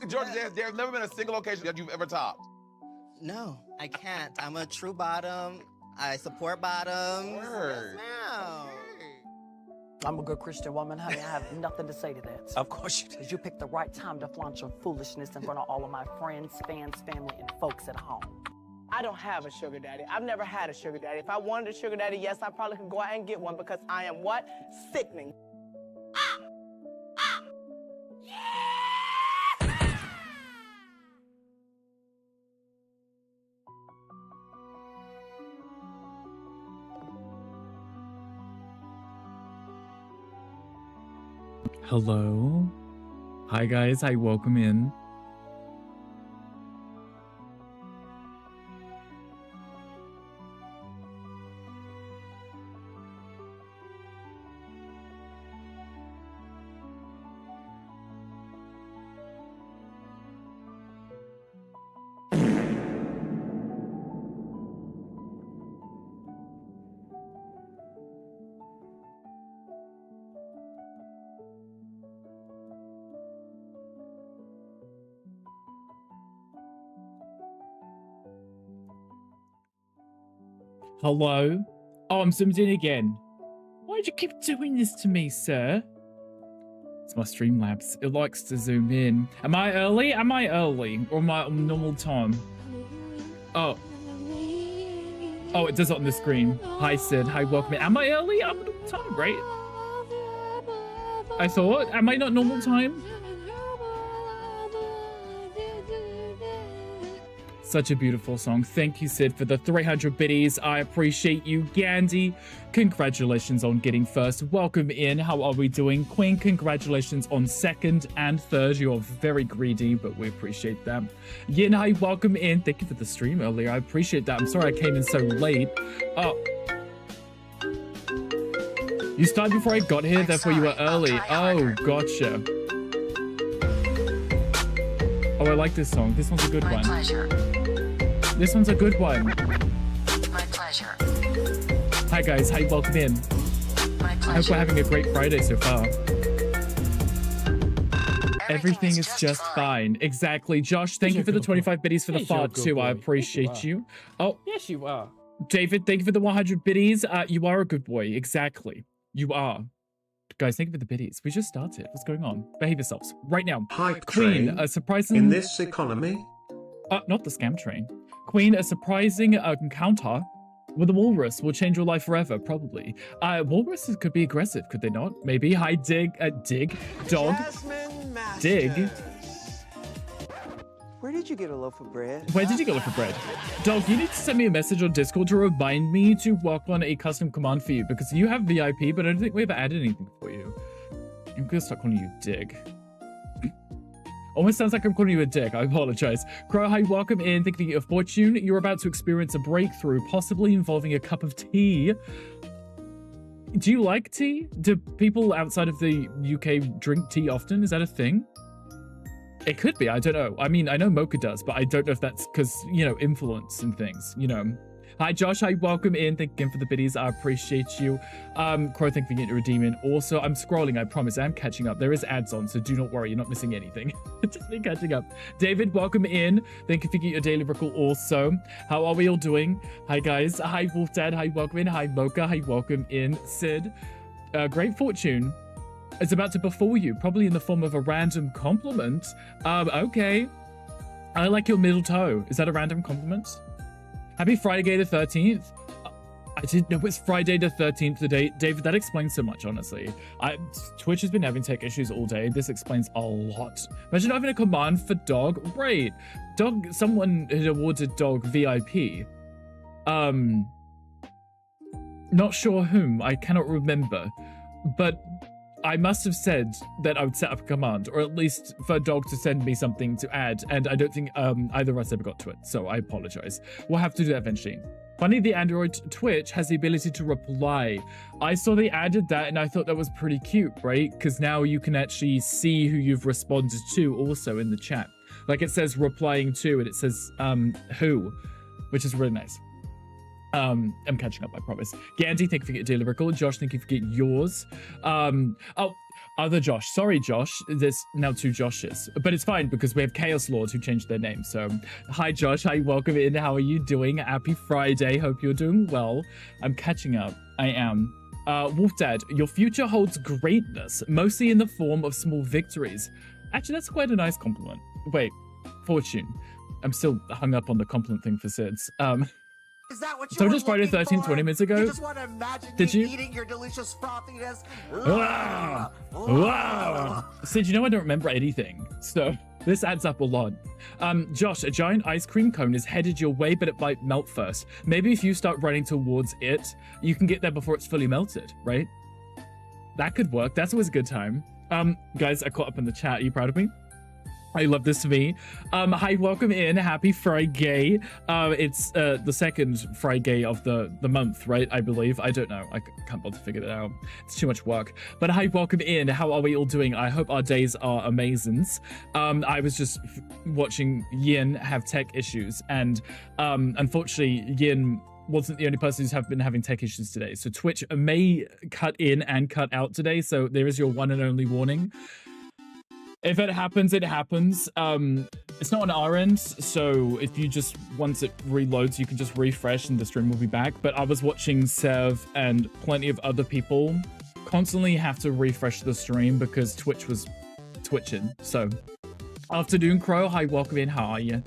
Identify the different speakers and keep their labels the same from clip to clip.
Speaker 1: George, there's never been a single location that you've ever topped.
Speaker 2: No, I can't. I'm a true bottom. I support bottoms.
Speaker 1: Word.
Speaker 2: Yes, ma'am.
Speaker 3: I'm a good Christian woman, honey. I have nothing to say to that.
Speaker 4: Of course you do.
Speaker 3: Because you picked the right time to flaunt your foolishness in front of all of my friends, fans, family, and folks at home.
Speaker 5: I don't have a sugar daddy. I've never had a sugar daddy. If I wanted a sugar daddy, yes, I probably could go out and get one because I am what? Sickening.
Speaker 6: Hello. Hi guys, hi, welcome in. Hello? Oh, I'm zoomed in again. Why'd you keep doing this to me, sir? It's my Streamlabs. It likes to zoom in. Am I early? Am I early? Or am I on normal time? Oh. Oh, it does it on the screen. Hi, Sid. Hi, welcome in. Am I early? I'm on normal time, right? I thought. Am I not normal time? Such a beautiful song. Thank you, Sid, for the 300 biddies. I appreciate you. Gandhi, congratulations on getting first. Welcome in. How are we doing? Queen, congratulations on second and third. You're very greedy, but we appreciate that. Yin, hi, welcome in. Thank you for the stream earlier. I appreciate that. I'm sorry I came in so late. Oh. You started before I got here, therefore you were early. Oh, gotcha. Oh, I like this song. This one's a good one.
Speaker 7: My pleasure.
Speaker 6: This one's a good one.
Speaker 7: My pleasure.
Speaker 6: Hi guys, hi, welcome in.
Speaker 7: My pleasure.
Speaker 6: I hope we're having a great Friday so far. Everything is just fine. Exactly. Josh, thank you for the 25 biddies for the fart too. I appreciate you. Oh,
Speaker 4: Yes, you are.
Speaker 6: David, thank you for the 100 biddies. You are a good boy. Exactly. You are. Guys, thank you for the biddies. We just started. What's going on? Behave yourselves right now.
Speaker 8: Hi,
Speaker 6: Queen,
Speaker 8: train.
Speaker 6: a surprising...
Speaker 8: In this economy?
Speaker 6: Not the scam train. Queen, a surprising encounter with a walrus will change your life forever, probably. Walruses could be aggressive, could they not? Maybe. Hi, Dig. Dig. Dog. Dig.
Speaker 5: Where did you get a loaf of bread?
Speaker 6: Where did you go for bread? Dog, you need to send me a message on Discord to remind me to work on a custom command for you because you have VIP, but I don't think we ever added anything for you. I'm gonna start calling you Dig. Almost sounds like I'm calling you a dick. I apologize. Crow, hi, welcome in. Thank you for your fortune. You're about to experience a breakthrough, possibly involving a cup of tea. Do you like tea? Do people outside of the UK drink tea often? Is that a thing? It could be. I don't know. I mean, I know Mocha does, but I don't know if that's because, you know, influence and things, you know. Hi, Josh. Hi, welcome in. Thank you again for the biddies. I appreciate you. Crow, thank you for getting to redeem it. Also, I'm scrolling. I promise. I'm catching up. There is ads on, so do not worry. You're not missing anything. Just me catching up. David, welcome in. Thank you for getting your daily recall also. How are we all doing? Hi, guys. Hi, Wolf Dad. Hi, welcome in. Hi, Mocha. Hi, welcome in. Sid. Great fortune is about to befall you, probably in the form of a random compliment. Okay. I like your middle toe. Is that a random compliment? Happy Friday the 13th. I didn't know it's Friday the 13th today. David, that explains so much, honestly. Twitch has been having tech issues all day. This explains a lot. Imagine having a command for dog. Right. Dog, someone had awarded dog VIP. Not sure whom. I cannot remember. But I must have said that I would set up a command, or at least for a dog to send me something to add, and I don't think either of us ever got to it, so I apologize. We'll have to do that eventually. Funny, the Android Twitch has the ability to reply. I saw they added that, and I thought that was pretty cute, right? Because now you can actually see who you've responded to also in the chat. Like it says replying to, and it says who, which is really nice. I'm catching up, I promise. Gandhi, thank you for getting daily record. Josh, thank you for getting yours. Oh, Other Josh. Sorry, Josh. There's now 2 Joshes. But it's fine because we have Chaos Lords who changed their name. So, hi, Josh. Hi, welcome in. How are you doing? Happy Friday. Hope you're doing well. I'm catching up. I am. Wolf Dad, your future holds greatness, mostly in the form of small victories. Actually, that's quite a nice compliment. Wait, Fortune. I'm still hung up on the compliment thing for Sids.
Speaker 4: Is that what you
Speaker 6: So
Speaker 4: were
Speaker 6: just Friday
Speaker 4: looking
Speaker 6: 13,
Speaker 4: for?
Speaker 6: 20 minutes ago?
Speaker 4: You just want to imagine
Speaker 6: Did
Speaker 4: me
Speaker 6: you?
Speaker 4: eating your delicious frothiness?
Speaker 6: Wow. Wow. Sid, you know I don't remember anything, so this adds up a lot. Josh, a giant ice cream cone is headed your way, but it might melt first. Maybe if you start running towards it, you can get there before it's fully melted, right? That could work. That's always a good time. Guys, I caught up in the chat. Are you proud of me? I love this for me. Hi, welcome in. Happy Friday. It's the second Friday of the month, right? I believe. I don't know. I can't bother to figure it out. It's too much work. But hi, welcome in. How are we all doing? I hope our days are amazing. I was just watching Yin have tech issues, and unfortunately, Yin wasn't the only person who's been having tech issues today. So Twitch may cut in and cut out today. So there is your one and only warning. If it happens, it happens. It's not on our end, so if you just, once it reloads, you can just refresh and the stream will be back. But I was watching Sev and plenty of other people constantly have to refresh the stream because Twitch was twitching. So, afternoon, Crow. Hi, welcome in. How are you?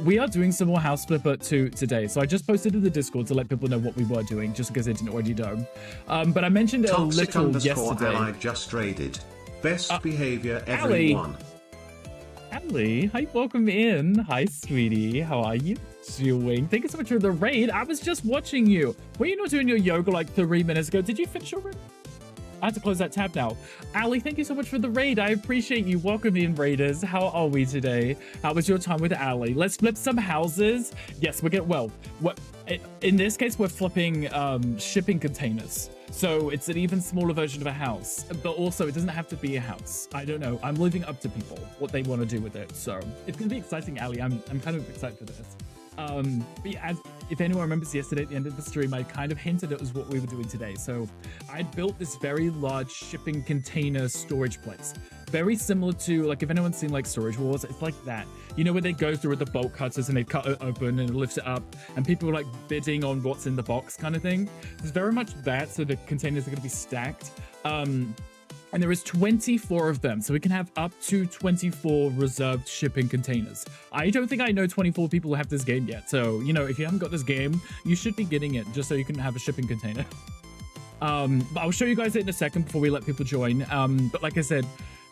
Speaker 6: We are doing some more House Flipper 2 today. So I just posted in the Discord to let people know what we were doing, just in case they didn't already know. But I mentioned it a little yesterday.
Speaker 8: I just raided. Best behavior,
Speaker 6: Allie.
Speaker 8: everyone.
Speaker 6: Allie, hi, welcome in. Hi, sweetie. How are you doing? Thank you so much for the raid. I was just watching you. Were you not doing your yoga like 3 minutes ago? Did you finish your raid? I have to close that tab now. Allie, thank you so much for the raid. I appreciate you. Welcome in, raiders. How are we today? How was your time with Allie? Let's flip some houses. Yes, we're getting, well, in this case, we're flipping shipping containers. So it's an even smaller version of a house, but also it doesn't have to be a house. I don't know. I'm leaving up to people what they want to do with it. So it's going to be exciting, Ali. I'm kind of excited for this. But yeah, if anyone remembers yesterday at the end of the stream, I kind of hinted it was what we were doing today. So I'd built this very large shipping container storage place. Very similar to, like, if anyone's seen like Storage Wars, it's like that. You know, where they go through with the bolt cutters and they cut it open and it lifts it up and people are like bidding on what's in the box kind of thing. It's very much that, so the containers are going to be stacked. And there is 24 of them, so we can have up to 24 reserved shipping containers. I don't think I know 24 people who have this game yet, so, you know, if you haven't got this game, you should be getting it just so you can have a shipping container. But I'll show you guys it in a second before we let people join. But like I said,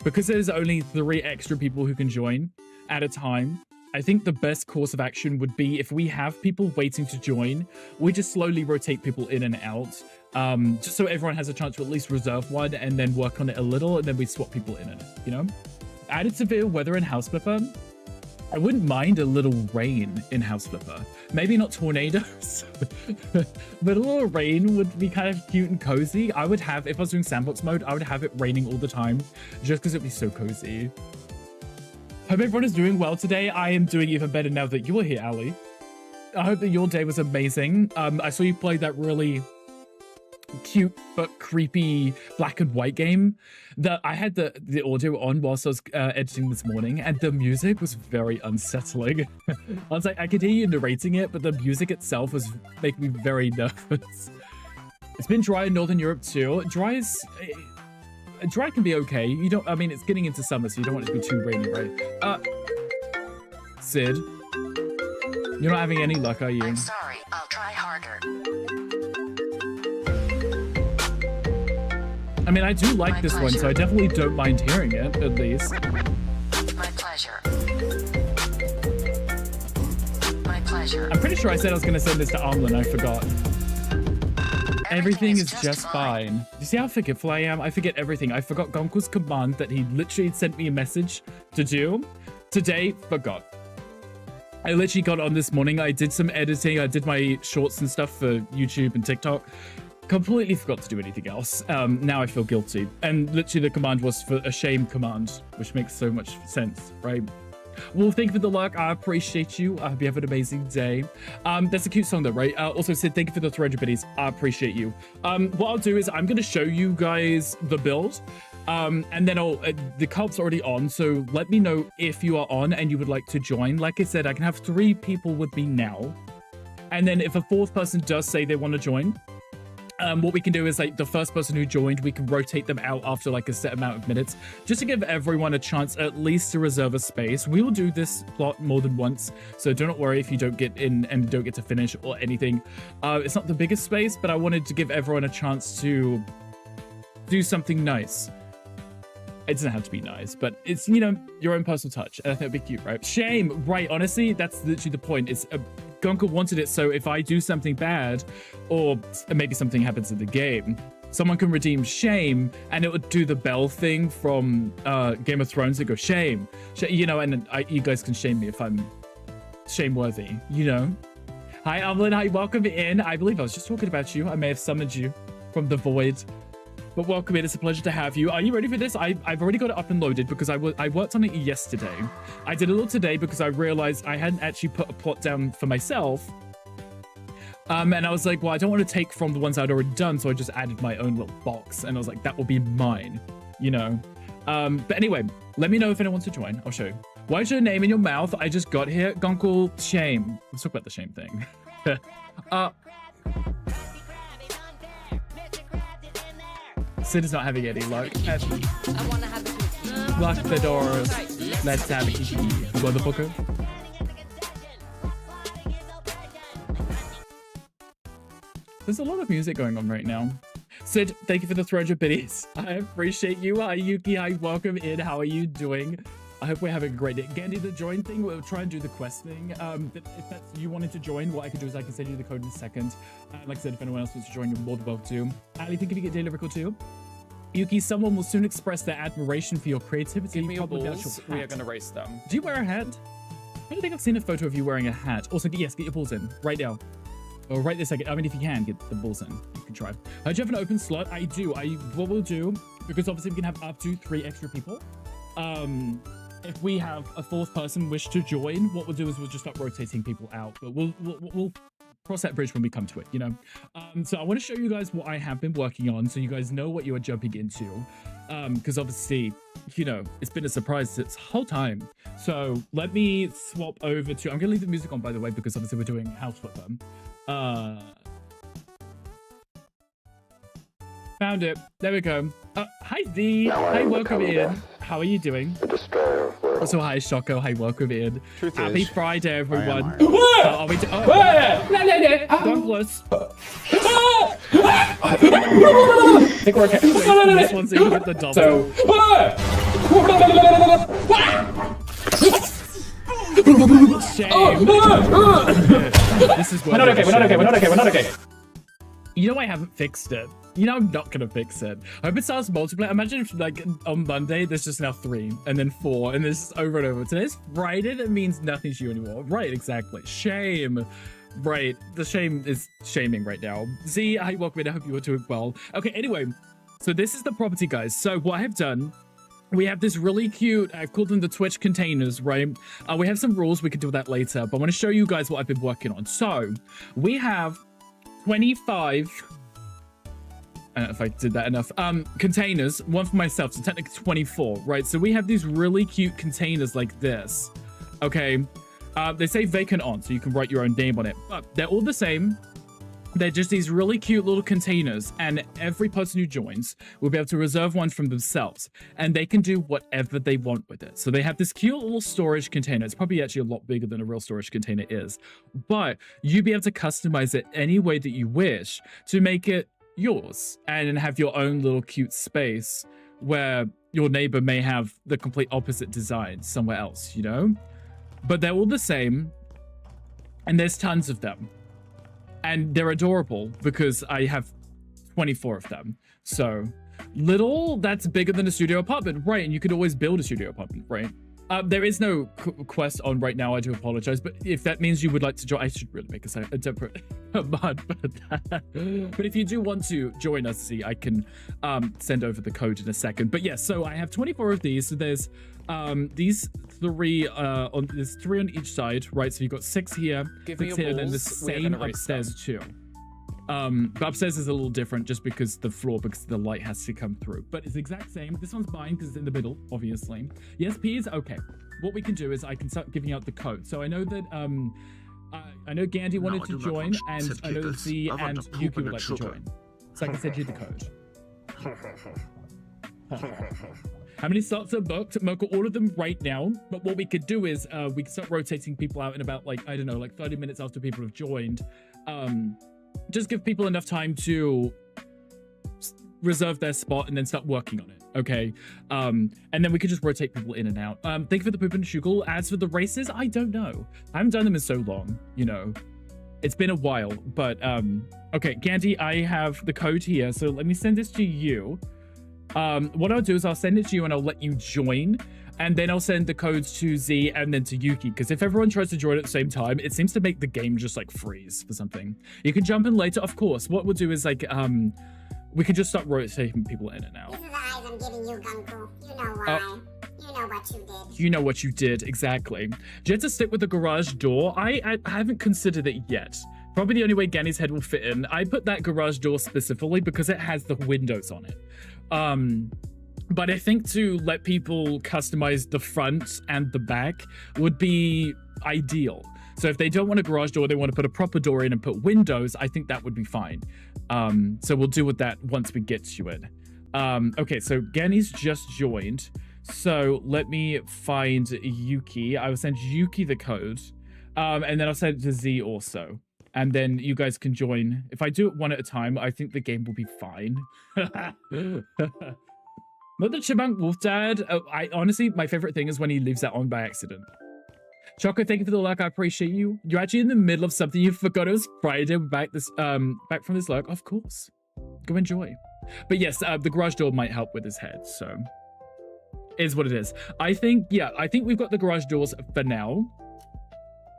Speaker 6: because there's only 3 extra people who can join at a time, I think the best course of action would be if we have people waiting to join, we just slowly rotate people in and out, just so everyone has a chance to at least reserve one and then work on it a little, and then we swap people in it, you know? Added severe weather in House Flipper. I wouldn't mind a little rain in House Flipper. Maybe not tornadoes, but a little rain would be kind of cute and cozy. I would have, if I was doing sandbox mode, I would have it raining all the time, just because it'd be so cozy. Hope everyone is doing well today. I am doing even better now that you are here, Ali. I hope that your day was amazing. I saw you play that really cute but creepy black and white game that I had the audio on whilst I was editing this morning, and the music was very unsettling. I was like, I could hear you narrating it, but the music itself was making me very nervous. It's been dry in Northern Europe too. Dry can be okay. You don't, I mean, it's getting into summer, so you don't want it to be too rainy, right? Sid, you're not having any luck, are you?
Speaker 7: I'm sorry, I'll try harder.
Speaker 6: I mean, I do like
Speaker 7: My
Speaker 6: this one,
Speaker 7: pleasure.
Speaker 6: so I definitely don't mind hearing it, at least.
Speaker 7: My pleasure. My pleasure.
Speaker 6: I'm pretty sure I said I was going to send this to Amlin, I forgot. Everything is just fine. You see how forgetful I am? I forget everything. I forgot Gonku's command that he literally sent me a message to do. Today, forgot. I literally got on this morning. I did some editing. I did my shorts and stuff for YouTube and TikTok. Completely forgot to do anything else. Now I feel guilty. And literally the command was for a shame command, which makes so much sense, right? Well, thank you for the luck. I appreciate you. I hope you have an amazing day. That's a cute song though, right? Also, Sid, thank you for the 300 biddies. I appreciate you. What I'll do is I'm going to show you guys the build. And then the co-op's already on, so let me know if you are on and you would like to join. Like I said, I can have 3 people with me now. And then if a 4th person does say they want to join, what we can do is like the first person who joined, we can rotate them out after like a set amount of minutes, just to give everyone a chance at least to reserve a space. We will do this plot more than once, so don't worry if you don't get in and don't get to finish or anything. It's not the biggest space, but I wanted to give everyone a chance to do something nice. It doesn't have to be nice, but it's, you know, your own personal touch, and I think it'd be cute, right? Shame, right? Honestly, that's literally the point. It's Gunkel wanted it, so if I do something bad, or maybe something happens in the game, someone can redeem shame, and it would do the bell thing from Game of Thrones. It goes shame, you know, and you guys can shame me if I'm shame-worthy, you know. Hi, Evelyn. Hi, welcome in. I believe I was just talking about you. I may have summoned you from the void. But welcome in, it's a pleasure to have you. Are you ready for this? I've already got it up and loaded because I worked on it yesterday. I did a little today because I realized I hadn't actually put a plot down for myself. And I was like, well, I don't want to take from the ones I'd already done, so I just added my own little box. And I was like, that will be mine, you know? But anyway, let me know if anyone wants to join. I'll show you. Why is your name in your mouth? I just got here. Gunkel, shame. Let's talk about the shame thing. Sid is not having any luck. Lock the doors. Let's have a kiki. You got the booker? There's a lot of music going on right now. Sid, thank you for the 300 biddies. I appreciate you. Hi, Yuki. Hi, welcome in. How are you doing? I hope we're having a great day. Gandhi, the join thing, we'll try and do the quest thing. If that's you wanted to join, what I can do is I can send you the code in a second. Like I said, if anyone else wants to join, you're more than welcome to. Ali, think if you get daily record too? Yuki, someone will soon express their admiration for your creativity.
Speaker 9: Give me your balls. We are going to race them.
Speaker 6: Do you wear a hat? I don't think I've seen a photo of you wearing a hat. Also, yes, get your balls in right now. Or right this second. I mean, if you can, get the balls in. You can try. Do you have an open slot? I do. What we'll do, because obviously we can have up to 3 extra people. If we have a 4th person wish to join, what we'll do is we'll just start rotating people out. But we'll cross that bridge when we come to it, you know. So I want to show you guys what I have been working on, so you guys know what you are jumping into. Because obviously, you know, it's been a surprise this whole time. So let me swap over to. I'm gonna leave the music on, by the way, because obviously we're doing house flipper. Found it. There we go. Hi Z. Hi, welcome in. How are you doing? Also, hi Shoko. Hi, welcome in. Happy Friday, everyone. Are we? Douglas. I think we're okay. This one's even with the double. Shame. This is. We're not okay. We're not okay. We're not okay. We're not okay. You know I haven't fixed it. You know I'm not gonna fix it. I hope it starts multiplayer. Imagine if like on Monday there's just now 3 and then 4 and this is over and over. Today's Friday, that means nothing to you anymore. Right, exactly. Shame. Right, the shame is shaming right now. Z, hi, welcome in. I hope you are doing well. Okay, anyway, so this is the property, guys. So what I have done, we have this really cute, I've called them the Twitch containers, right? We have some rules, we can do that later, but I want to show you guys what I've been working on. So we have 25, I don't know if I did that enough, containers, one for myself, so technically 24, right? So we have these really cute containers like this, okay? They say vacant on, so you can write your own name on it, but they're all the same. They're just these really cute little containers, and every person who joins will be able to reserve one from themselves, and they can do whatever they want with it. So they have this cute little storage container. It's probably actually a lot bigger than a real storage container is, but you'll be able to customize it any way that you wish to make it yours and have your own little cute space where your neighbor may have the complete opposite design somewhere else, you know? But they're all the same, and there's tons of them. And they're adorable because I have 24 of them. So little, that's bigger than a studio apartment, right? And you could always build a studio apartment, right? There is no quest on right now, I do apologize, but if that means you would like to join, I should really make a separate mod, but if you do want to join us, see, I can send over the code in a second. But yes, so I have 24 of these. So there's these 3 there's 3 on each side, right? So you've got 6 here, 6 here, and then the same upstairs too. But upstairs is a little different just because the light has to come through. But it's the exact same. This one's mine because it's in the middle, obviously. Yes, Piers? Okay. What we can do is I can start giving out the code. So I know that I know Gandhi wanted to join, and I know Z and Yuki would like to join. So I can send you the code. How many slots are booked? Mocha, all of them right now. But what we could do is we could start rotating people out in about, like, I don't know, like 30 minutes after people have joined. Just give people enough time to reserve their spot and then start working on it, okay? And then we could just rotate people in and out. Thank you for the poop and shugle. As for the races, I don't know. I haven't done them in so long, you know. It's been a while, but okay, Gandhi, I have the code here, so let me send this to you. What I'll do is I'll send it to you and I'll let you join, and then I'll send the codes to Z and then to Yuki, because if everyone tries to join at the same time, it seems to make the game just like freeze for something. You can jump in later, of course. What we'll do is like, we could just start rotating people in and out.
Speaker 10: These are the eyes I'm giving you, Gunku. You know why. You know what you did.
Speaker 6: You know what you did, exactly. Do you have to stick with the garage door? I haven't considered it yet. Probably the only way Gandhi's head will fit in. I put that garage door specifically because it has the windows on it. But I think to let people customize the front and the back would be ideal. So if they don't want a garage door, they want to put a proper door in and put windows, I think that would be fine. So we'll deal with that once we get to it. Okay, so Gandhi's just joined. So let me find Yuki. I will send Yuki the code. And then I'll send it to Z also. And then you guys can join. If I do it one at a time, I think the game will be fine. Not the Chipmunk Wolf Dad. I honestly, my favorite thing is when he leaves that on by accident. Choco, thank you for the lurk. I appreciate you. You're actually in the middle of something. You forgot it was Friday. We're back from this lurk. Of course. Go enjoy. But yes, the garage door might help with his head, so is what it is. I think we've got the garage doors for now.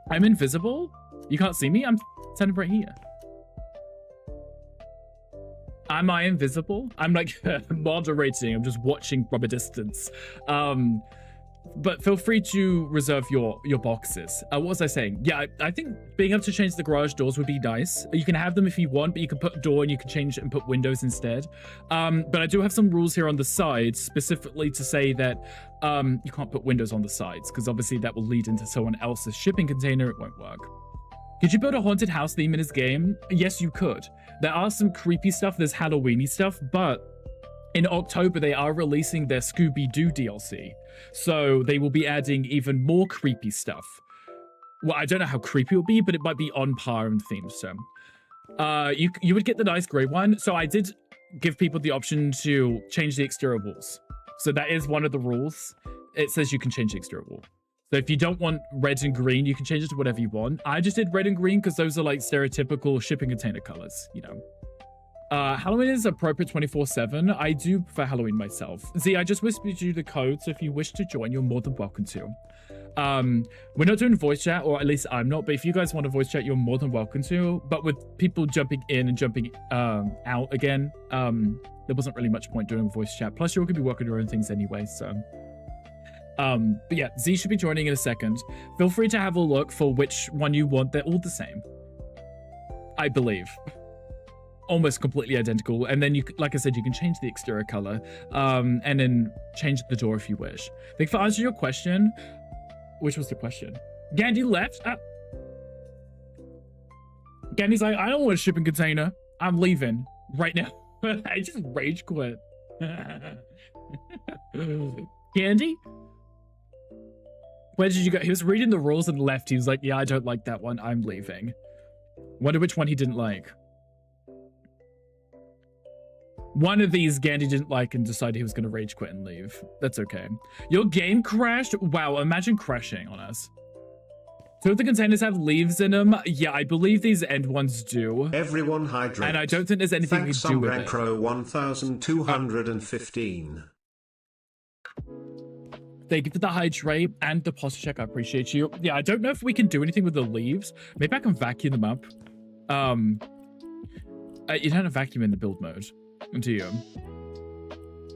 Speaker 6: I'm invisible. You can't see me. I'm standing right here. Am I invisible? I'm like moderating. I'm just watching from a distance. But feel free to reserve your boxes. What was I saying? Yeah, I think being able to change the garage doors would be nice. You can have them if you want, but you can put a door and you can change it and put windows instead. But I do have some rules here on the sides, specifically to say that you can't put windows on the sides, because obviously that will lead into someone else's shipping container. It won't work. Could you build a haunted house theme in this game? Yes, you could. There are some creepy stuff, there's Halloween-y stuff, but in October, they are releasing their Scooby-Doo DLC. So they will be adding even more creepy stuff. Well, I don't know how creepy it will be, but it might be on par in theme. So you would get the nice gray one. So I did give people the option to change the exterior walls. So that is one of the rules. It says you can change the exterior wall. So if you don't want red and green, you can change it to whatever you want. I just did red and green because those are like stereotypical shipping container colors, you know. Halloween is appropriate 24/7. I do prefer Halloween myself. Z, I just whispered you the code, so if you wish to join, you're more than welcome to. We're not doing voice chat, or at least I'm not, but if you guys want to voice chat, you're more than welcome to. But with people jumping in and jumping out again, there wasn't really much point doing voice chat. Plus, you're all going to be working your own things anyway, so... but yeah, Z should be joining in a second. Feel free to have a look for which one you want. They're all the same, I believe. Almost completely identical. And then you, like I said, you can change the exterior color, and then change the door if you wish. I think for answering your question, which was the question? Gandhi left. Gandhi's like, I don't want a shipping container. I'm leaving right now. I just rage quit. Gandhi? Where did you go? He was reading the rules and left. He was like, yeah, I don't like that one. I'm leaving. Wonder which one he didn't like. One of these Gandhi didn't like and decided he was going to rage quit and leave. That's okay. Your game crashed? Wow, imagine crashing on us. Two of the containers have leaves in them. Yeah, I believe these end ones do.
Speaker 8: Everyone hydrate.
Speaker 6: And I don't think there's anything we do with it.
Speaker 8: Pro 1215.
Speaker 6: Thank you for the hydrate and the posture check. I appreciate you. Yeah, I don't know if we can do anything with the leaves. Maybe I can vacuum them up. You don't have vacuum in the build mode, do you?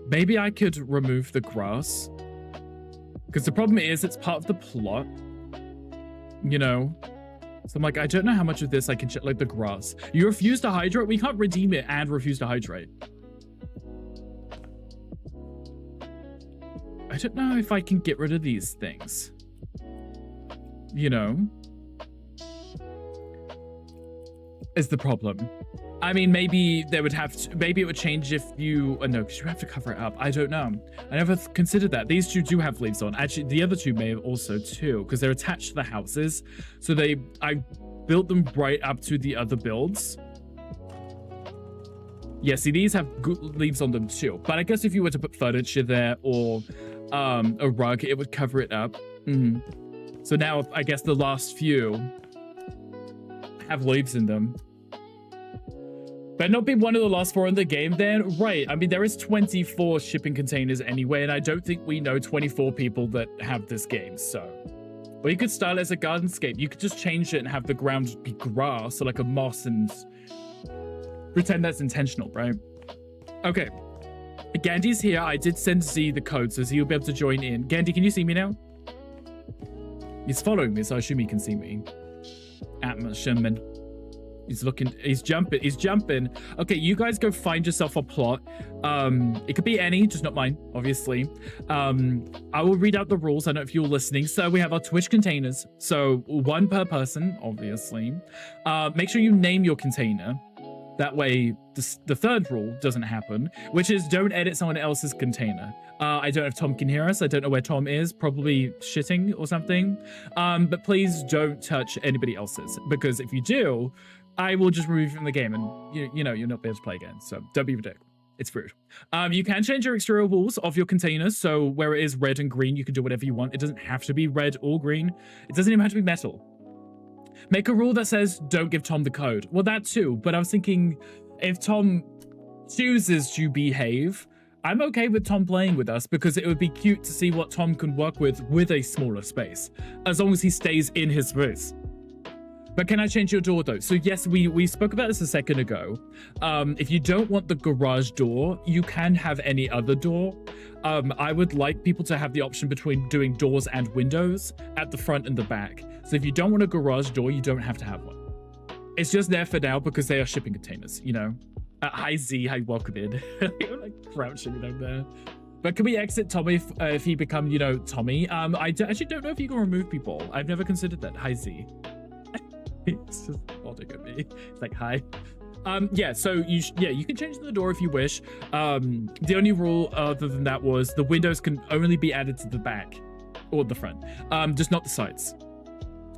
Speaker 6: Maybe I could remove the grass. Because the problem is it's part of the plot. You know? So I'm like, I don't know how much of this I can check, like the grass. You refuse to hydrate? We can't redeem it and refuse to hydrate. I don't know if I can get rid of these things. You know? Is the problem. I mean, maybe they would have to, maybe it would change if you, no, because you have to cover it up. I don't know. I never considered that. These two do have leaves on. Actually, the other two may have also too, because they're attached to the houses. So I built them right up to the other builds. Yeah, see, these have good leaves on them too. But I guess if you were to put furniture there or a rug, it would cover it up. So now I guess the last few have leaves in them. Better not be one of the last 4 in the game then. Right, I mean, there is 24 shipping containers anyway, and I don't think we know 24 people that have this game, so. Or you could style it as a gardenscape. You could just change it and have the ground be grass, or like a moss, and pretend that's intentional, right? Okay. Gandhi's here. I did send Z the code, so Z will be able to join in. Gandhi, can you see me now? He's following me, so I assume he can see me. Atman. He's looking, he's jumping. Okay, you guys go find yourself a plot. It could be any, just not mine, obviously. I will read out the rules. I don't know if you're listening. So we have our Twitch containers. So 1 per person, obviously. Make sure you name your container. That way, the third rule doesn't happen, which is don't edit someone else's container. I don't know if Tom can hear us. I don't know where Tom is, probably shitting or something. But please don't touch anybody else's, because if you do, I will just remove you from the game and, you know, you'll not be able to play again. So don't be ridiculous. It's rude. You can change your exterior walls of your containers. So where it is red and green, you can do whatever you want. It doesn't have to be red or green. It doesn't even have to be metal. Make a rule that says don't give Tom the code. Well, that too. But I was thinking if Tom chooses to behave, I'm okay with Tom playing with us because it would be cute to see what Tom can work with a smaller space, as long as he stays in his space. But can I change your door though? So yes, we spoke about this a second ago. If you don't want the garage door, you can have any other door. I would like people to have the option between doing doors and windows at the front and the back. So if you don't want a garage door, you don't have to have one. It's just there for now because they are shipping containers, you know? Hi Z, hi, welcome in. You're like crouching down there. But can we exit Tommy if he become, you know, Tommy? I actually don't know if you can remove people. I've never considered that. Hi Z. It's just nodding at me. It's like, hi. Yeah, so you can change the door if you wish. The only rule other than that was the windows can only be added to the back or the front, just not the sides.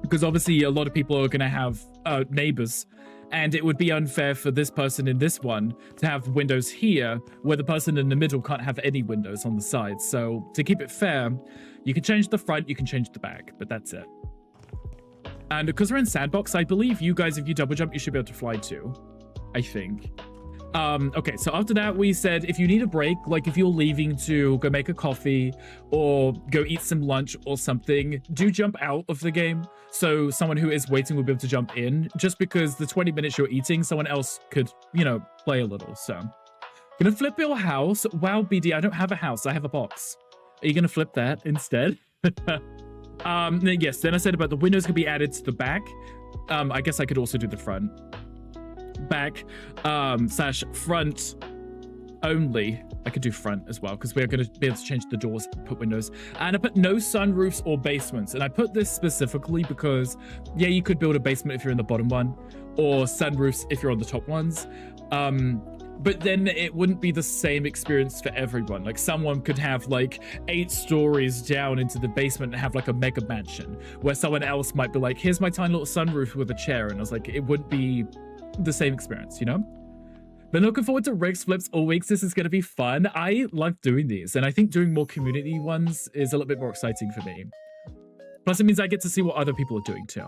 Speaker 6: Because obviously a lot of people are going to have neighbors, and it would be unfair for this person in this one to have windows here where the person in the middle can't have any windows on the sides. So to keep it fair, you can change the front, you can change the back, but that's it. And because we're in sandbox, I believe you guys, if you double jump, you should be able to fly too, I think. Okay, so after that, we said if you need a break, like if you're leaving to go make a coffee or go eat some lunch or something, do jump out of the game. So someone who is waiting will be able to jump in, just because the 20 minutes you're eating, someone else could, you know, play a little. So gonna flip your house. Wow, BD, I don't have a house. I have a box. Are you gonna flip that instead? Yes, then I said about the windows could be added to the back. I guess I could also do the front. Back / front only. I could do front as well because we're going to be able to change the doors, put windows. And I put no sunroofs or basements. And I put this specifically because, yeah, you could build a basement if you're in the bottom one, or sunroofs if you're on the top ones. But then it wouldn't be the same experience for everyone. Like someone could have like 8 stories down into the basement and have like a mega mansion, where someone else might be like, here's my tiny little sunroof with a chair. And I was like, it wouldn't be the same experience, you know? Been looking forward to Rick's flips all weeks. This is going to be fun. I love doing these, and I think doing more community ones is a little bit more exciting for me. Plus it means I get to see what other people are doing too.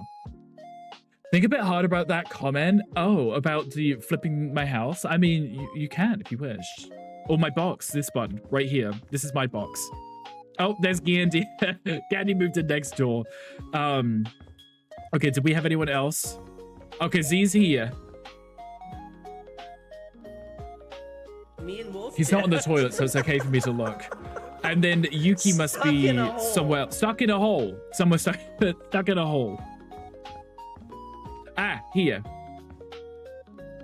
Speaker 6: Think a bit hard about that comment. Oh, about the flipping my house. I mean, you can if you wish. Or my box, this one right here. This is my box. Oh, there's Gandhi. Gandhi moved to next door. Okay, did we have anyone else? Okay, Z's here.
Speaker 2: Me and Wolf.
Speaker 6: He's not on the toilet, so it's okay for me to look. And then Yuki must be somewhere stuck in a hole. Somewhere stuck in a hole. here.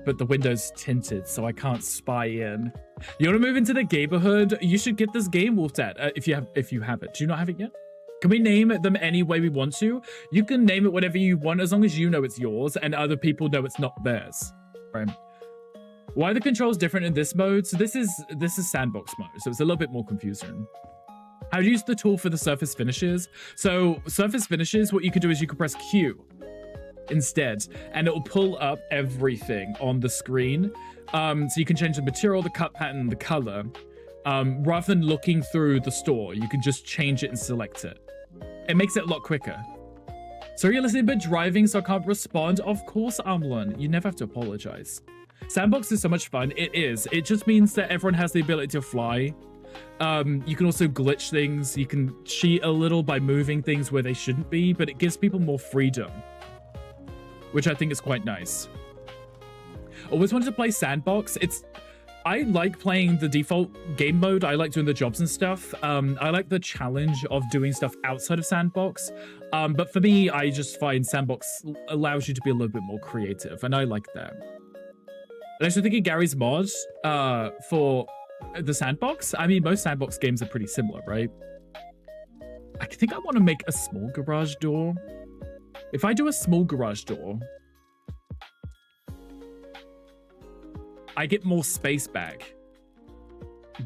Speaker 6: But the window's tinted, so I can't spy in. You want to move into the neighborhood? You should get this game, Wolfdad, if you have it. Do you not have it yet? Can we name them any way we want to? You can name it whatever you want as long as you know it's yours and other people know it's not theirs. Right? Why are the controls different in this mode? So this is sandbox mode, so it's a little bit more confusing. How to use the tool for the surface finishes. So surface finishes, what you can do is you can press Q instead, and it will pull up everything on the screen. So you can change the material, the cut pattern, the color. Rather than looking through the store, you can just change it and select it. It makes it a lot quicker. So you're listening but driving, so I can't respond. Of course, Amlin. You never have to apologize. Sandbox is so much fun. It is. It just means that everyone has the ability to fly. You can also glitch things. You can cheat a little by moving things where they shouldn't be, but it gives people more freedom, which I think is quite nice. Always wanted to play Sandbox. I like playing the default game mode. I like doing the jobs and stuff. I like the challenge of doing stuff outside of Sandbox. But for me, I just find Sandbox allows you to be a little bit more creative, and I like that. And I was thinking Gary's mod for the Sandbox. I mean, most Sandbox games are pretty similar, right? I think I want to make a small garage door. If I do a small garage door, I get more space back,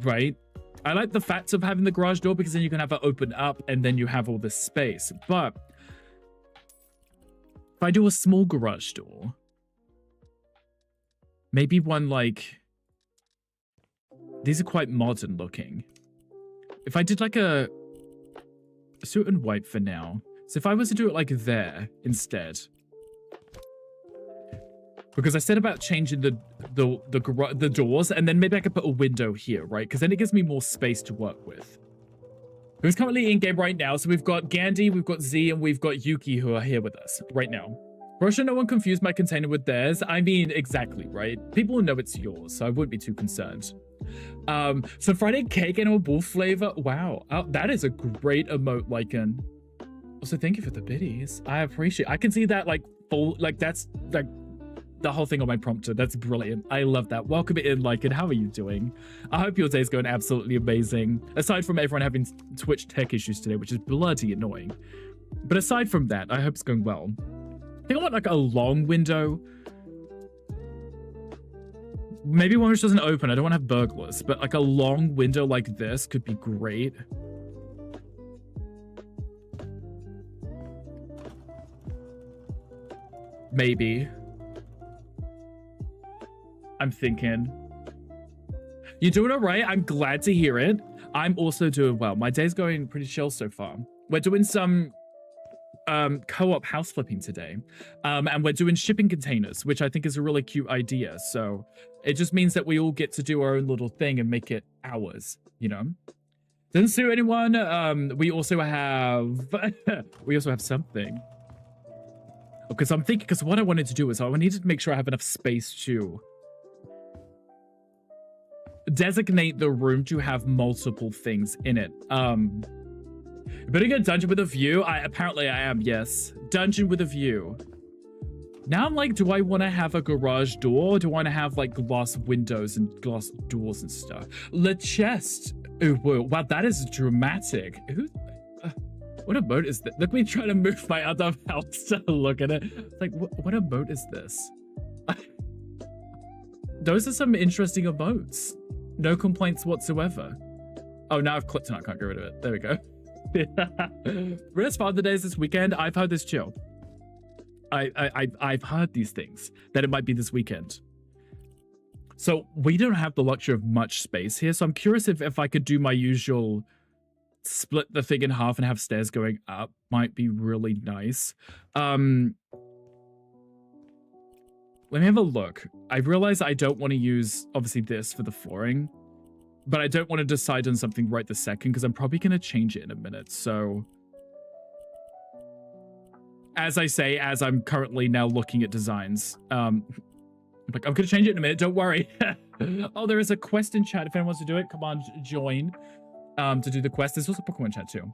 Speaker 6: right? I like the fact of having the garage door because then you can have it open up and then you have all this space. But if I do a small garage door, maybe one like, these are quite modern looking. If I did like a suit and white for now. So if I was to do it like there instead, because I said about changing the doors, and then maybe I could put a window here, right? Because then it gives me more space to work with. Who's currently in game right now? So we've got Gandhi, we've got Z, and we've got Yuki who are here with us right now. Russia, no one confused my container with theirs. I mean, exactly, right? People will know it's yours, so I wouldn't be too concerned. So Friday cake and a wolf flavor. Wow, that is a great emote, Lycan. Also, thank you for the biddies. I appreciate. I can see that like full, like that's like the whole thing on my prompter. That's brilliant. I love that. Welcome in, Lycan. How are you doing? I hope your day's going absolutely amazing. Aside from everyone having Twitch tech issues today, which is bloody annoying. But aside from that, I hope it's going well. I think I want like a long window. Maybe one which doesn't open. I don't want to have burglars, but like a long window like this could be great. Maybe. I'm thinking. You're doing all right. I'm glad to hear it. I'm also doing well. My day's going pretty chill so far. We're doing some co-op house flipping today. And we're doing shipping containers, which I think is a really cute idea. So it just means that we all get to do our own little thing and make it ours, you know? Doesn't suit anyone. We also have something. Because I'm thinking, because what I wanted to do is I needed to make sure I have enough space to designate the room to have multiple things in it. Building a dungeon with a view? Apparently I am, yes. Dungeon with a view. Now I'm like, do I want to have a garage door? Or do I want to have like glass windows and glass doors and stuff? Le chest. Oh, whoa. Wow, that is dramatic. What a boat is this? Look, me trying to move my other house to look at it. Like, what a boat is this? Those are some interesting emotes. No complaints whatsoever. Oh, now I've clicked and I can't get rid of it. There we go. Rest Father Days this weekend. I've heard this chill. I've heard these things, that it might be this weekend. So we don't have the luxury of much space here. So I'm curious if I could do my usual split the thing in half and have stairs going up. Might be really nice. Let me have a look. I realize I don't want to use, obviously, this for the flooring. But I don't want to decide on something right this second because I'm probably going to change it in a minute. So, as I say, as I'm currently now looking at designs, I'm going to change it in a minute. Don't worry. Oh, there is a quest in chat. If anyone wants to do it, come on, join to do the quest. There's also Pokemon chat too.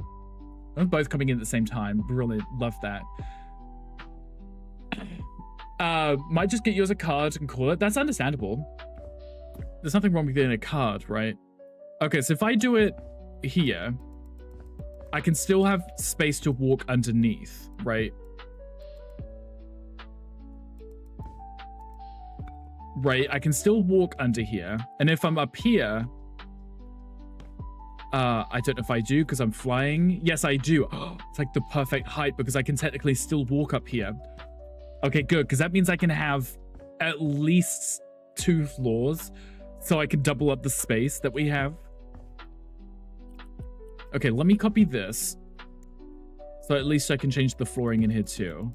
Speaker 6: They're both coming in at the same time. Really love that. Might just get you as a card and call it. That's understandable. There's nothing wrong with getting a card, right? Okay, so if I do it here, I can still have space to walk underneath, right? Right, I can still walk under here. And if I'm up here, I don't know if I do because I'm flying. Yes, I do. Oh, it's like the perfect height because I can technically still walk up here. Okay, good, because that means I can have at least 2 floors, so I can double up the space that we have. Okay, let me copy this, so at least I can change the flooring in here too.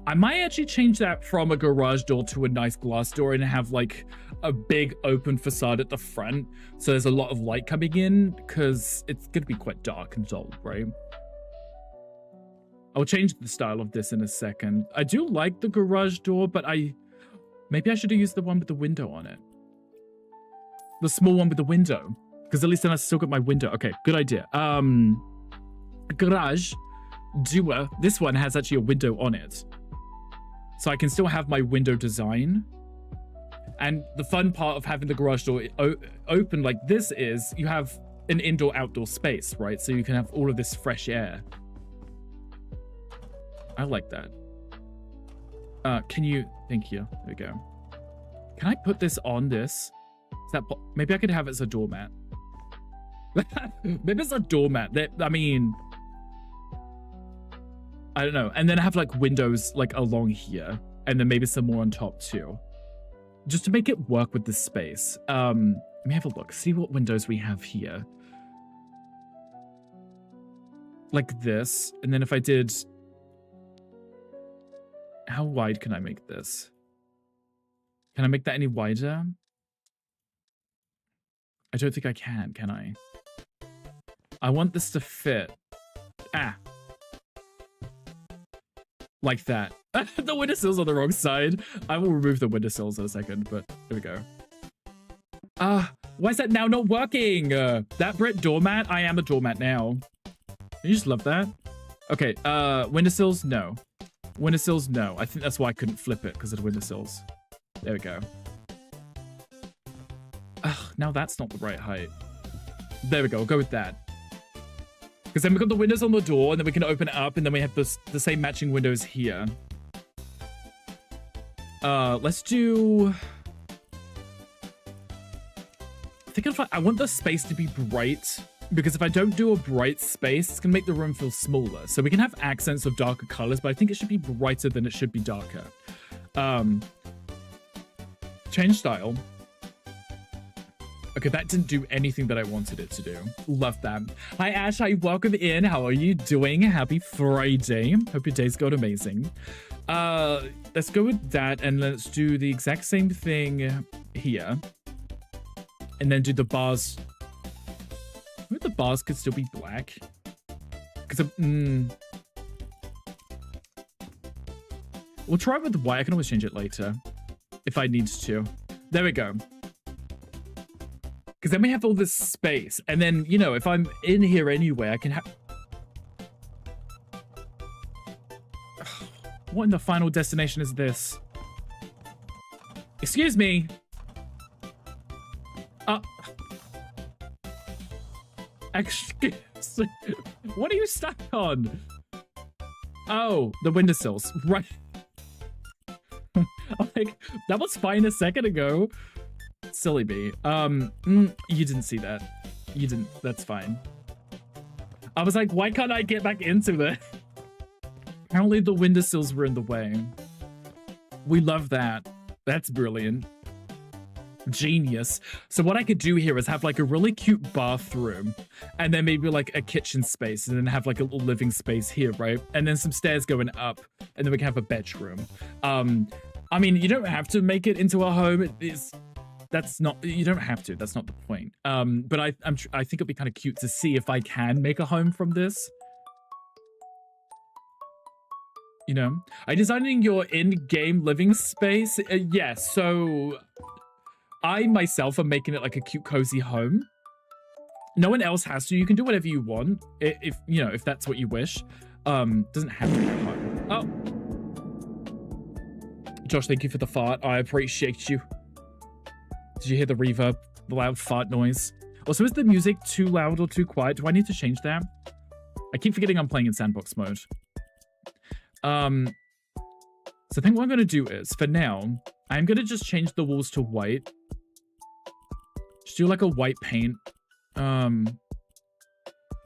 Speaker 6: I might actually change that from a garage door to a nice glass door and have like a big open facade at the front, so there's a lot of light coming in, because it's going to be quite dark and dull, right? I'll change the style of this in a second. I do like the garage door, but maybe I should have used the one with the window on it. The small one with the window, because at least then I still got my window. Okay, good idea. Garage door. This one has actually a window on it, so I can still have my window design. And the fun part of having the garage door open like this is you have an indoor-outdoor space, right? So you can have all of this fresh air. I like that. Can you... Thank you. There we go. Can I put this on this? Is that... Maybe I could have it as a doormat. Maybe it's a doormat. I mean... I don't know. And then have like windows like along here. And then maybe some more on top too. Just to make it work with the space. Let me have a look. See what windows we have here. Like this. And then if I did... How wide can I make this? Can I make that any wider? I don't think I can I? I want this to fit. Like that. The windowsills on the wrong side. I will remove the windowsills in a second, but there we go. Why is that now not working? That Brit doormat? I am a doormat now. You just love that. Okay, windowsills? No. Windowsills? No. I think that's why I couldn't flip it, because of the windowsills. There we go. Now that's not the right height. There we go. We'll go with that. Because then we've got the windows on the door, and then we can open it up, and then we have the same matching windows here. Let's do... I think I want the space to be bright, because if I don't do a bright space, it's going to make the room feel smaller. So we can have accents of darker colors, but I think it should be brighter than it should be darker. Change style. Okay, that didn't do anything that I wanted it to do. Love that. Hi, Ash. Hi, welcome in. How are you doing? Happy Friday. Hope your day's going amazing. Let's go with that, and let's do the exact same thing here. And then do the bars. Maybe the bars could still be black. Because we'll try it with white. I can always change it later if I need to. There we go. Because then we have all this space. And then, you know, if I'm in here anyway, I can have... What in the final destination is this? Excuse me. Excuse me. What are you stuck on? Oh, the windowsills. Right. Like, that was fine a second ago. Silly me. You didn't see that. You didn't. That's fine. I was like, why can't I get back into it? Apparently the windowsills were in the way. We love that. That's brilliant. Genius. So what I could do here is have like a really cute bathroom, and then maybe like a kitchen space, and then have like a little living space here, right? And then some stairs going up, and then we can have a bedroom. I mean, you don't have to make it into a home. That's not, you don't have to. That's not the point. But I think it'd be kind of cute to see if I can make a home from this. You know, are you designing your in-game living space? Yes. So I myself am making it like a cute, cozy home. No one else has to. You can do whatever you want if you know, if that's what you wish. Doesn't have to be a home. Oh. Josh, thank you for the fart. I appreciate you. Did you hear the reverb? The loud fart noise? Also, is the music too loud or too quiet? Do I need to change that? I keep forgetting I'm playing in sandbox mode. So I think what I'm going to do is, for now, I'm going to just change the walls to white. Just do like a white paint.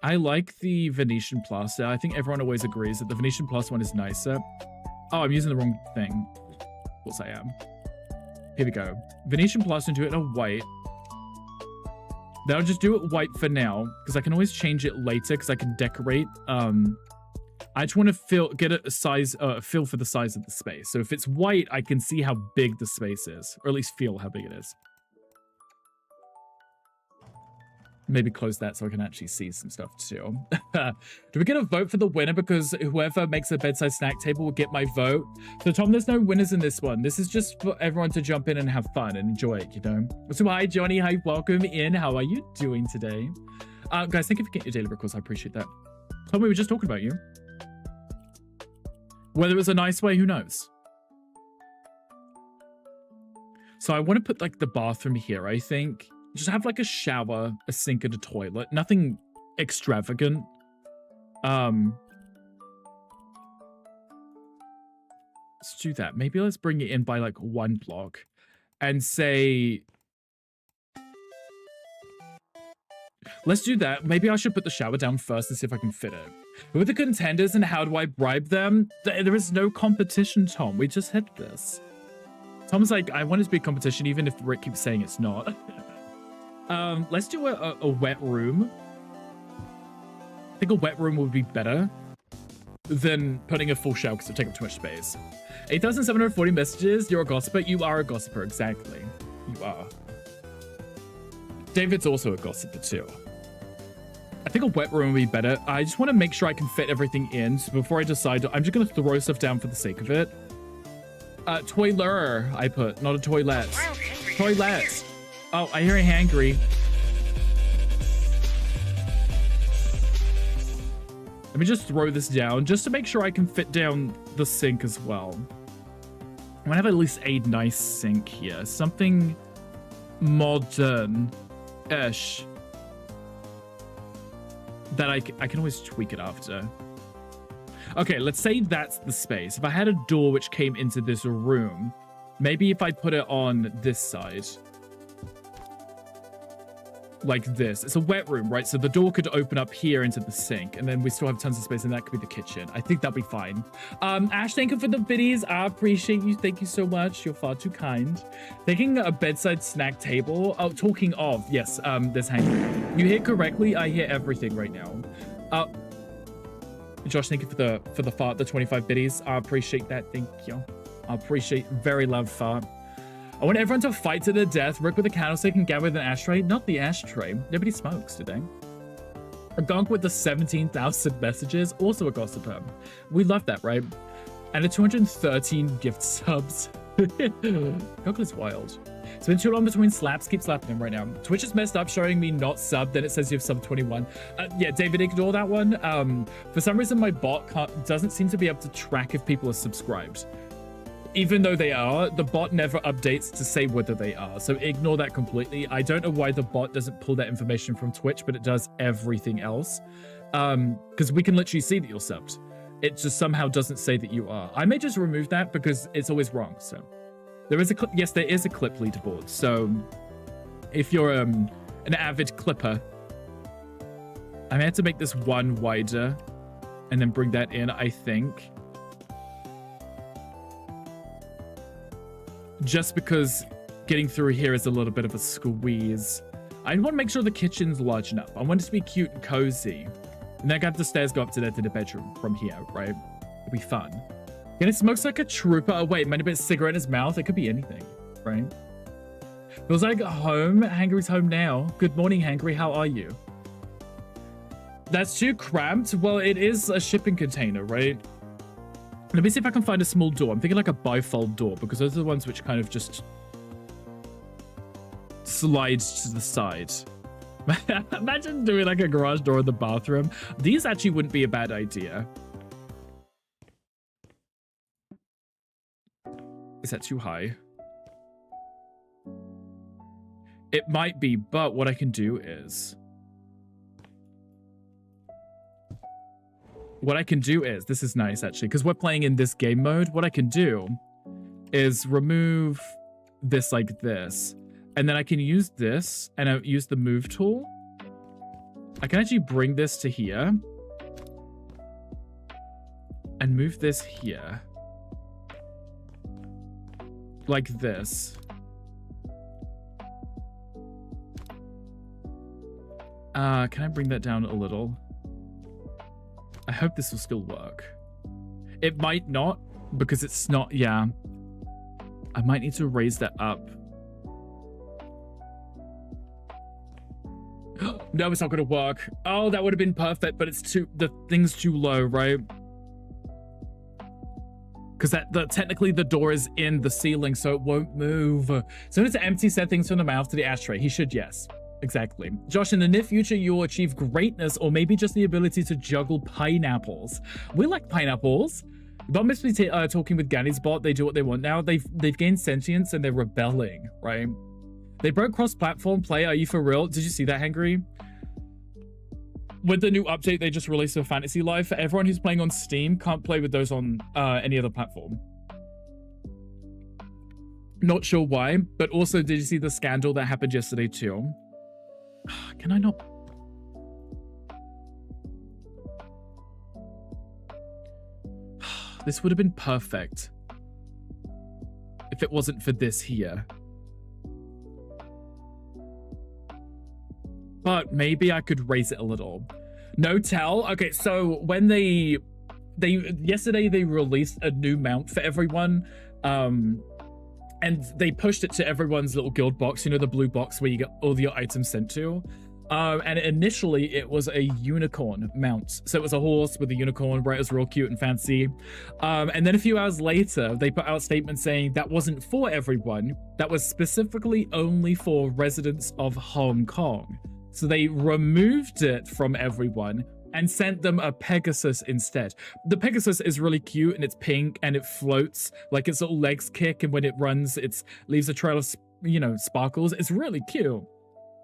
Speaker 6: I like the Venetian plaster. I think everyone always agrees that the Venetian plaster one is nicer. Oh, I'm using the wrong thing. Of course I am. Here we go. Venetian plaster, do it in a white. Then I'll just do it white for now, because I can always change it later, because I can decorate. I just want to get a size, feel for the size of the space. So if it's white, I can see how big the space is, or at least feel how big it is. Maybe close that so I can actually see some stuff too. Do we get a vote for the winner? Because whoever makes a bedside snack table will get my vote. So Tom, there's no winners in this one. This is just for everyone to jump in and have fun and enjoy it, you know? So hi, Johnny. Hi, welcome in. How are you doing today? Guys, thank you for getting your daily records. I appreciate that. Oh, we were just talking about you. Whether it was a nice way, who knows? So I want to put like the bathroom here, I think. Just have like a shower, a sink, and a toilet. Nothing extravagant. Let's do that. Maybe let's bring it in by like 1 block and say... Let's do that. Maybe I should put the shower down first and see if I can fit it. Who are the contenders and how do I bribe them? There is no competition, Tom. We just hit this. Tom's like, I want it to be a competition even if Rick keeps saying it's not. Let's do a wet room. I think a wet room would be better than putting a full shower because it would take up too much space. 8,740 messages. You're a gossiper. You are a gossiper. Exactly. You are. David's also a gossiper too. I think a wet room would be better. I just want to make sure I can fit everything in. So before I decide, I'm just going to throw stuff down for the sake of it. Toiler, I put, not a toilet. Toilet. Oh, I hear a hangry. Let me just throw this down just to make sure I can fit down the sink as well. I want to have at least a nice sink here. Something modern-ish. That I can always tweak it after. Okay, let's say that's the space. If I had a door which came into this room, maybe if I put it on this side. Like this. It's a wet room, right? So the door could open up here into the sink, and then we still have tons of space, and that could be the kitchen. I think that'll be fine. Ash, thank you for the biddies. I appreciate you. Thank you so much. You're far too kind. Taking a bedside snack table. Oh, talking of. Yes, there's hangry. You hear correctly. I hear everything right now. Josh, thank you for the fart, the 25 biddies. I appreciate that. Thank you. I appreciate very loud fart. I want everyone to fight to the death. Rick with a candlestick and Gab with an ashtray. Not the ashtray. Nobody smokes today. A gonk with the 17,000 messages. Also a gossiper. We love that, right? And a 213 gift subs. Gonk is wild. It's been too long between slaps. Keep slapping him right now. Twitch is messed up showing me not sub. Then it says you have sub 21. Yeah, David, ignore that one. For some reason, my bot doesn't seem to be able to track if people are subscribed. Even though they are, the bot never updates to say whether they are. So ignore that completely. I don't know why the bot doesn't pull that information from Twitch, but it does everything else. Because we can literally see that you're subbed. It just somehow doesn't say that you are. I may just remove that because it's always wrong. So there is a clip. Yes, there is a clip leaderboard. So if you're an avid clipper, I may have to make this one wider and then bring that in, I think. Just because getting through here is a little bit of a squeeze. I want to make sure the kitchen's large enough. I want it to be cute and cozy. And then I have the stairs go up to the bedroom from here, right? It'll be fun. And it smokes like a trooper. Oh, wait, might have been a cigarette in his mouth. It could be anything, right? Feels like home. Hangry's home now. Good morning, Hangry. How are you? That's too cramped. Well, it is a shipping container, right? Let me see if I can find a small door. I'm thinking like a bifold door because those are the ones which kind of just slides to the side. Imagine doing like a garage door in the bathroom. These actually wouldn't be a bad idea. Is that too high? It might be, but what I can do is... This is nice, actually, because we're playing in this game mode. What I can do is remove this like this. And then I can use this, and I use the move tool. I can actually bring this to here. And move this here. Like this. Can I bring that down a little? I hope this will still work. It might not, because it's not, yeah. I might need to raise that up. No, it's not gonna work. Oh, that would have been perfect, but it's the thing's too low, right? Because technically the door is in the ceiling, so it won't move. So it's to empty said things from the mouth to the ashtray. He should, yes. Exactly. Josh, in the near future, you'll achieve greatness or maybe just the ability to juggle pineapples. We like pineapples. Bot must be talking with Ganny's bot. They do what they want now. They've gained sentience and they're rebelling, right? They broke cross-platform play. Are you for real? Did you see that, Hangry? With the new update they just released for Fantasy Life, for everyone who's playing on Steam can't play with those on any other platform. Not sure why, but also did you see the scandal that happened yesterday too? Can I not? This would have been perfect if it wasn't for this here. But maybe I could raise it a little. No tell. Okay, so when yesterday they released a new mount for everyone. And they pushed it to everyone's little guild box, you know, the blue box where you get all your items sent to. And initially it was a unicorn mount. So it was a horse with a unicorn, right? It was real cute and fancy. And then a few hours later, they put out a statement saying that wasn't for everyone. That was specifically only for residents of Hong Kong. So they removed it from everyone and sent them a Pegasus instead. The Pegasus is really cute and it's pink and it floats like its little legs kick, and when it runs, it leaves a trail of, you know, sparkles. It's really cute.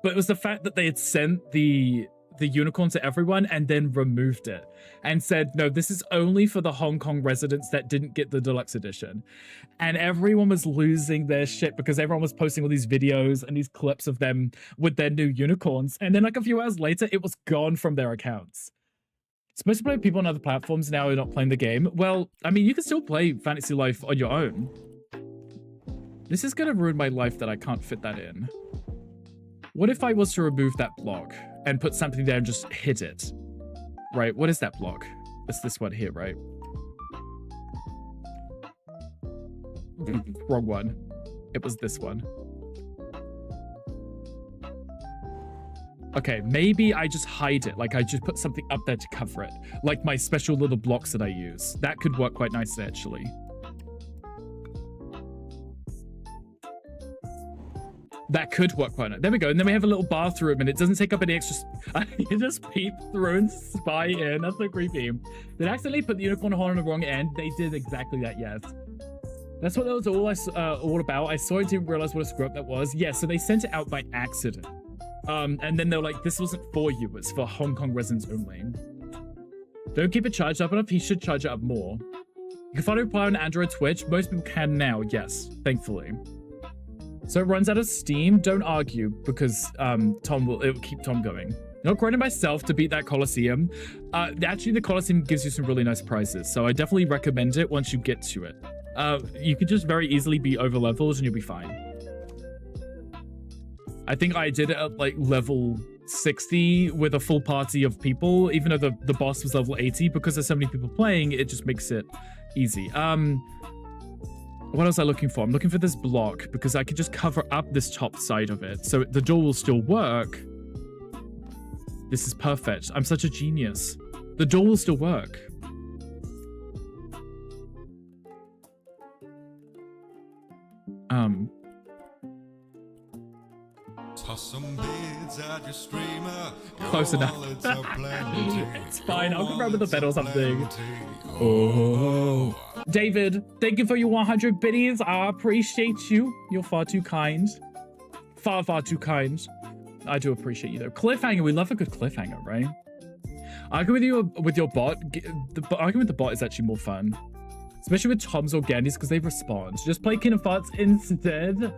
Speaker 6: But it was the fact that they had sent the unicorn to everyone and then removed it and said, no, this is only for the Hong Kong residents that didn't get the deluxe edition. And everyone was losing their shit because everyone was posting all these videos and these clips of them with their new unicorns. And then like a few hours later, it was gone from their accounts. Supposed to play with people on other platforms now are not playing the game. Well, I mean, you can still play Fantasy Life on your own. This is going to ruin my life that I can't fit that in. What if I was to remove that block and put something there and just hit it? Right, what is that block? It's this one here, right? Wrong one. It was this one. Okay, maybe I just hide it. Like I just put something up there to cover it. Like my special little blocks that I use. That could work quite nicely, actually. That could work quite nice. There we go. And then we have a little bathroom and it doesn't take up any extra... You just peep through and spy in. That's so creepy. Did I accidentally put the unicorn horn on the wrong end? They did exactly that, yes. That's what that was all about. I saw it, didn't realize what a screw up that was. Yeah, so they sent it out by accident. And then they're like, this wasn't for you. It's for Hong Kong residents only. Don't keep it charged up enough. He should charge it up more. You can find a reply on Android Twitch. Most people can now, yes, thankfully. So it runs out of steam. Don't argue, because it will keep Tom going. Not grinding myself to beat that Colosseum. Actually, the Colosseum gives you some really nice prizes, so I definitely recommend it once you get to it. You could just very easily be over levels and you'll be fine. I think I did it at like level 60 with a full party of people, even though the boss was level 80. Because there's so many people playing, it just makes it easy. What else am I looking for? I'm looking for this block because I could just cover up this top side of it. So the door will still work. This is perfect. I'm such a genius. The door will still work. Close enough. It's fine. I'll come around with a bed or something. Oh. David, thank you for your 100 biddies. I appreciate you. You're far too kind. Far, far too kind. I do appreciate you, though. Cliffhanger. We love a good cliffhanger, right? Arguing with your bot. Arguing with the bot is actually more fun. Especially with Toms or Gandys, because they respond. Just play Kingdom Hearts instead.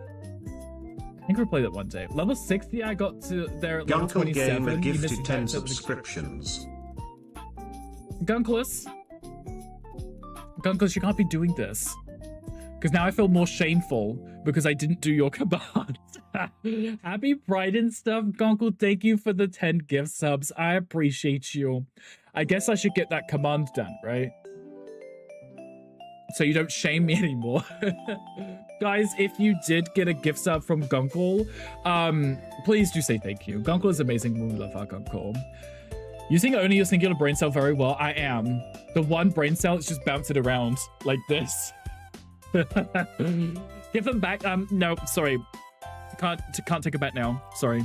Speaker 6: I think we'll play that one day. Level 60, I got to there at level 27.
Speaker 8: Gamer gifted 10 subscriptions.
Speaker 6: Gunkless, you can't be doing this. Because now I feel more shameful because I didn't do your command. Happy Pride and stuff. Gunkle, thank you for the 10 gift subs. I appreciate you. I guess I should get that command done, right? So you don't shame me anymore. Guys, if you did get a gift sub from Gunkle, please do say thank you. Gunkle is amazing. We love our Gunkle. Using only your singular brain cell very well. I am. The one brain cell is just bouncing around like this. Give them back. No, sorry. Can't take it back now. Sorry.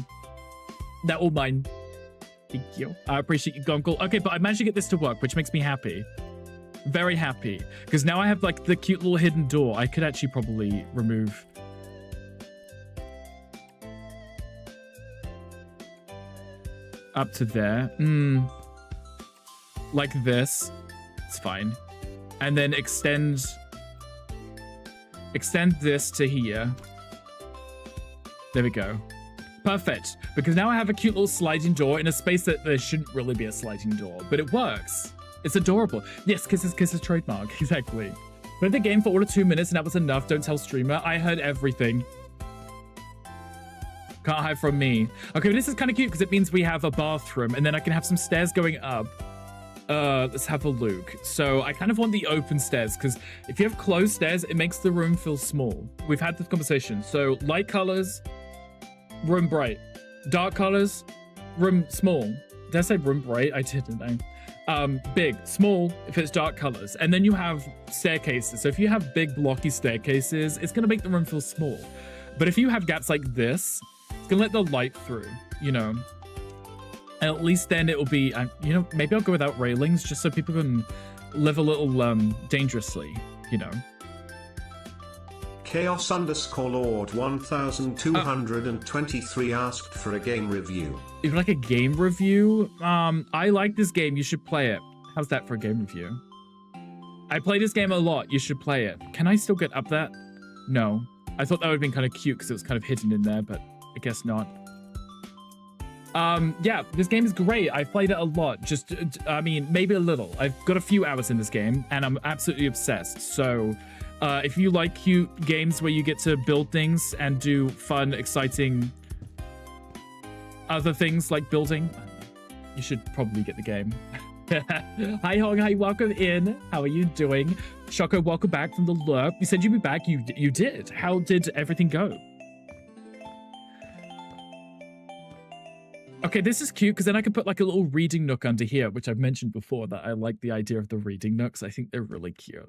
Speaker 6: They're all mine. Thank you. I appreciate you, Gunkle. Okay, but I managed to get this to work, which makes me happy. Very happy. Because now I have like the cute little hidden door. I could actually probably remove. Up to there. Like this. It's fine. And then extend this to here. There we go. Perfect. Because now I have a cute little sliding door in a space that there shouldn't really be a sliding door, but it works. It's adorable. Yes, kisses trademark. Exactly. Played the game for all of 2 minutes and that was enough. Don't tell streamer. I heard everything. Can't hide from me. Okay, but this is kind of cute because it means we have a bathroom and then I can have some stairs going up. Let's have a look. So I kind of want the open stairs because if you have closed stairs, it makes the room feel small. We've had this conversation. So light colors, room bright. Dark colors, room small. Did I say room bright? I didn't. Big, small, if it's dark colors. And then you have staircases. So if you have big blocky staircases, it's going to make the room feel small. But if you have gaps like this, it's going to let the light through, you know. And at least then it will be, you know, maybe I'll go without railings just so people can live a little dangerously, you know.
Speaker 8: Chaos_Lord 1223 asked for a game review.
Speaker 6: If you like a game review, I like this game. You should play it. How's that for a game review? I play this game a lot. You should play it. Can I still get up that? No. I thought that would have been kind of cute because it was kind of hidden in there, but I guess not. Yeah, this game is great. I've played it a lot. Just, I mean, maybe a little. I've got a few hours in this game, and I'm absolutely obsessed. So, if you like cute games where you get to build things and do fun, exciting other things like building, you should probably get the game. Hi, Hong. Hi, welcome in. How are you doing? Shoko, welcome back from the lurk. You said you'd be back. You did. How did everything go? Okay, this is cute because then I can put like a little reading nook under here, which I've mentioned before that I like the idea of the reading nooks. I think they're really cute.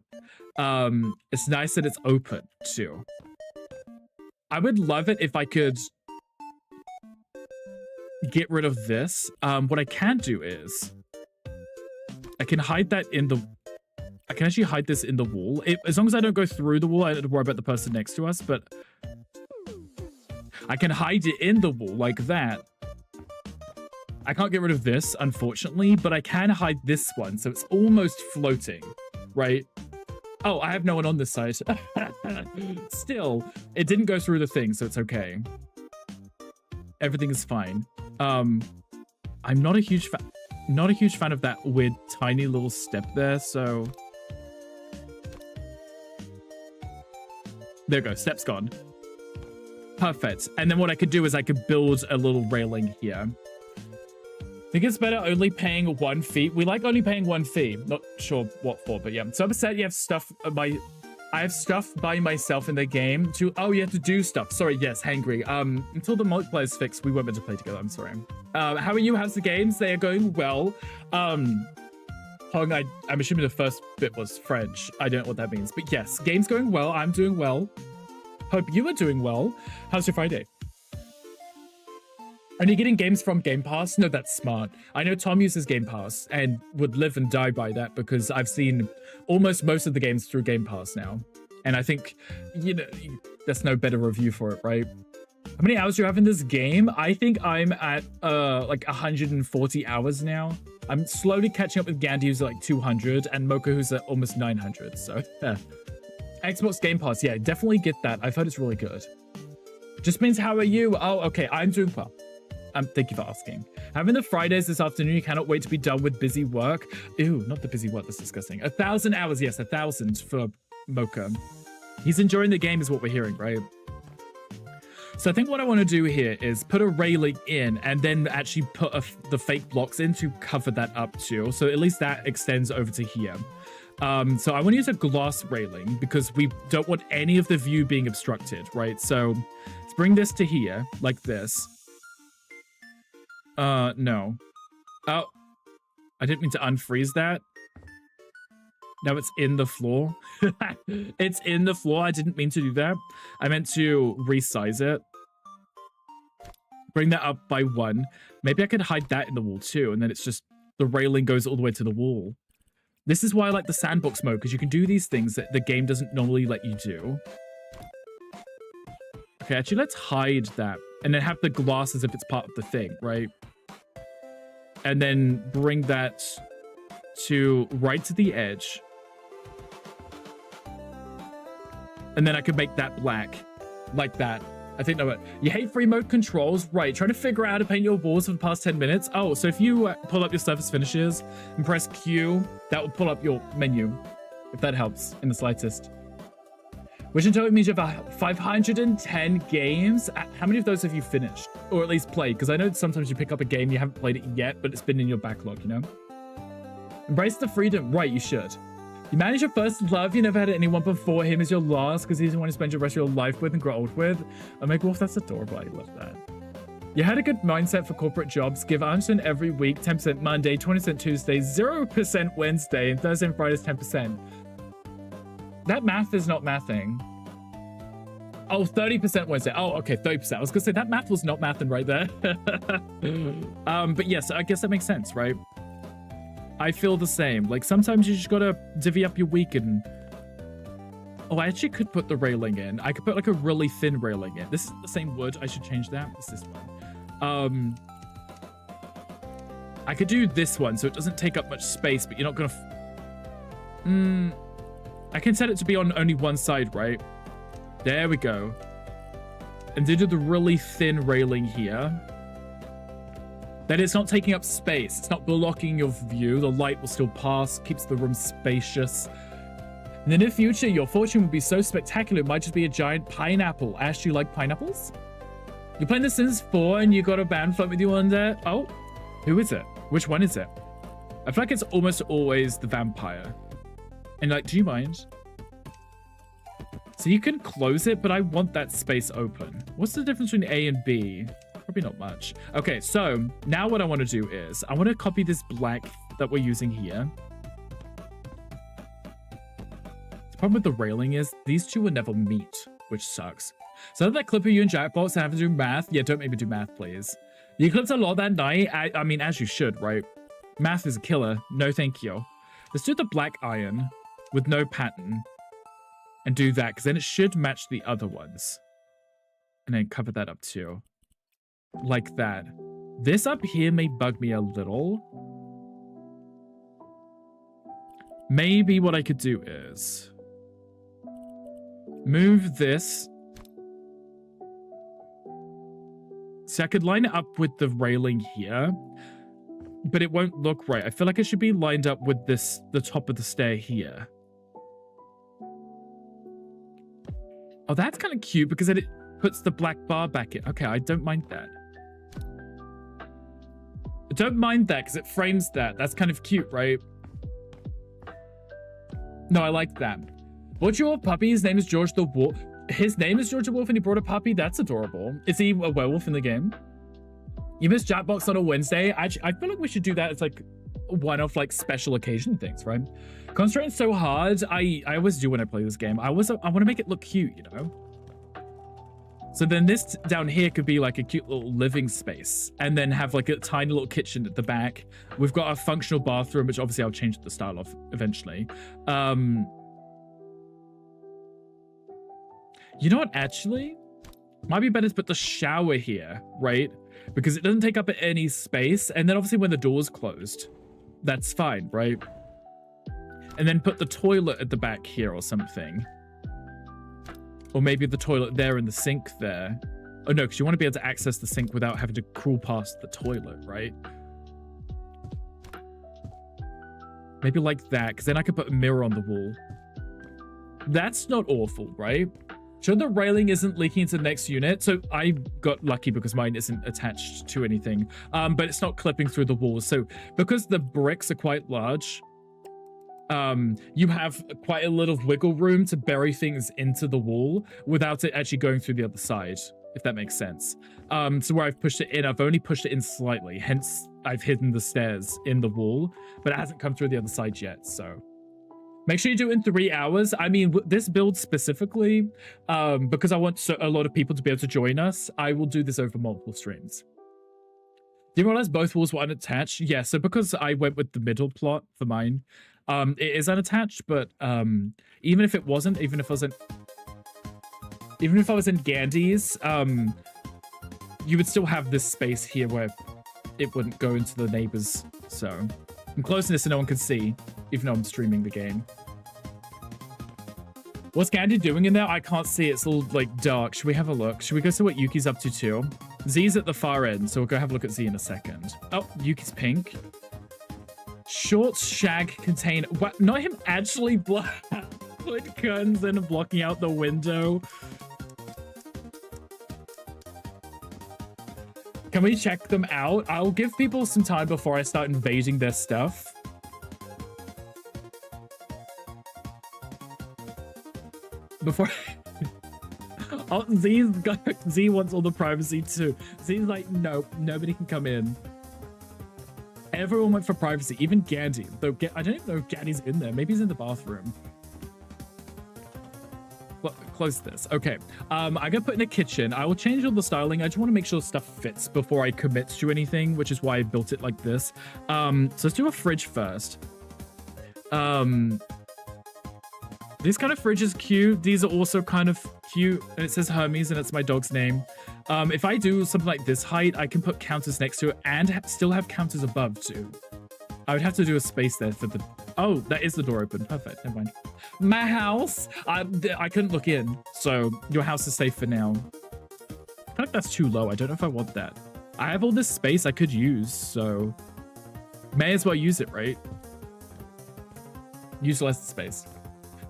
Speaker 6: It's nice that it's open too. I would love it if I could get rid of this. What I can do is I can hide that in the... I can actually hide this in the wall. As long as I don't go through the wall, I don't have to worry about the person next to us, but I can hide it in the wall like that. I can't get rid of this, unfortunately, but I can hide this one, so it's almost floating, right? Oh, I have no one on this side. Still, it didn't go through the thing, so it's okay. Everything is fine. I'm not a huge fan of that weird tiny little step there, so there we go, step's gone. Perfect. And then what I could do is I could build a little railing here. I think it's better only paying 1 fee. We like only paying 1 fee. Not sure what for, but yeah. So I'm sad you have stuff by... I have stuff by myself in the game to... Oh, you have to do stuff. Sorry, yes, hangry. Until the multiplayer's fixed, we weren't meant to play together. I'm sorry. How are you? How's the games? They are going well. Hong, I'm assuming the first bit was French. I don't know what that means. But yes, game's going well. I'm doing well. Hope you are doing well. How's your Friday? And you're getting games from Game Pass? No, that's smart. I know Tom uses Game Pass and would live and die by that because I've seen almost most of the games through Game Pass now. And I think, you know, there's no better review for it, right? How many hours do you have in this game? I think I'm at like 140 hours now. I'm slowly catching up with Gandhi, who's at like 200, and Mocha, who's at almost 900. So, yeah. Xbox Game Pass, yeah, definitely get that. I've heard it's really good. Just means, how are you? Oh, okay, I'm doing well. Thank you for asking. Having the Fridays this afternoon, you cannot wait to be done with busy work. Ew, not the busy work, that's disgusting. 1,000 hours, yes, 1,000 for Mocha. He's enjoying the game is what we're hearing, right? So I think what I want to do here is put a railing in and then actually put the fake blocks in to cover that up too. So at least that extends over to here. So I want to use a glass railing because we don't want any of the view being obstructed, right? So let's bring this to here like this. No. Oh, I didn't mean to unfreeze that. No, it's in the floor. It's in the floor. I didn't mean to do that. I meant to resize it. Bring that up by 1. Maybe I could hide that in the wall too, and then it's just the railing goes all the way to the wall. This is why I like the sandbox mode, because you can do these things that the game doesn't normally let you do. Okay, actually, let's hide that. And then have the glass as if it's part of the thing, right? And then bring that to right to the edge. And then I could make that black, like that. I think, no, you hate free mode controls? Right, trying to figure out how to paint your walls for the past 10 minutes. Oh, so if you pull up your surface finishes and press Q, that will pull up your menu, if that helps in the slightest. Which in total means you have 510 games. How many of those have you finished? Or at least played? Because I know sometimes you pick up a game, you haven't played it yet, but it's been in your backlog, you know? Embrace the freedom. Right, you should. You manage your first love. You never had anyone before him as your last because he's the one to spend your rest of your life with and grow old with. Oh my God, that's adorable. I love that. You had a good mindset for corporate jobs. Give 100% every week, 10% Monday, 20% Tuesday, 0% Wednesday, and Thursday and Friday is 10%. That math is not mathing. Oh, 30% Wednesday. Oh, okay, 30%. I was gonna say that math was not mathing right there. But yes, I guess that makes sense, right? I feel the same. Like, sometimes you just gotta divvy up your week and... Oh, I actually could put the railing in. I could put, like, a really thin railing in. This is the same wood. I should change that. It's this one. I could do this one, so it doesn't take up much space, but you're not gonna... I can set it to be on only one side, right? There we go. And then do the really thin railing here. That it's not taking up space. It's not blocking your view. The light will still pass, keeps the room spacious. In the near future, your fortune will be so spectacular, it might just be a giant pineapple. Ash, do you like pineapples? You're playing The Sims 4 and you got a band float with you on there? Oh, who is it? Which one is it? I feel like it's almost always the vampire. And like, do you mind? So you can close it, but I want that space open. What's the difference between A and B? Probably not much. Okay, so now what I want to do is I want to copy this black that we're using here. The problem with the railing is these two will never meet, which sucks. So that clip of you and Jackbox and have to do math. Yeah, don't make me do math, please. You clipped a lot that night. I mean, as you should, right? Math is a killer. No, thank you. Let's do the black iron with no pattern and do that, because then it should match the other ones. And then cover that up too. Like that. This up here may bug me a little. Maybe what I could do is move this. So I could line it up with the railing here, but it won't look right. I feel like it should be lined up with this, the top of the stair here. Oh, that's kind of cute because then it puts the black bar back in. Okay, I don't mind that. I don't mind that because it frames that. That's kind of cute, right? No, I like that. What's your puppy? His name is George the Wolf. His name is George the Wolf and he brought a puppy? That's adorable. Is he a werewolf in the game? You missed Jackbox on a Wednesday? I feel like we should do that as like one of like special occasion things, right? Concentrating so hard. I always do when I play this game. I want to make it look cute, you know? So then this down here could be like a cute little living space, and then have like a tiny little kitchen at the back. We've got a functional bathroom, which obviously I'll change the style of eventually. You know what, actually? Might be better to put the shower here, right? Because it doesn't take up any space, and then obviously when the door's closed, that's fine, right? And then put the toilet at the back here or something. Or maybe the toilet there and the sink there. Oh no, because you want to be able to access the sink without having to crawl past the toilet, right? Maybe like that, because then I could put a mirror on the wall. That's not awful, right? Sure, the railing isn't leaking into the next unit, so I got lucky because mine isn't attached to anything, but it's not clipping through the walls. So because the bricks are quite large, you have quite a little wiggle room to bury things into the wall without it actually going through the other side, if that makes sense. So where I've pushed it in, I've only pushed it in slightly, hence I've hidden the stairs in the wall, but it hasn't come through the other side yet, so... Make sure you do it in 3 hours. I mean, this build specifically, because I want a lot of people to be able to join us, I will do this over multiple streams. Do you realize both walls were unattached? Yeah, so because I went with the middle plot for mine, it is unattached, but even if it wasn't, even if I was in Gandhi's, you would still have this space here where it wouldn't go into the neighbors, so... I'm closing this so no one can see, even though I'm streaming the game. What's Gandhi doing in there? I can't see. It's all, like, dark. Should we have a look? Should we go see what Yuki's up to, too? Z's at the far end, so we'll go have a look at Z in a second. Oh, Yuki's pink. Shorts, shag, contain... What? Not him actually put guns in and blocking out the window. Can we check them out? I'll give people some time before I start invading their stuff. Before... Oh, Z wants all the privacy too. Z's like, nope, nobody can come in. Everyone went for privacy, even Gandhi. Though I don't even know if Gandhi's in there. Maybe he's in the bathroom. Close this. Okay. I'm gonna put in a kitchen. I will change all the styling. I just want to make sure stuff fits before I commit to anything, which is why I built it like this. So let's do a fridge first. This kind of fridge is cute. These are also kind of cute. And it says Hermes and it's my dog's name. If I do something like this height, I can put counters next to it and still have counters above too. I would have to do a space there for the... Oh, that is the door open. Perfect. Never mind. My house. I couldn't look in, so your house is safe for now. I feel like that's too low. I don't know if I want that. I have all this space I could use, so may as well use it, right? Use less space.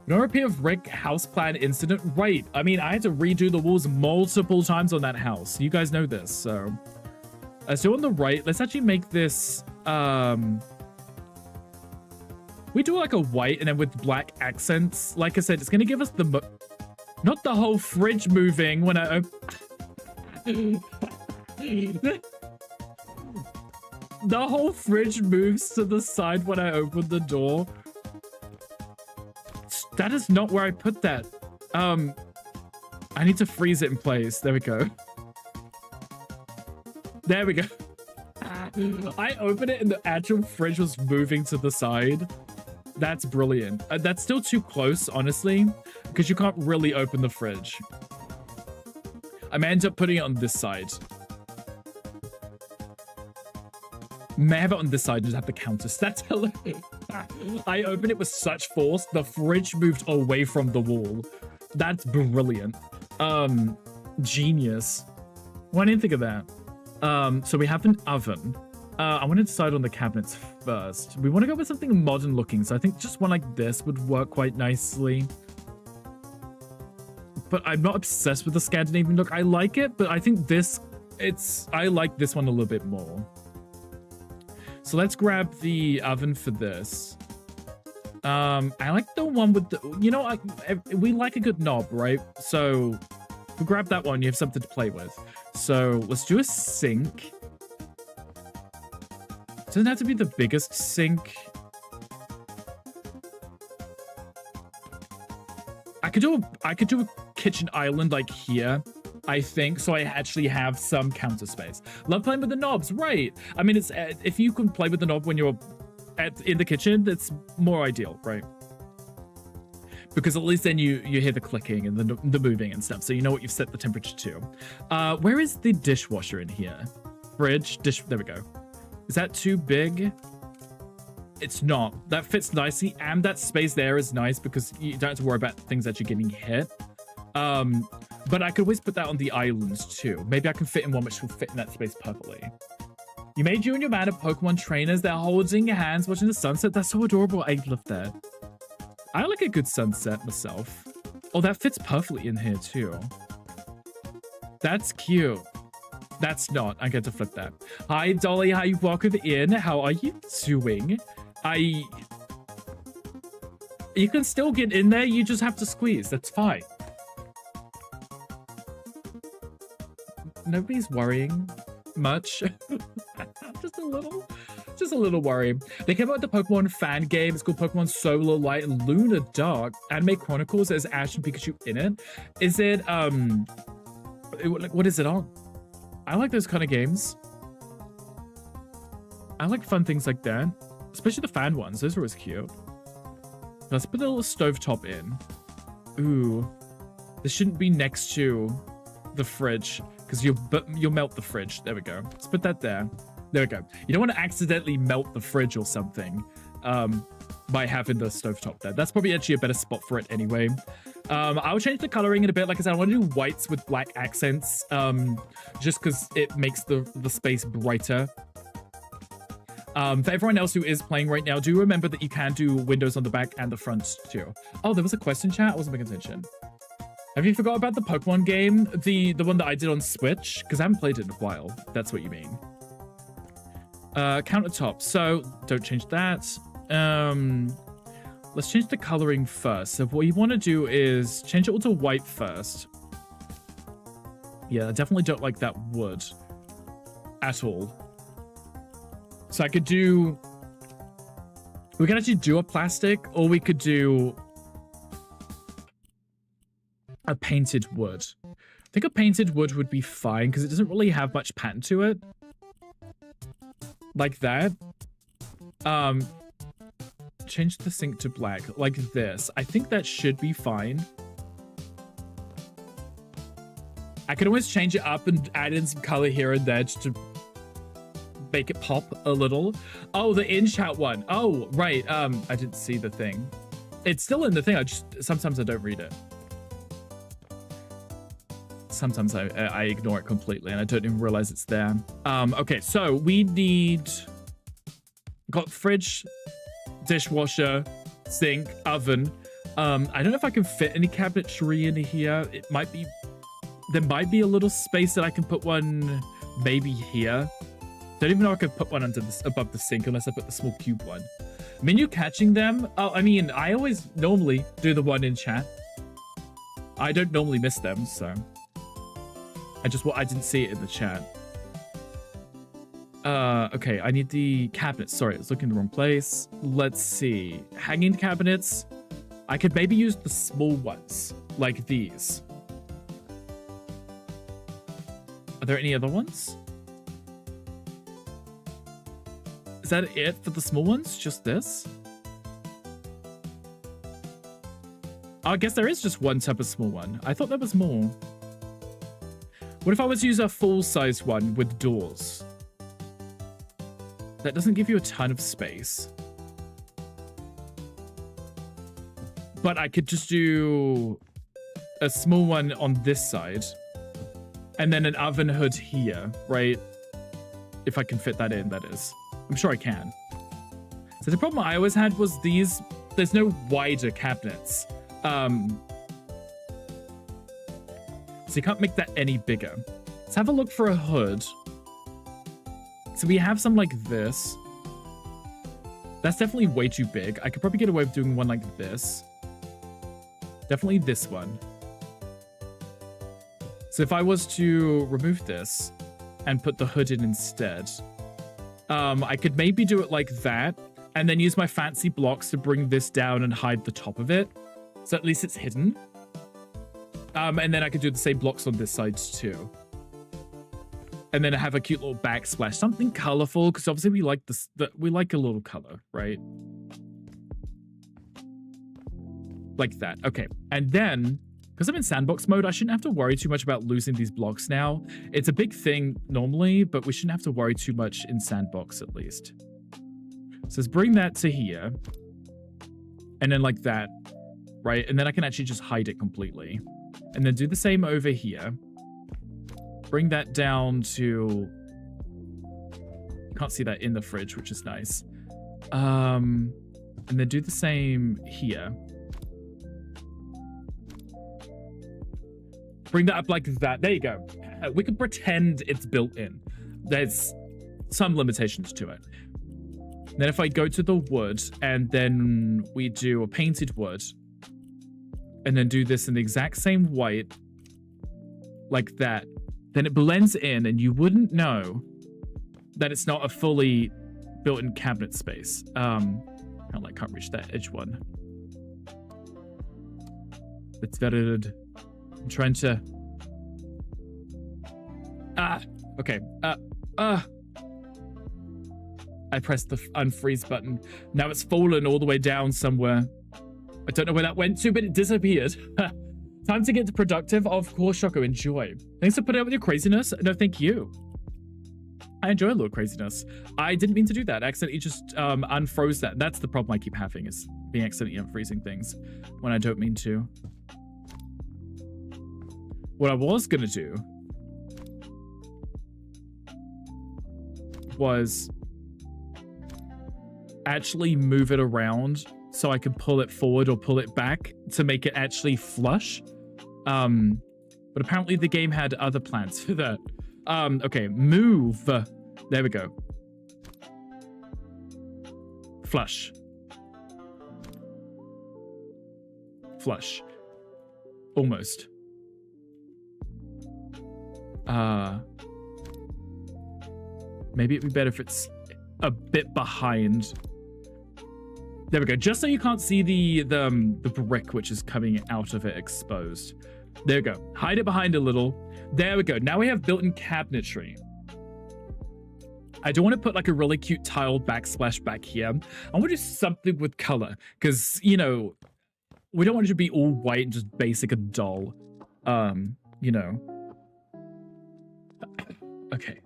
Speaker 6: No repeat of Rick house plan incident. Right. I mean, I had to redo the walls multiple times on that house. You guys know this, so let's do on the right. Let's actually make this we do like a white and then with black accents. Like I said, it's gonna give us the not the whole fridge moving when I the whole fridge moves to the side when I open the door. That is not where I put that. I need to freeze it in place. There we go. There we go. I opened it and the actual fridge was moving to the side. That's brilliant. That's still too close, honestly, because you can't really open the fridge. I may end up putting it on this side. May have it on this side and just have the counters. That's hilarious. I opened it with such force, the fridge moved away from the wall. That's brilliant. Genius. Why didn't I think of that? So we have an oven. I want to decide on the cabinets first. We want to go with something modern looking, so I think just one like this would work quite nicely. But I'm not obsessed with the Scandinavian look. I like it, but I think I like this one a little bit more. So let's grab the oven for this. I like the one with the, you know, we like a good knob, right? So if we grab that one, you have something to play with. So let's do a sink. Doesn't have to be the biggest sink. I could do a kitchen island like here, I think, so I actually have some counter space. Love playing with the knobs, right? I mean, it's if you can play with the knob when you're in the kitchen, that's more ideal, right? Because at least then you hear the clicking and the moving and stuff, so you know what you've set the temperature to. Where is the dishwasher in here? Fridge, there we go. Is that too big? It's not. That fits nicely, and that space there is nice because you don't have to worry about things actually getting hit. But I could always put that on the islands too. Maybe I can fit in one which will fit in that space perfectly. You made you and your man a Pokemon trainers. They're holding hands watching the sunset. That's so adorable. I love that. I like a good sunset myself. Oh, that fits perfectly in here too. That's cute. That's not. I get to flip that. Hi, Dolly. Hi, welcome in. How are you doing? You can still get in there. You just have to squeeze. That's fine. Nobody's worrying much. Just a little worried. They came out with the Pokemon fan game. It's called Pokemon Solar Light and Lunar Dark. Anime Chronicles. There's Ash and Pikachu in it. Is it what is it on? I like those kind of games. I like fun things like that, especially the fan ones. Those are always cute. Let's put a little stovetop in. Ooh, this shouldn't be next to the fridge because you'll melt the fridge. There we go. Let's put that there. There we go. You don't want to accidentally melt the fridge or something by having the stovetop there. That's probably actually a better spot for it anyway. I'll change the coloring in a bit. Like I said, I want to do whites with black accents just because it makes the space brighter. For everyone else who is playing right now, do remember that you can do windows on the back and the front too. Oh, there was a question chat? I wasn't paying attention. Have you forgot about the Pokemon game? The one that I did on Switch? Because I haven't played it in a while. That's what you mean. Countertop. So, don't change that. Let's change the coloring first. So what you want to do is change it all to white first. Yeah, I definitely don't like that wood at all. So I could do... We could actually do a plastic, or we could do a painted wood. I think a painted wood would be fine, because it doesn't really have much pattern to it. Like that. Change the sink to black, like this. I think that should be fine. I can always change it up and add in some color here and there just to make it pop a little. Oh, the in-chat one. Oh, right. I didn't see the thing. It's still in the thing. Sometimes I don't read it. Sometimes I ignore it completely and I don't even realize it's there. Okay, so we need... Got fridge, dishwasher, sink, oven. I don't know if I can fit any cabinetry in here. It might be... There might be a little space that I can put one maybe here. Don't even know if I could put one under this, above the sink unless I put the small cube one. Menu catching them? Oh, I mean, I always normally do the one in chat. I don't normally miss them, so... I didn't see it in the chat. Okay, I need the cabinets. Sorry, I was looking in the wrong place. Let's see. Hanging cabinets. I could maybe use the small ones, like these. Are there any other ones? Is that it for the small ones? Just this? Oh, I guess there is just one type of small one. I thought there was more. What if I was to use a full-size one with doors? That doesn't give you a ton of space. But I could just do a small one on this side. And then an oven hood here, right? If I can fit that in, that is. I'm sure I can. So the problem I always had was these... There's no wider cabinets. So you can't make that any bigger. Let's have a look for a hood. So we have some like this. That's definitely way too big. I could probably get away with doing one like this. Definitely this one. So if I was to remove this and put the hood in instead, I could maybe do it like that and then use my fancy blocks to bring this down and hide the top of it. So at least it's hidden. And then I could do the same blocks on this side too. And then I have a cute little backsplash, something colorful, because obviously we like this. We like a little color, right? Like that. Okay. And then, because I'm in sandbox mode, I shouldn't have to worry too much about losing these blocks now. It's a big thing normally, but we shouldn't have to worry too much in sandbox at least. So let's bring that to here. And then like that, right? And then I can actually just hide it completely. And then do the same over here. Bring that down to... Can't see that in the fridge, which is nice. And then do the same here. Bring that up like that. There you go. We can pretend it's built in. There's some limitations to it. Then if I go to the wood and then we do a painted wood and then do this in the exact same white like that, then it blends in and you wouldn't know that it's not a fully built-in cabinet space. Can't reach that edge one. It's very... I'm trying to... Okay. I pressed the unfreeze button. Now it's fallen all the way down somewhere. I don't know where that went to, but it disappeared. Time to get productive. Of course, Shoko, enjoy. Thanks for putting up with your craziness. No, thank you. I enjoy a little craziness. I didn't mean to do that. I accidentally just unfroze that. That's the problem I keep having, is being accidentally unfreezing things when I don't mean to. What I was going to do was actually move it around so I can pull it forward or pull it back to make it actually flush. But apparently the game had other plans for that. Okay, move. There we go. Flush. Flush. Almost. Maybe it'd be better if it's a bit behind. There we go. Just so you can't see the brick which is coming out of it exposed. There we go. Hide it behind a little. There we go. Now we have built-in cabinetry. I do want to put like a really cute tiled backsplash back here. I want to do something with color because, you know, we don't want it to be all white and just basic and dull. You know. Okay.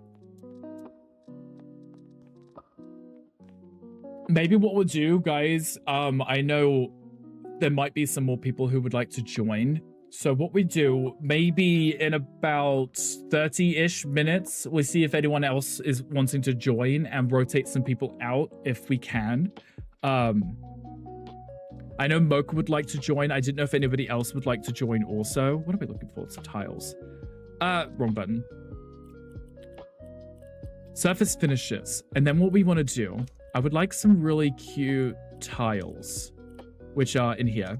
Speaker 6: Maybe what we'll do, guys, I know there might be some more people who would like to join. So what we do, maybe in about 30-ish minutes, we'll see if anyone else is wanting to join and rotate some people out if we can. I know Mocha would like to join. I didn't know if anybody else would like to join also. What are we looking for? Some tiles. Wrong button. Surface finishes. And then what we want to do, I would like some really cute tiles, which are in here.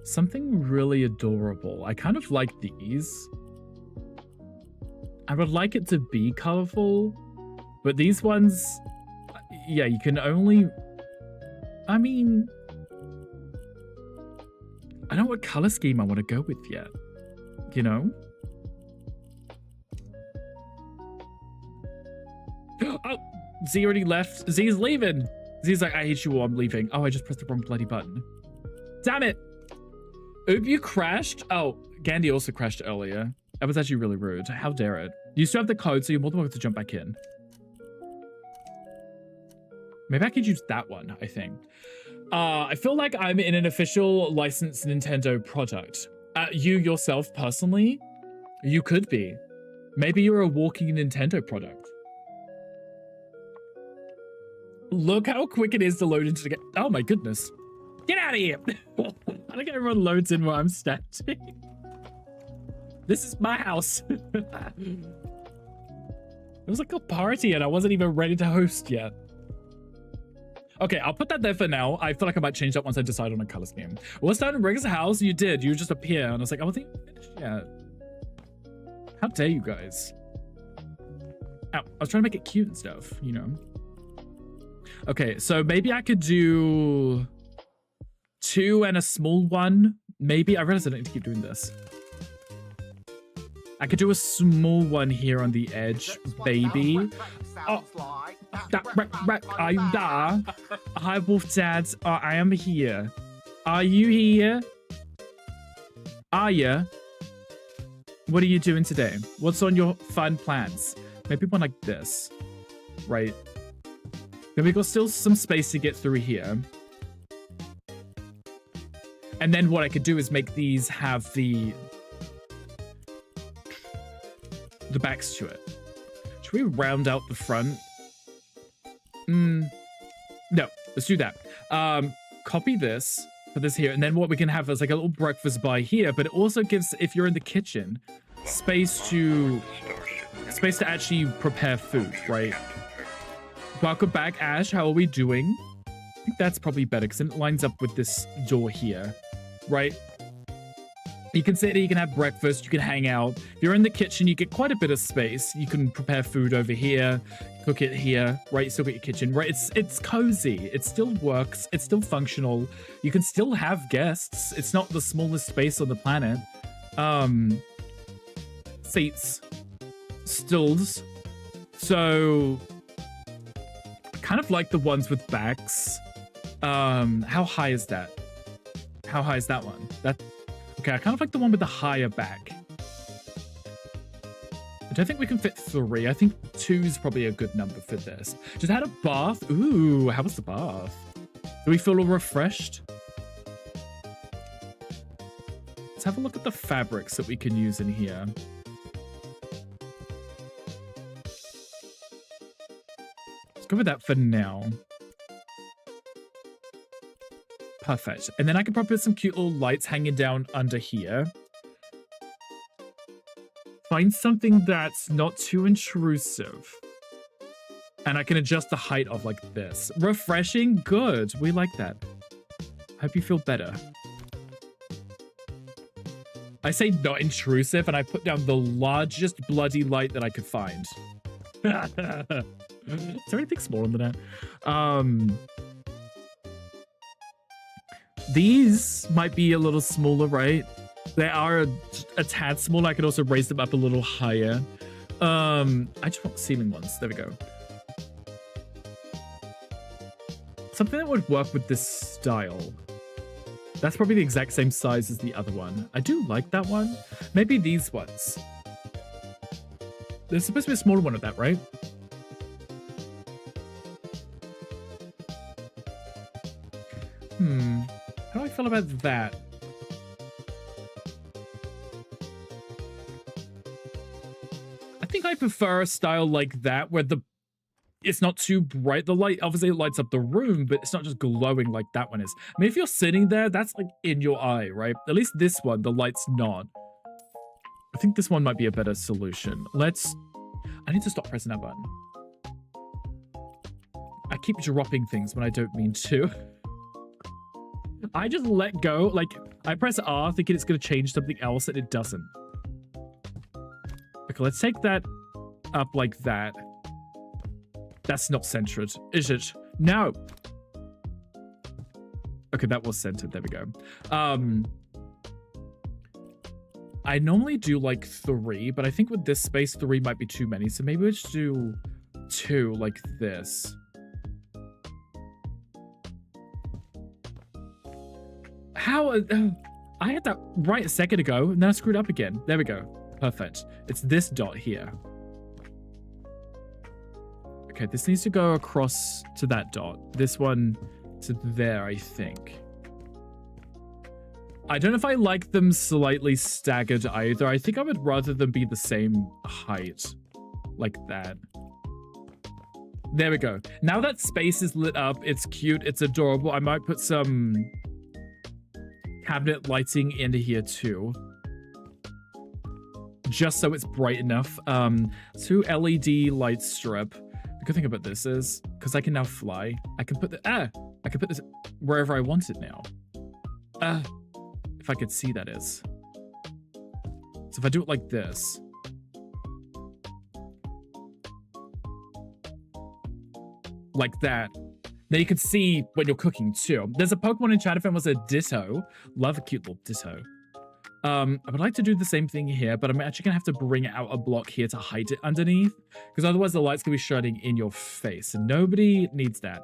Speaker 6: Something really adorable. I kind of like these. I would like it to be colorful, but these ones, yeah, you can only, I mean, I don't know what color scheme I want to go with yet, you know? Oh, Z already left. Z's leaving. Z's like, I hate you all, I'm leaving. Oh, I just pressed the wrong bloody button. Damn it. Oop, you crashed? Oh, Gandhi also crashed earlier. That was actually really rude. How dare it? You still have the code, so you're more than welcome to jump back in. Maybe I could use that one, I think. I feel like I'm in an official licensed Nintendo product. You yourself, personally, you could be. Maybe you're a walking Nintendo product. Look how quick it is to load into the game. Oh my goodness. Get out of here. I think everyone loads in where I'm standing. This is my house. It was like a party and I wasn't even ready to host yet. Okay, I'll put that there for now. I feel like I might change that once I decide on a color scheme. What's down in Rick's house? You did. You just appear. And I was like, I wasn't even finished yet. How dare you guys? Ow, I was trying to make it cute and stuff, you know. Okay, so maybe I could do... 2 and a small one. Maybe. I realize I don't need to keep doing this. I could do a small one here on the edge, baby. Oh, are you there? Hi, Wolf Dads. I am here. Are you here? Are you? What are you doing today? What's on your fun plans? Maybe one like this, right? Then we've got still some space to get through here. And then what I could do is make these have the backs to it. Should we round out the front? No, let's do that. Copy this, put this here, and then what we can have is like a little breakfast bar here, but it also gives, if you're in the kitchen, space to actually prepare food, right? Welcome back, Ash. How are we doing? I think that's probably better because it lines up with this door here, right? You can sit here, you can have breakfast, you can hang out. If you're in the kitchen, you get quite a bit of space. You can prepare food over here, cook it here, right? You still got your kitchen, right? It's cozy. It still works. It's still functional. You can still have guests. It's not the smallest space on the planet. Seats, stools. So I kind of like the ones with backs. How high is that? How high is that one? Okay, I kind of like the one with the higher back. I don't think we can fit 3. I think 2 is probably a good number for this. Just had a bath. Ooh, how was the bath? Do we feel all refreshed? Let's have a look at the fabrics that we can use in here. Let's go with that for now. Perfect. And then I can probably put some cute little lights hanging down under here. Find something that's not too intrusive. And I can adjust the height of like this. Refreshing? Good. We like that. Hope you feel better. I say not intrusive and I put down the largest bloody light that I could find. Is there anything smaller than that? These might be a little smaller, right? They are a tad smaller. I could also raise them up a little higher. I just want ceiling ones. There we go. Something that would work with this style. That's probably the exact same size as the other one. I do like that one. Maybe these ones. There's supposed to be a smaller one of that, right? How do I feel about that? I think I prefer a style like that where it's not too bright. The light obviously lights up the room, but it's not just glowing like that one is. I mean, if you're sitting there, that's like in your eye, right? At least this one, the light's not. I think this one might be a better solution. I need to stop pressing that button. I keep dropping things when I don't mean to. I just let go, like, I press R thinking it's going to change something else, and it doesn't. Okay, let's take that up like that. That's not centered, is it? No! Okay, that was centered, there we go. I normally do, like, 3, but I think with this space, 3 might be too many, so maybe we'll just do 2, like this. How? I had that right a second ago, and then I screwed up again. There we go. Perfect. It's this dot here. Okay, this needs to go across to that dot. This one to there, I think. I don't know if I like them slightly staggered either. I think I would rather them be the same height. Like that. There we go. Now that space is lit up, it's cute, it's adorable. I might put some cabinet lighting into here too, just so it's bright enough. 2 LED light strip. The good thing about this is because I can now fly, I can put this wherever I want it now. If I could see, that is. So if I do it like this, like that, Then you can see when you're cooking too. There's a Pokemon in chat if it was a Ditto. Love a cute little Ditto. I would like to do the same thing here, but I'm actually gonna have to bring out a block here to hide it underneath, because otherwise the light's gonna be shining in your face, and nobody needs that.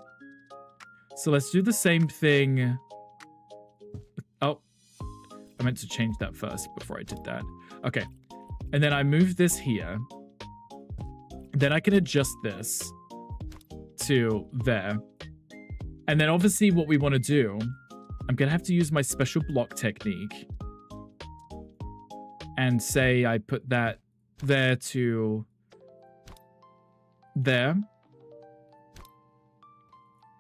Speaker 6: So let's do the same thing. Oh, I meant to change that first before I did that. Okay, and then I move this here. Then I can adjust this to there. And then obviously what we want to do, I'm gonna have to use my special block technique. And say I put that there to there.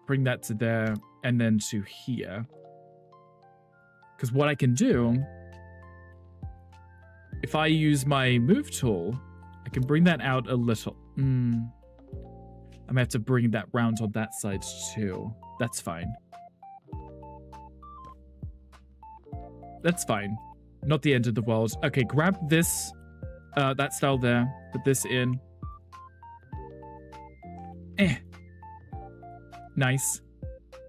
Speaker 6: Bring that to there and then to here. Because what I can do, if I use my move tool, I can bring that out a little. I'm gonna have to bring that round on that side too. That's fine. That's fine. Not the end of the world. Okay, grab this, that style there. Put this in. Nice.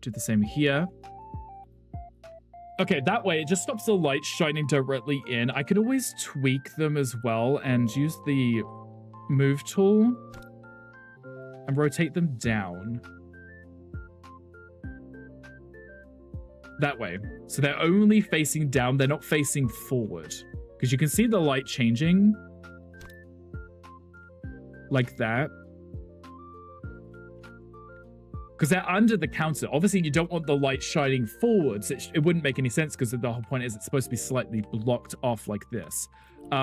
Speaker 6: Do the same here. Okay, that way it just stops the light shining directly in. I could always tweak them as well and use the move tool and rotate them down. That way. So they're only facing down. They're not facing forward. Because you can see the light changing. Like that. Because they're under the counter. Obviously, you don't want the light shining forwards. It wouldn't make any sense because the whole point is it's supposed to be slightly blocked off like this. What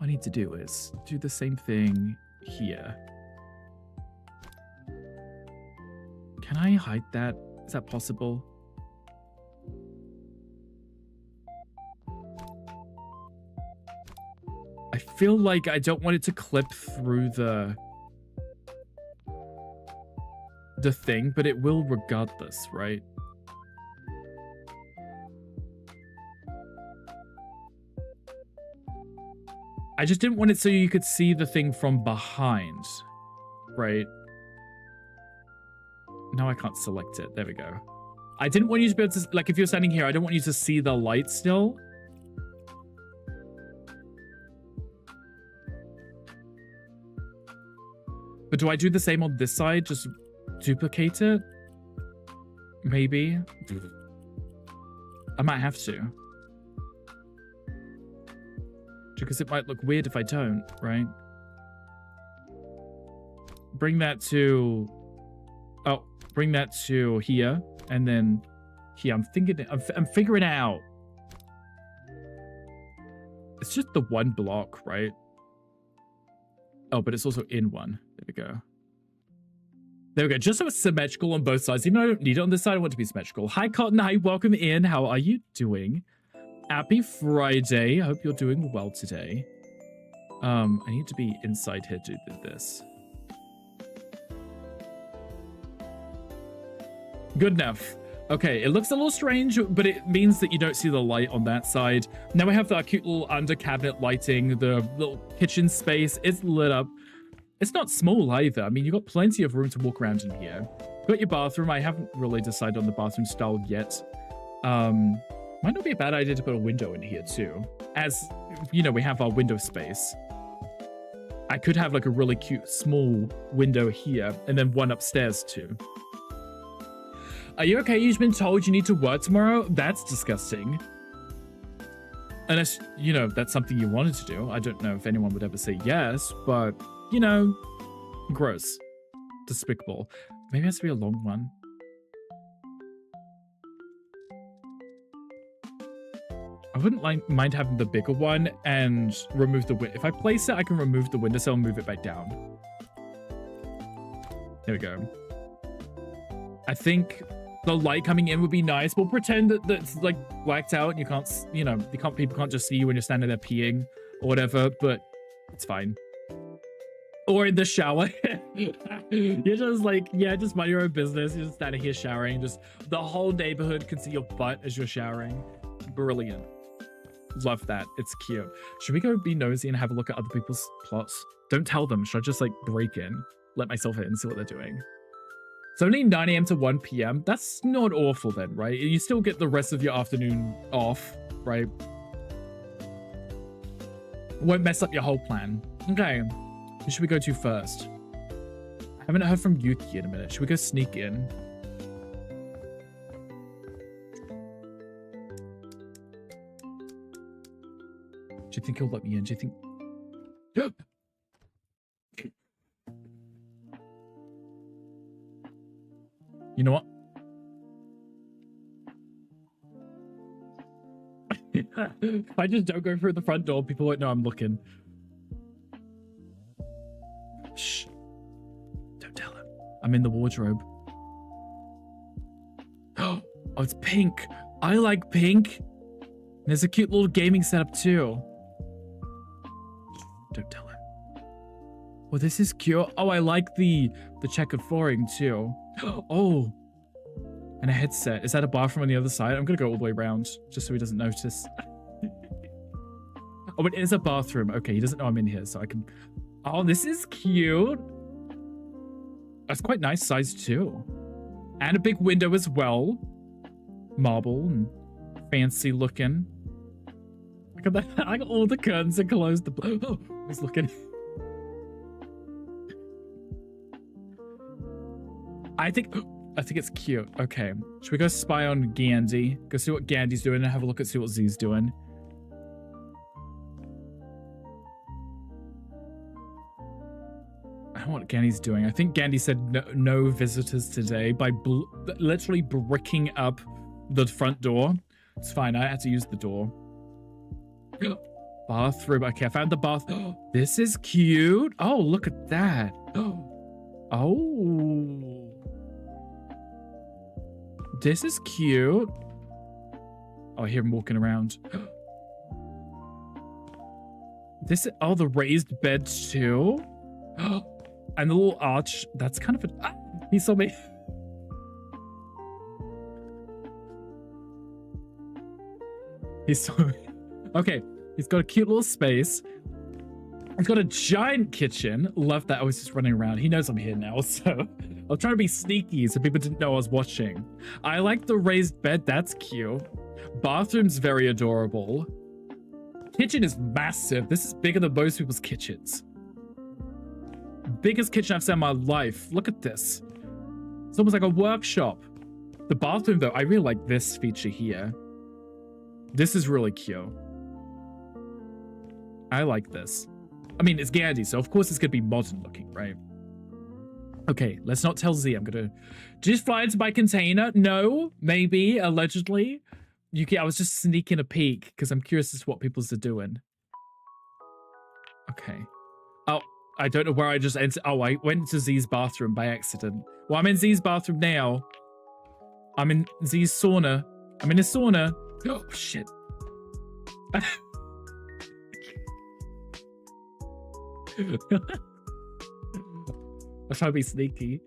Speaker 6: I need to do is do the same thing here. Can I hide that? Is that possible? I feel like I don't want it to clip through the thing, but it will regardless, right? I just didn't want it so you could see the thing from behind, right? Now I can't select it. There we go. I didn't want you to be able to, like, if you're standing here, I don't want you to see the light still. But do I do the same on this side? Just duplicate it? Maybe. I might have to. Because it might look weird if I don't, right? Bring that to... Oh, bring that to here, and then here. I'm figuring it out. It's just the one block, right? Oh, but it's also in one. There we go. There we go. Just so it's symmetrical on both sides. Even though I don't need it on this side, I want it to be symmetrical. Hi, Cotton. Hi, welcome in. How are you doing? Happy Friday. I hope you're doing well today. I need to be inside here to do this. Good enough. Okay, it looks a little strange, but it means that you don't see the light on that side. Now we have the cute little under cabinet lighting, the little kitchen space. It's lit up. It's not small either. I mean, you've got plenty of room to walk around in here. Got your bathroom. I haven't really decided on the bathroom style yet. Might not be a bad idea to put a window in here too. As, you know, we have our window space. I could have like a really cute small window here and then one upstairs too. Are you okay? You've been told you need to work tomorrow? That's disgusting. Unless, you know, that's something you wanted to do. I don't know if anyone would ever say yes, but, you know, gross. Despicable. Maybe it has to be a long one. I wouldn't mind having the bigger one and remove the window. If I place it, I can remove the windowsill and move it back down. There we go. I think the light coming in would be nice. We'll pretend that it's like blacked out and you can't, you know, people can't just see you when you're standing there peeing or whatever, but it's fine. Or in the shower. You're just like, yeah, just mind your own business. You're just standing here showering. Just the whole neighborhood can see your butt as you're showering. Brilliant. Love that. It's cute. Should we go be nosy and have a look at other people's plots? Don't tell them. Should I just like break in, let myself in, see what they're doing? It's only 9 a.m. to 1 p.m. That's not awful then, right? You still get the rest of your afternoon off, right? Won't mess up your whole plan. Okay, who should we go to first? I haven't heard from Yuki in a minute. Should we go sneak in? Do you think he'll let me in? Do you think... You know what? If I just don't go through the front door, people won't know I'm looking. Shh. Don't tell him. I'm in the wardrobe. Oh, it's pink. I like pink. There's a cute little gaming setup too. Don't tell him. Well, this is cute. Oh, I like the checkered flooring too. Oh, and a headset. Is that a bathroom on the other side? I'm gonna go all the way around just so he doesn't notice. Oh, it is a bathroom. Okay, he doesn't know I'm in here, so I can... Oh, this is cute. That's quite nice size too. And a big window as well. Marble and fancy looking. Look at that. I got all the curtains are closed. Oh, he's looking. I think it's cute. Okay. Should we go spy on Gandhi? Go see what Gandhi's doing and have a look at see what Z's doing. I don't know what Gandhi's doing. I think Gandhi said no visitors today by literally bricking up the front door. It's fine. I had to use the door. Bathroom. Okay, I found the bath. This is cute. Oh, look at that. Oh. This is cute. Oh, I hear him walking around. This is, oh, the raised bed too. And the little arch. That's kind of a... he saw me. He saw me. Okay, he's got a cute little space. He's got a giant kitchen. Love that. I was just running around. He knows I'm here now, so I'll try to be sneaky so people didn't know I was watching. I like the raised bed. That's cute. Bathroom's very adorable. Kitchen is massive. This is bigger than most people's kitchens. Biggest kitchen I've seen in my life. Look at this. It's almost like a workshop. The bathroom, though, I really like this feature here. This is really cute. I like this. I mean, it's Gandhi, so of course it's going to be modern looking, right? Okay, let's not tell Z. I'm going to just fly into my container. No, maybe, allegedly. I was just sneaking a peek because I'm curious as to what people's are doing. Okay. Oh, I don't know where I just entered. Oh, I went to Z's bathroom by accident. Well, I'm in Z's bathroom now. I'm in Z's sauna. I'm in a sauna. Oh, shit. I was trying to be sneaky.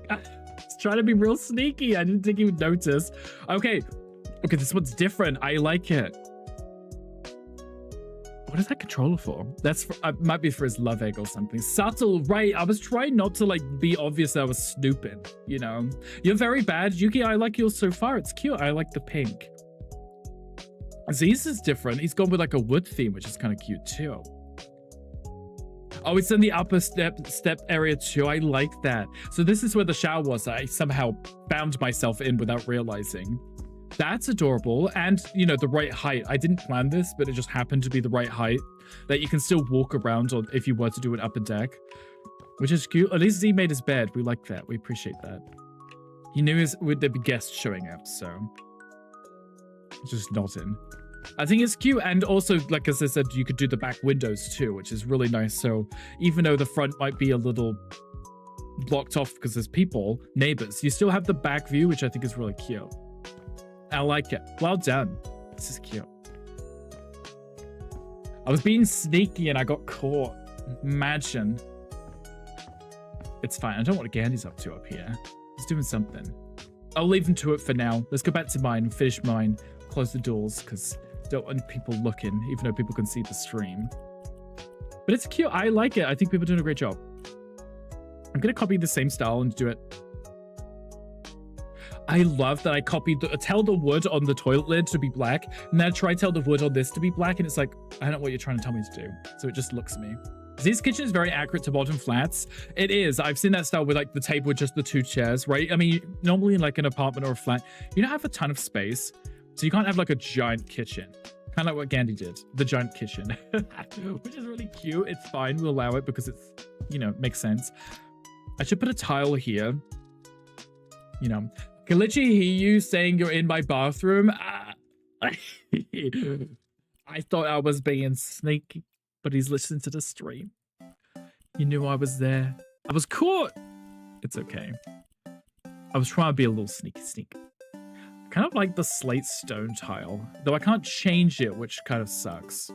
Speaker 6: I was trying to be real sneaky. I didn't think he would notice. Okay. Okay, this one's different. I like it. What is that controller for? That's for, might be for his love egg or something. Subtle, right? I was trying not to like be obvious that I was snooping, you know? You're very bad. Yuki, I like yours so far. It's cute. I like the pink. Z's is different. He's gone with like a wood theme, which is kind of cute too. Oh, it's in the upper step area too. I like that. So this is where the shower was. I somehow found myself in without realizing. That's adorable. And, you know, the right height. I didn't plan this, but it just happened to be the right height that you can still walk around on if you were to do an upper deck, which is cute. At least Z made his bed. We like that. We appreciate that. He knew there'd be guests showing up, so just not in. I think it's cute. And also, like as I said, you could do the back windows too, which is really nice. So even though the front might be a little blocked off because there's people, neighbors, you still have the back view, which I think is really cute. I like it. Well done. This is cute. I was being sneaky and I got caught. Imagine. It's fine. I don't know what Gandhi's up to up here. He's doing something. I'll leave him to it for now. Let's go back to mine and finish mine. Close the doors because don't want people looking, even though people can see the stream. But it's cute. I like it. I think people are doing a great job. I'm gonna copy the same style and do it. I love that I copied tell the wood on the toilet lid to be black, and then I try to tell the wood on this to be black, and it's like, I don't know what you're trying to tell me to do. So it just looks at me. This kitchen is very accurate to bottom flats. It is. I've seen that style with like the table with just the 2 chairs, right? I mean, normally in like an apartment or a flat, you don't have a ton of space. So you can't have like a giant kitchen. Kind of like what Gandhi did, the giant kitchen, which is really cute. It's fine. We'll allow it because it's, you know, makes sense. I should put a tile here. You know, I can literally hear you saying you're in my bathroom. I thought I was being sneaky, but he's listening to the stream. You knew I was there. I was caught. It's okay. I was trying to be a little sneaky. Kind of like the slate stone tile, though I can't change it, which kind of sucks.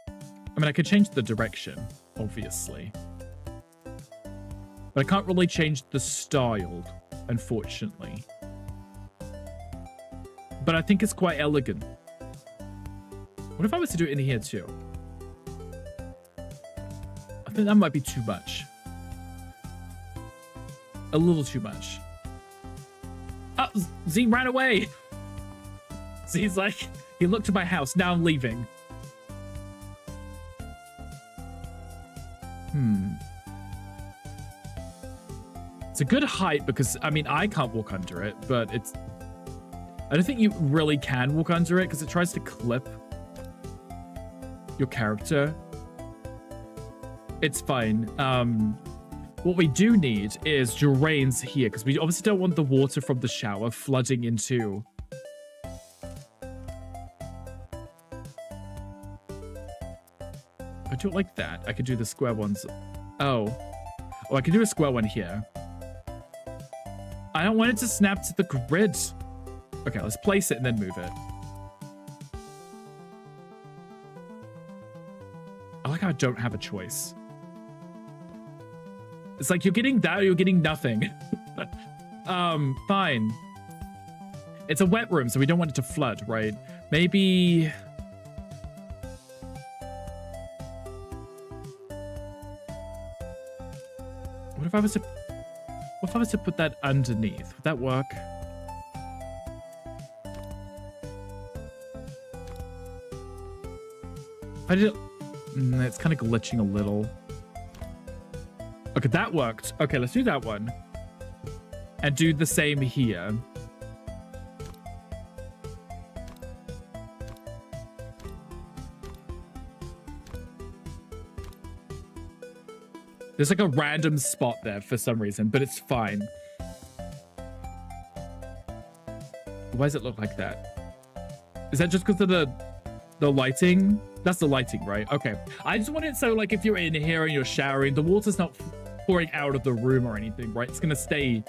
Speaker 6: I mean, I could change the direction, obviously. But I can't really change the style, unfortunately. But I think it's quite elegant. What if I was to do it in here too? I think that might be too much. A little too much. Oh, Z ran away. Z's like, he looked at my house, now I'm leaving. It's a good height because, I mean, I can't walk under it, but it's... I don't think you really can walk under it because it tries to clip your character. It's fine. What we do need is drains here because we obviously don't want the water from the shower flooding into... If I do it like that, I could do the square ones. Oh, I can do a square one here. I don't want it to snap to the grid. Okay, let's place it and then move it. I like how I don't have a choice. It's like you're getting that or you're getting nothing. Fine. It's a wet room, so we don't want it to flood, right? Maybe... What if I was to put that underneath? Would that work? I did. It's kind of glitching a little. Okay, that worked. Okay, let's do that one. And do the same here. There's like a random spot there for some reason, but it's fine. Why does it look like that? Is that just because of the lighting? That's the lighting, right? Okay. I just want it so like if you're in here and you're showering, the water's not pouring out of the room or anything, right? It's gonna stay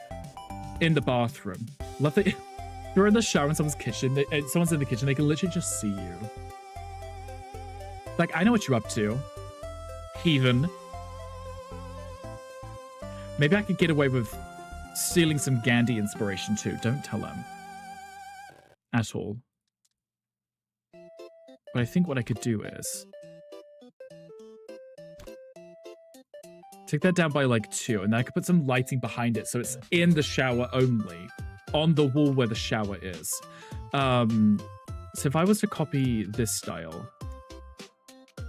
Speaker 6: in the bathroom. Love that you're in the shower in someone's kitchen. Someone's in the kitchen. They can literally just see you. Like, I know what you're up to, heathen. Maybe I could get away with stealing some Gandhi inspiration too. Don't tell him. At all. But I think what I could do is... take that down by like 2, and then I could put some lighting behind it so it's in the shower only. On the wall where the shower is. So if I was to copy this style...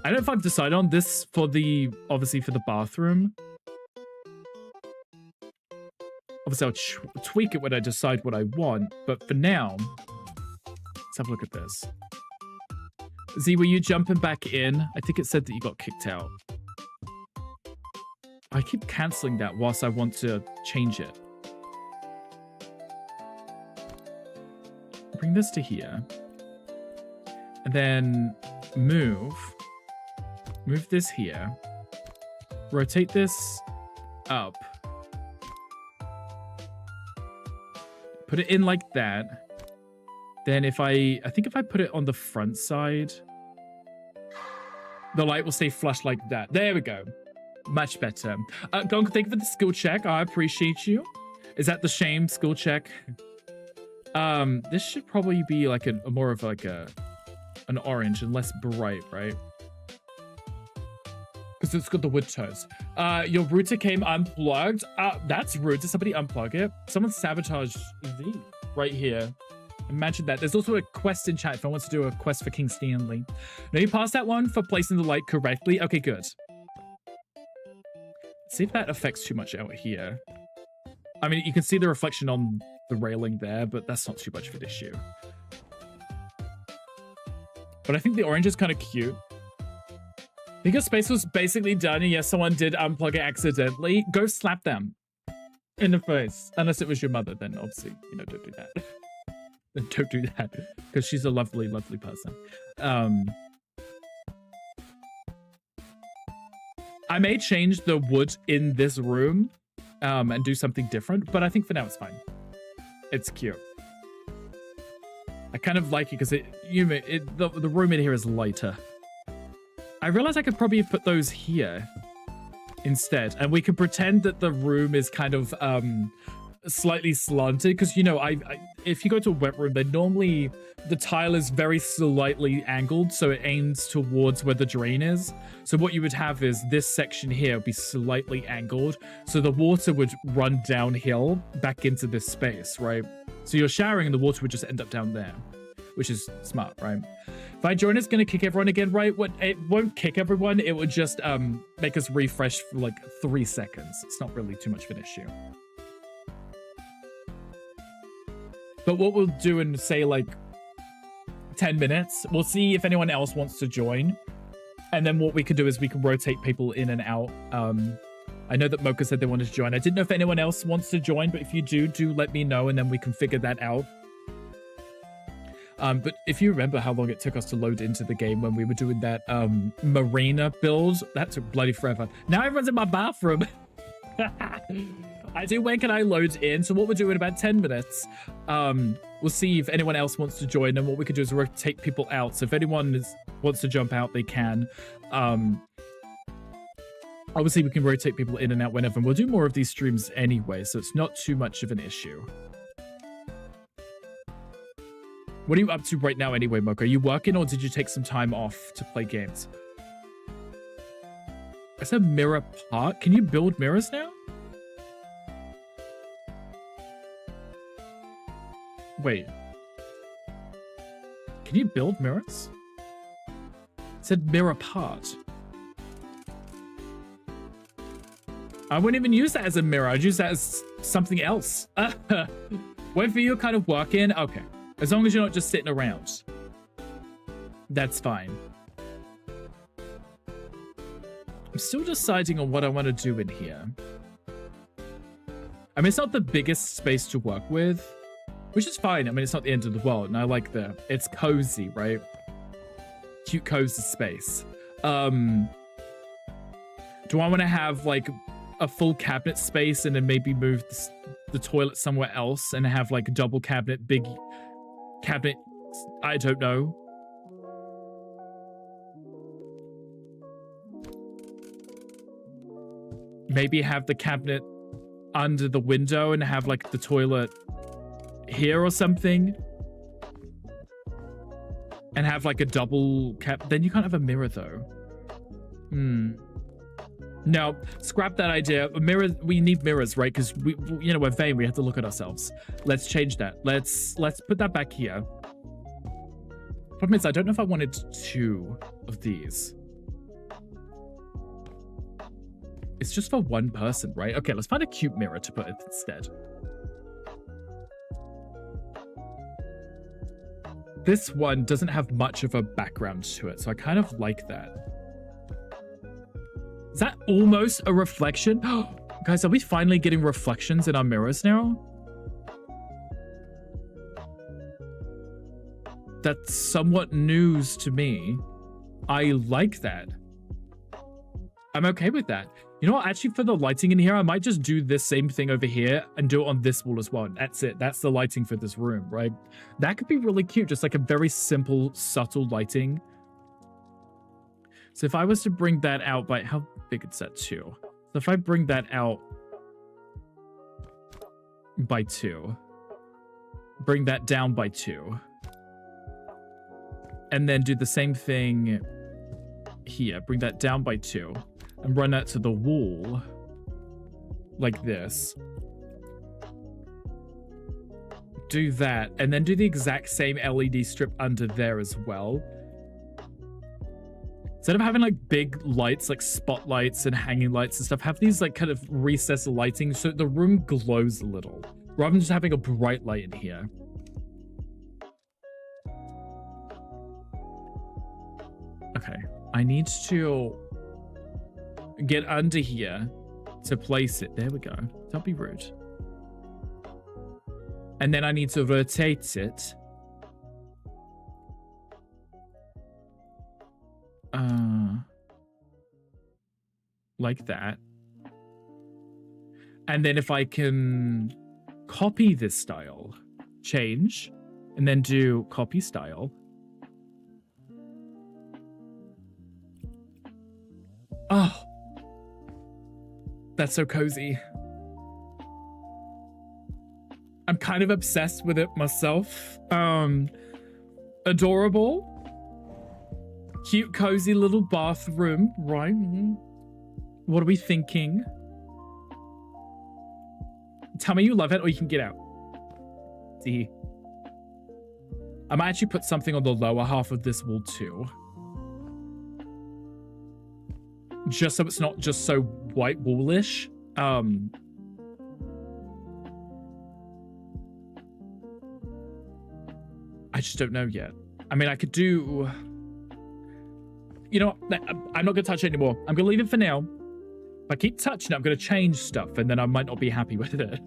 Speaker 6: I don't know if I've decided on this for the... obviously for the bathroom. Obviously, I'll tweak it when I decide what I want, but for now, let's have a look at this. Z, were you jumping back in? I think it said that you got kicked out. I keep cancelling that whilst I want to change it. Bring this to here. And then move this here. Rotate this up. Put it in like that. Then if I think if I put it on the front side, the light will stay flush like that. There we go. Much better. Gonk, thank you for the skill check. I appreciate you. Is that the shame skill check? This should probably be like a more of like an orange and less bright, right? Because because it's got the wood toes. Your router came unplugged. That's rude. Did somebody unplug it? Someone sabotaged the right here. Imagine that. There's also a quest in chat if I want to do a quest for King Stanley. No, you passed that one for placing the light correctly. Okay, good. See if that affects too much out here. I mean, you can see the reflection on the railing there, but that's not too much of an issue. But I think the orange is kind of cute. Because space was basically done, and yes, someone did unplug it accidentally. Go slap them in the face. Unless it was your mother, then obviously, you know, don't do that. Then don't do that. Because she's a lovely, lovely person. I may change the wood in this room and do something different, but I think for now it's fine. It's cute. I kind of like it because the room in here is lighter. I realize I could probably have put those here instead, and we could pretend that the room is kind of slightly slanted because, you know, if you go to a wet room, then normally the tile is very slightly angled, so it aims towards where the drain is. So what you would have is this section here would be slightly angled, so the water would run downhill back into this space, right? So you're showering and the water would just end up down there, which is smart, right? If I join, it's going to kick everyone again, right? It won't kick everyone. It would just make us refresh for like 3 seconds. It's not really too much of an issue. But what we'll do in, say, like 10 minutes, we'll see if anyone else wants to join. And then what we can do is we can rotate people in and out. I know that Mocha said they wanted to join. I didn't know if anyone else wants to join, but if you do let me know, and then we can figure that out. But if you remember how long it took us to load into the game when we were doing that marina build, that took bloody forever. Now everyone's in my bathroom. I do, when can I load in? So what we'll do in about 10 minutes, we'll see if anyone else wants to join, and what we can do is rotate people out. So if anyone wants to jump out, they can. Obviously, we can rotate people in and out whenever, and we'll do more of these streams anyway, so it's not too much of an issue. What are you up to right now anyway, Mocha? Are you working, or did you take some time off to play games? It's a mirror part. Can you build mirrors now? Wait. Can you build mirrors? It said mirror part. I wouldn't even use that as a mirror. I'd use that as something else. Wait for you kind of working. Okay. As long as you're not just sitting around. That's fine. I'm still deciding on what I want to do in here. I mean, it's not the biggest space to work with, which is fine. I mean, it's not the end of the world, and I like it's cozy, right? Cute, cozy space. Do I want to have, like, a full cabinet space and then maybe move the toilet somewhere else and have, like, a double cabinet, big cabinet? I don't know. Maybe have the cabinet under the window and have, like, the toilet here or something. And have, like, a double cap. Then you can't have a mirror, though. No, scrap that idea. Mirrors, we need mirrors, right? Because we, you know, we're vain. We have to look at ourselves. Let's change that. Let's put that back here. Problem is, I don't know if I wanted 2 of these. It's just for one person, right? Okay, let's find a cute mirror to put it instead. This one doesn't have much of a background to it, so I kind of like that. Is that almost a reflection? Guys, are we finally getting reflections in our mirrors now? That's somewhat news to me. I like that. I'm okay with that. You know what? Actually, for the lighting in here, I might just do this same thing over here and do it on this wall as well. That's it. That's the lighting for this room, right? That could be really cute. Just like a very simple, subtle lighting. So if I was to bring that out by... How big is that? 2. So if I bring that out by 2. Bring that down by 2. And then do the same thing here. Bring that down by 2. and run that to the wall like this. Do that, and then do the exact same LED strip under there as well. Instead of having like big lights, like spotlights and hanging lights and stuff, have these like kind of recessed lighting so the room glows a little, rather than just having a bright light in here. Okay, I need to get under here to place it. There we go. Don't be rude. And then I need to rotate it. Like that. And then if I can copy this style, change, and then do copy style. Oh, that's so cozy. I'm kind of obsessed with it myself. Adorable. Cute, cozy little bathroom, right? What are we thinking? Tell me you love it or you can get out. See? I might actually put something on the lower half of this wall too. Just so it's not just so white wallish. I just don't know yet. I mean, I could do... You know what? I'm not going to touch it anymore. I'm going to leave it for now. If I keep touching it, I'm going to change stuff, and then I might not be happy with it.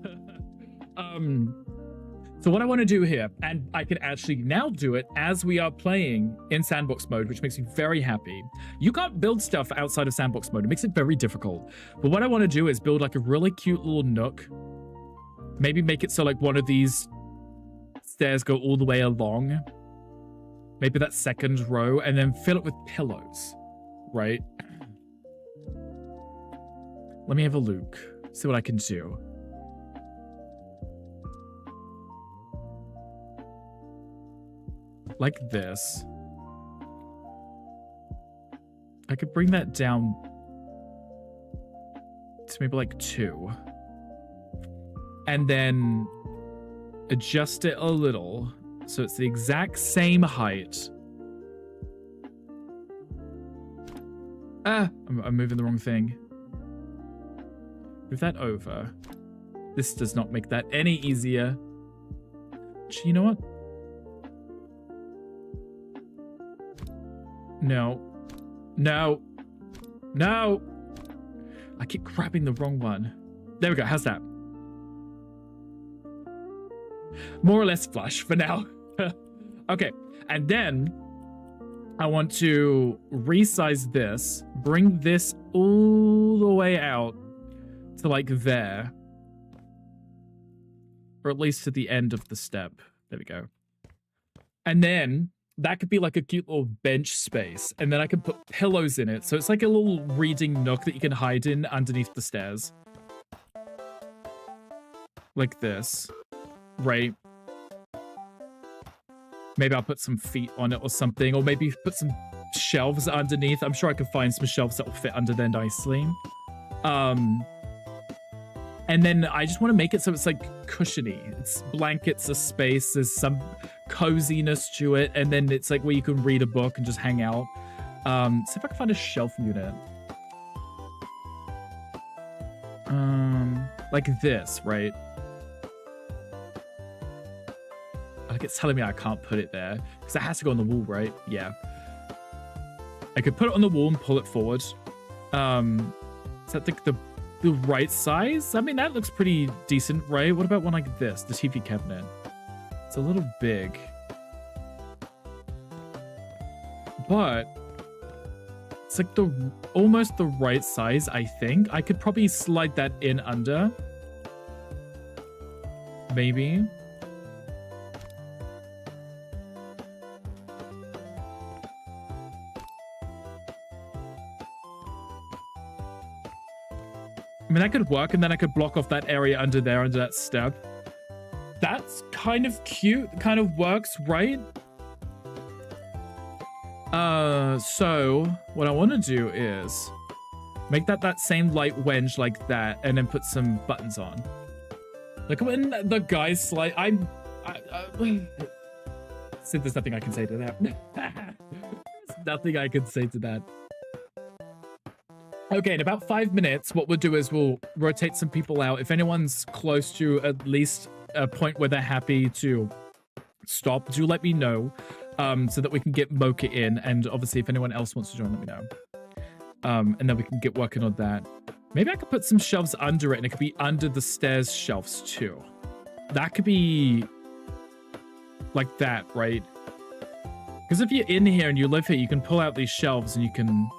Speaker 6: So what I want to do here, and I can actually now do it as we are playing in sandbox mode, which makes me very happy. You can't build stuff outside of sandbox mode. It makes it very difficult. But what I want to do is build like a really cute little nook. Maybe make it so like one of these stairs go all the way along. Maybe that second row, and then fill it with pillows, right? Let me have a look. See what I can do. Like this. I could bring that down to maybe like 2. And then adjust it a little so it's the exact same height. I'm moving the wrong thing. Move that over. This does not make that any easier. You know what? No. No. No. I keep grabbing the wrong one. There we go. How's that? More or less flush for now. Okay. And then I want to resize this, bring this all the way out to like there. Or at least to the end of the step. There we go. And then that could be like a cute little bench space. And then I can put pillows in it. So it's like a little reading nook that you can hide in underneath the stairs. Like this. Right? Maybe I'll put some feet on it or something. Or maybe put some shelves underneath. I'm sure I could find some shelves that will fit under there nicely. And then I just want to make it so it's like cushiony. It's blankets, a space, there's some coziness to it. And then it's like where you can read a book and just hang out. See if I can find a shelf unit. Like this, right? Like it's telling me I can't put it there because it has to go on the wall, right? Yeah. I could put it on the wall and pull it forward. Is that the right size? I mean, that looks pretty decent, right? What about one like this? The TV cabinet. It's a little big. But it's like almost the right size, I think. I could probably slide that in under. Maybe. I mean, that could work, and then I could block off that area under there, under that step. That's kind of cute. Kind of works, right? So what I want to do is Make that same light wedge like that, and then put some buttons on. Like when the guys slide, Sid, there's nothing I can say to that. There's nothing I can say to that. Okay, in about 5 minutes, what we'll do is we'll rotate some people out. If anyone's close to at least a point where they're happy to stop, do let me know, so that we can get Mocha in. And obviously, if anyone else wants to join, let me know. And then we can get working on that. Maybe I could put some shelves under it, and it could be under the stairs shelves too. That could be like that, right? Because if you're in here and you live here, you can pull out these shelves and you can...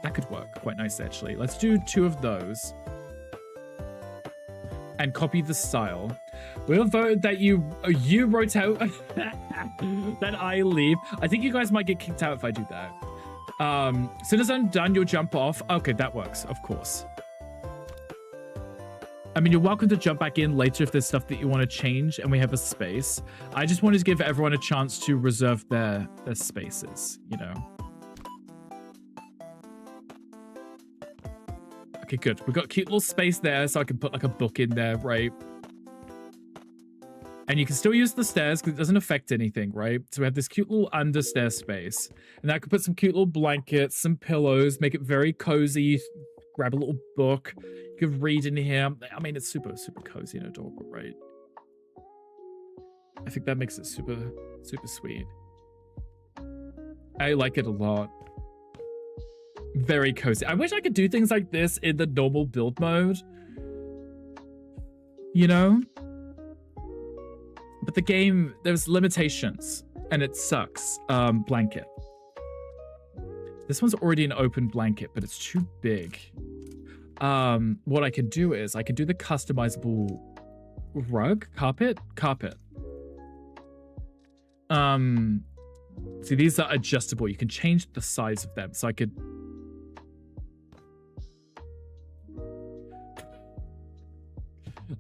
Speaker 6: That could work quite nice, actually. Let's do 2 of those. And copy the style. We'll vote that you wrote out that I leave. I think you guys might get kicked out if I do that. As soon as I'm done, you'll jump off. Okay, that works, of course. I mean, you're welcome to jump back in later if there's stuff that you want to change and we have a space. I just wanted to give everyone a chance to reserve their spaces, you know. Okay, good. We've got a cute little space there, so I can put like a book in there, right? And you can still use the stairs because it doesn't affect anything, right? So we have this cute little understair space. And I could put some cute little blankets, some pillows, make it very cozy. Grab a little book. You could read in here. I mean, it's super, super cozy and adorable, right? I think that makes it super, super sweet. I like it a lot. Very cozy. I wish I could do things like this in the normal build mode. You know? But the game, there's limitations, and it sucks. Blanket. This one's already an open blanket, but it's too big. What I can do is, I can do the customizable rug? Carpet? Carpet. See, these are adjustable. You can change the size of them, so I could...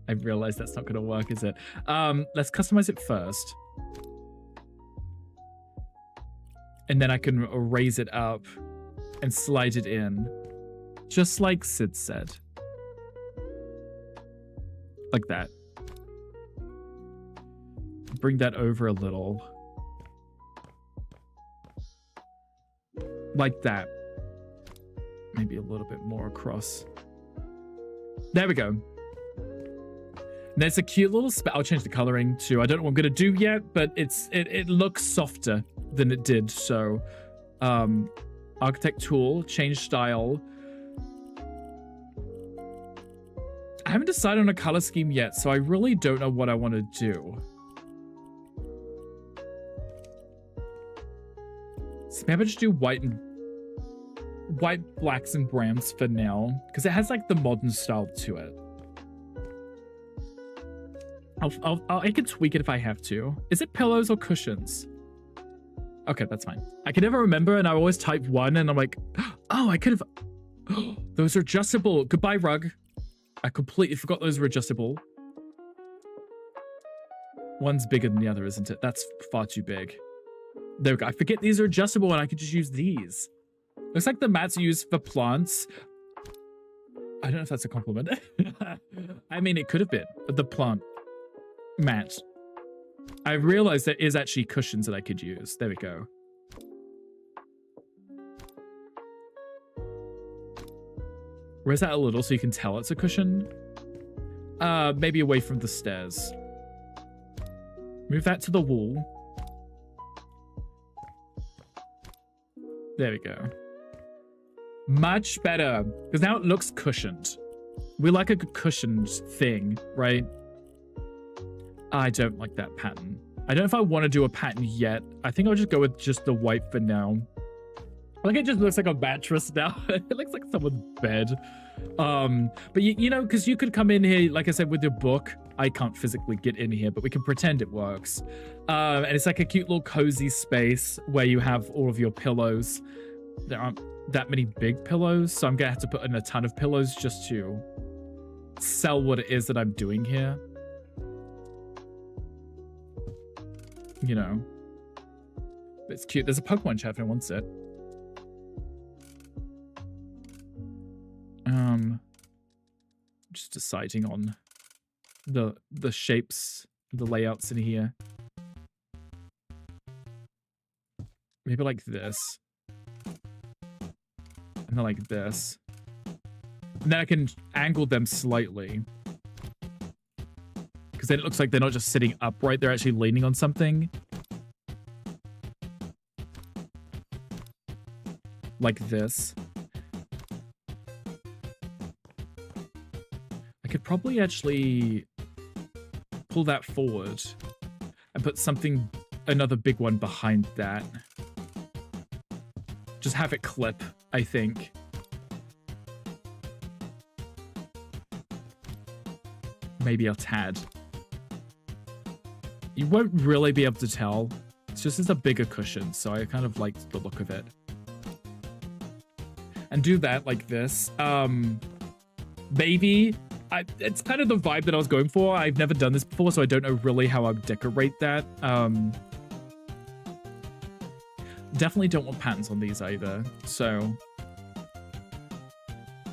Speaker 6: I realize that's not going to work, is it? Let's customize it first. And then I can raise it up and slide it in. Just like Sid said. Like that. Bring that over a little. Like that. Maybe a little bit more across. There we go. There's a cute little I'll change the coloring too. I don't know what I'm gonna do yet, but it looks softer than it did. So, architect tool, change style. I haven't decided on a color scheme yet, so I really don't know what I want to do. So maybe I'll just do white, blacks, and browns for now, because it has like the modern style to it. I can tweak it if I have to. Is it pillows or cushions? Okay, that's fine. I can never remember, and I always type 1, and I'm like, oh, I could have... Those are adjustable. Goodbye, rug. I completely forgot those were adjustable. One's bigger than the other, isn't it? That's far too big. There we go. I forget these are adjustable, and I could just use these. Looks like the mats used for plants. I don't know if that's a compliment. I mean, it could have been. The plant mat. I realized there is actually cushions that I could use. There we go. Where's that a little so you can tell it's a cushion? Maybe away from the stairs. Move that to the wall. There we go. Much better. Because now it looks cushioned. We like a cushioned thing, right? I don't like that pattern. I don't know if I want to do a pattern yet. I think I'll just go with just the white for now. Like, it just looks like a mattress now. It looks like someone's bed. But you know, because you could come in here, like I said, with your book. I can't physically get in here, but we can pretend it works. And it's like a cute little cozy space where you have all of your pillows. There aren't that many big pillows, so I'm gonna have to put in a ton of pillows just to sell what it is that I'm doing here. You know, it's cute. There's a Pokemon chat if anyone wants it. Just deciding on the shapes, the layouts in here. Maybe like this. And then like this. And then I can angle them slightly. Because then it looks like they're not just sitting upright, they're actually leaning on something. Like this. I could probably actually pull that forward and put something, another big one behind that. Just have it clip, I think. Maybe a tad. You won't really be able to tell. It's just as a bigger cushion, so I kind of liked the look of it. And do that like this. Maybe it's kind of the vibe that I was going for. I've never done this before, so I don't know really how I would decorate that. Definitely don't want patterns on these either, so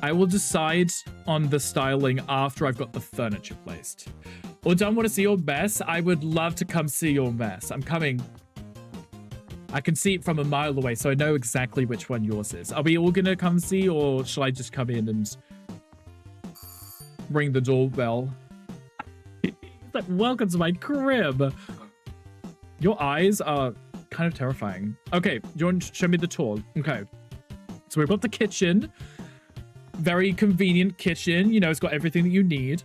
Speaker 6: I will decide on the styling after I've got the furniture placed. Or don't want to see your mess? I would love to come see your mess. I'm coming. I can see it from a mile away, so I know exactly which one yours is. Are we all gonna come see, or shall I just come in and ring the doorbell? Like, welcome to my crib. Your eyes are kind of terrifying. Okay, do you want to show me the tour? Okay. So we've got the kitchen. Very convenient kitchen. You know, it's got everything that you need.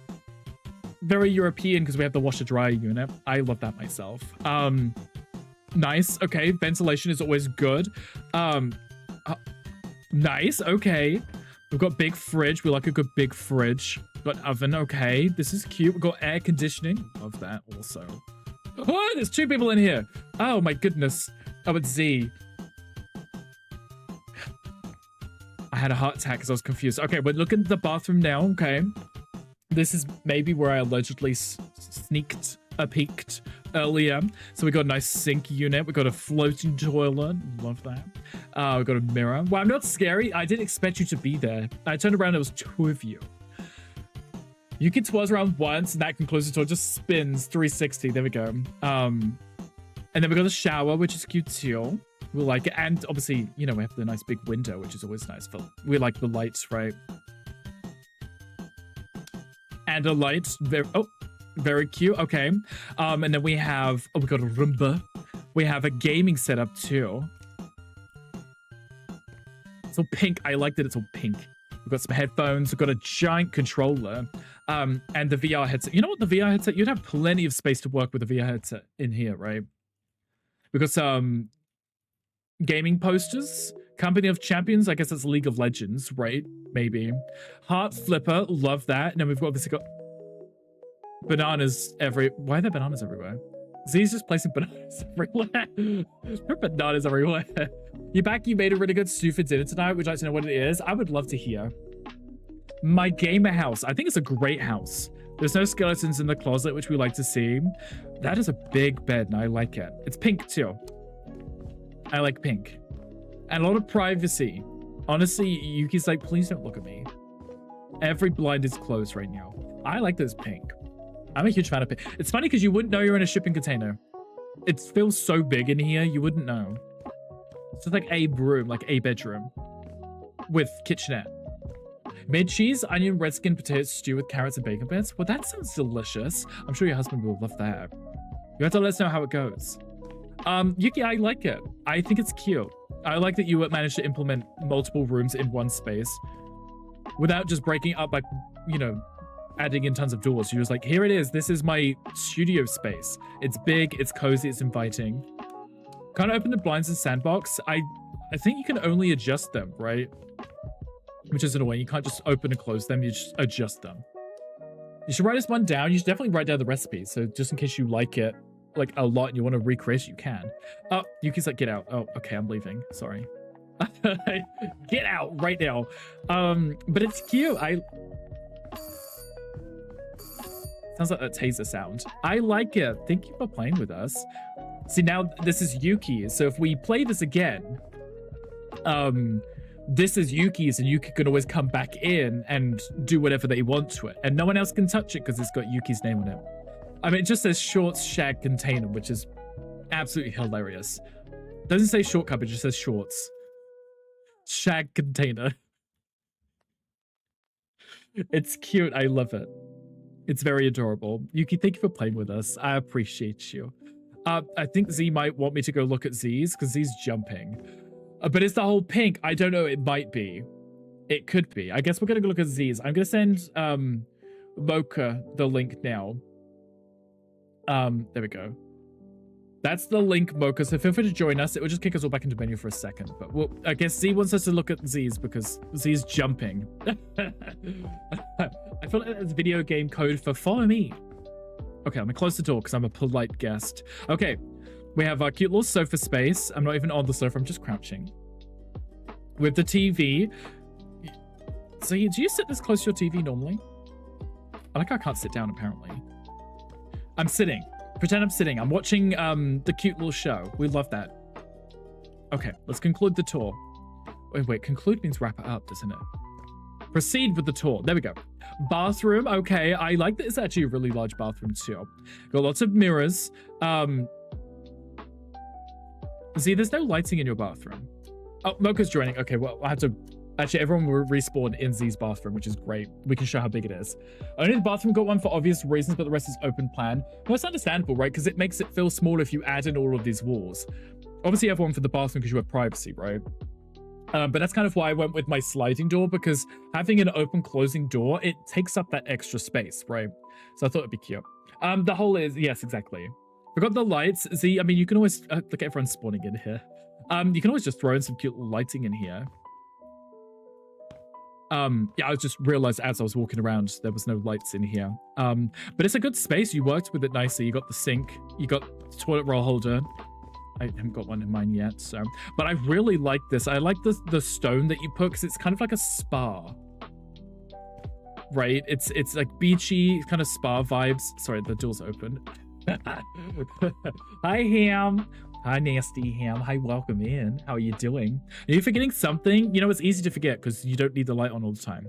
Speaker 6: Very European because we have the washer-dryer unit. I love that myself. Nice. Okay, ventilation is always good. Nice. Okay. We've got big fridge. We like a good big fridge. We've got oven. Okay, this is cute. We've got air conditioning. Love that also. Oh, there's 2 people in here. Oh my goodness. Oh, it's Z. I had a heart attack because I was confused. Okay, we're looking at the bathroom now. Okay. This is maybe where I allegedly peeked earlier. So we got a nice sink unit. We got a floating toilet. Love that. We got a mirror. Well, I'm not scary. I didn't expect you to be there. I turned around. There was 2 of you. You can twirl around once, and that can close the door. Just spins 360. There we go. And then we got the shower, which is cute too. We like it. And obviously, you know, we have the nice big window, which is always nice. We like the lights, right? And a light. Very cute. Okay. And then we have, we got a Roomba. We have a gaming setup too. It's all pink. I like that it's all pink. We've got some headphones. We've got a giant controller. And the VR headset. You know what, the VR headset? You'd have plenty of space to work with a VR headset in here, right? We've got some gaming posters. Company of Champions. I guess that's League of Legends, right? Maybe. Heart Flipper. Love that. And then we've obviously got bananas Why are there bananas everywhere? Z's just placing bananas everywhere. There are bananas everywhere. You back? You made a really good stew for dinner tonight. Would you like to know what it is? I would love to hear. My gamer house. I think it's a great house. There's no skeletons in the closet, which we like to see. That is a big bed, and I like it. It's pink, too. I like pink. And a lot of privacy. Honestly, Yuki's like, please don't look at me. Every blind is closed right now. I like this pink. I'm a huge fan of pink. It's funny because you wouldn't know you're in a shipping container. It feels so big in here, you wouldn't know. It's just like a room, like a bedroom. With kitchenette. Made cheese, onion, red skin, potato stew with carrots and bacon bits. Well, that sounds delicious. I'm sure your husband will love that. You have to let us know how it goes. Yuki, I like it. I think it's cute. I like that you managed to implement multiple rooms in one space without just breaking up by, you know, adding in tons of doors. You was like, here it is. This is my studio space. It's big, it's cozy, it's inviting. Can't open the blinds in Sandbox. I think you can only adjust them, right? Which is annoying. You can't just open and close them. You just adjust them. You should write this one down. You should definitely write down the recipe. So just in case you like it like a lot and you want to recreate it, you can. Oh, Yuki's like, get out. Oh, okay, I'm leaving. Sorry. Get out right now. But it's cute. Sounds like a taser sound. I like it. Thank you for playing with us. See, now this is Yuki. So if we play this again, this is Yuki's, and Yuki can always come back in and do whatever they want to it, and no one else can touch it because it's got Yuki's name on it. I mean, it just says shorts shag container, which is absolutely hilarious. Doesn't say short cup, it just says shorts shag container. It's cute. I love it. It's very adorable. Yuki, thank you for playing with us. I appreciate you. I think Z might want me to go look at Z's because Z's jumping. But it's the whole pink. I don't know. It might be. It could be. I guess we're going to go look at Z's. I'm going to send Mocha the link now. There we go. That's the link, Mocha. So feel free to join us. It will just kick us all back into menu for a second. But well, I guess Z wants us to look at Z's because Z's jumping. I feel like that's video game code for follow me. Okay, I'm gonna close the door because I'm a polite guest. Okay, we have our cute little sofa space. I'm not even on the sofa, I'm just crouching. With the TV. So do you sit this close to your TV normally? I can't sit down apparently. I'm sitting. Pretend I'm sitting. I'm watching the cute little show. We love that. Okay, let's conclude the tour. Wait, conclude means wrap it up, doesn't it? Proceed with the tour. There we go. Bathroom. Okay, I like that it's actually a really large bathroom too. Got lots of mirrors. See, there's no lighting in your bathroom. Oh, Mocha's joining. Okay, well, I had to... Actually, everyone will respawn in Z's bathroom, which is great. We can show how big it is. Only the bathroom got one for obvious reasons, but the rest is open plan. Well, it's understandable, right? Because it makes it feel small if you add in all of these walls. Obviously, you have one for the bathroom because you have privacy, right? But that's kind of why I went with my sliding door, because having an open closing door, it takes up that extra space, right? So I thought it'd be cute. The whole is, yes, exactly. Forgot the lights. Z, I mean, you can always, look at everyone spawning in here. You can always just throw in some cute lighting in here. Yeah, I just realized as I was walking around, there was no lights in here. But it's a good space. You worked with it nicely. You got the sink, you got the toilet roll holder. I haven't got one in mine yet, so. But I really like this. I like the stone that you put because it's kind of like a spa. Right? It's like beachy, kind of spa vibes. Sorry, the door's open. Hi, Ham. Hi, Nasty Ham. Hi, welcome in. How are you doing? Are you forgetting something? You know, it's easy to forget because you don't need the light on all the time.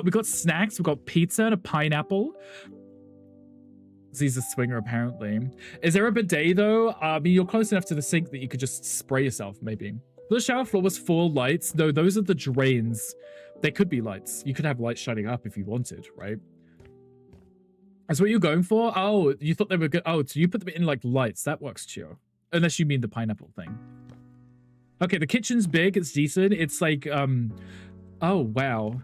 Speaker 6: We got snacks. We got pizza and a pineapple. Z's a swinger, apparently. Is there a bidet, though? I mean, you're close enough to the sink that you could just spray yourself, maybe. The shower floor was 4 lights. No, those are the drains. They could be lights. You could have lights shining up if you wanted, right? That's what you're going for? Oh, you thought they were good. Oh, so you put them in, like, lights. That works too. Unless you mean the pineapple thing. Okay, the kitchen's big. It's decent. It's like, oh, wow.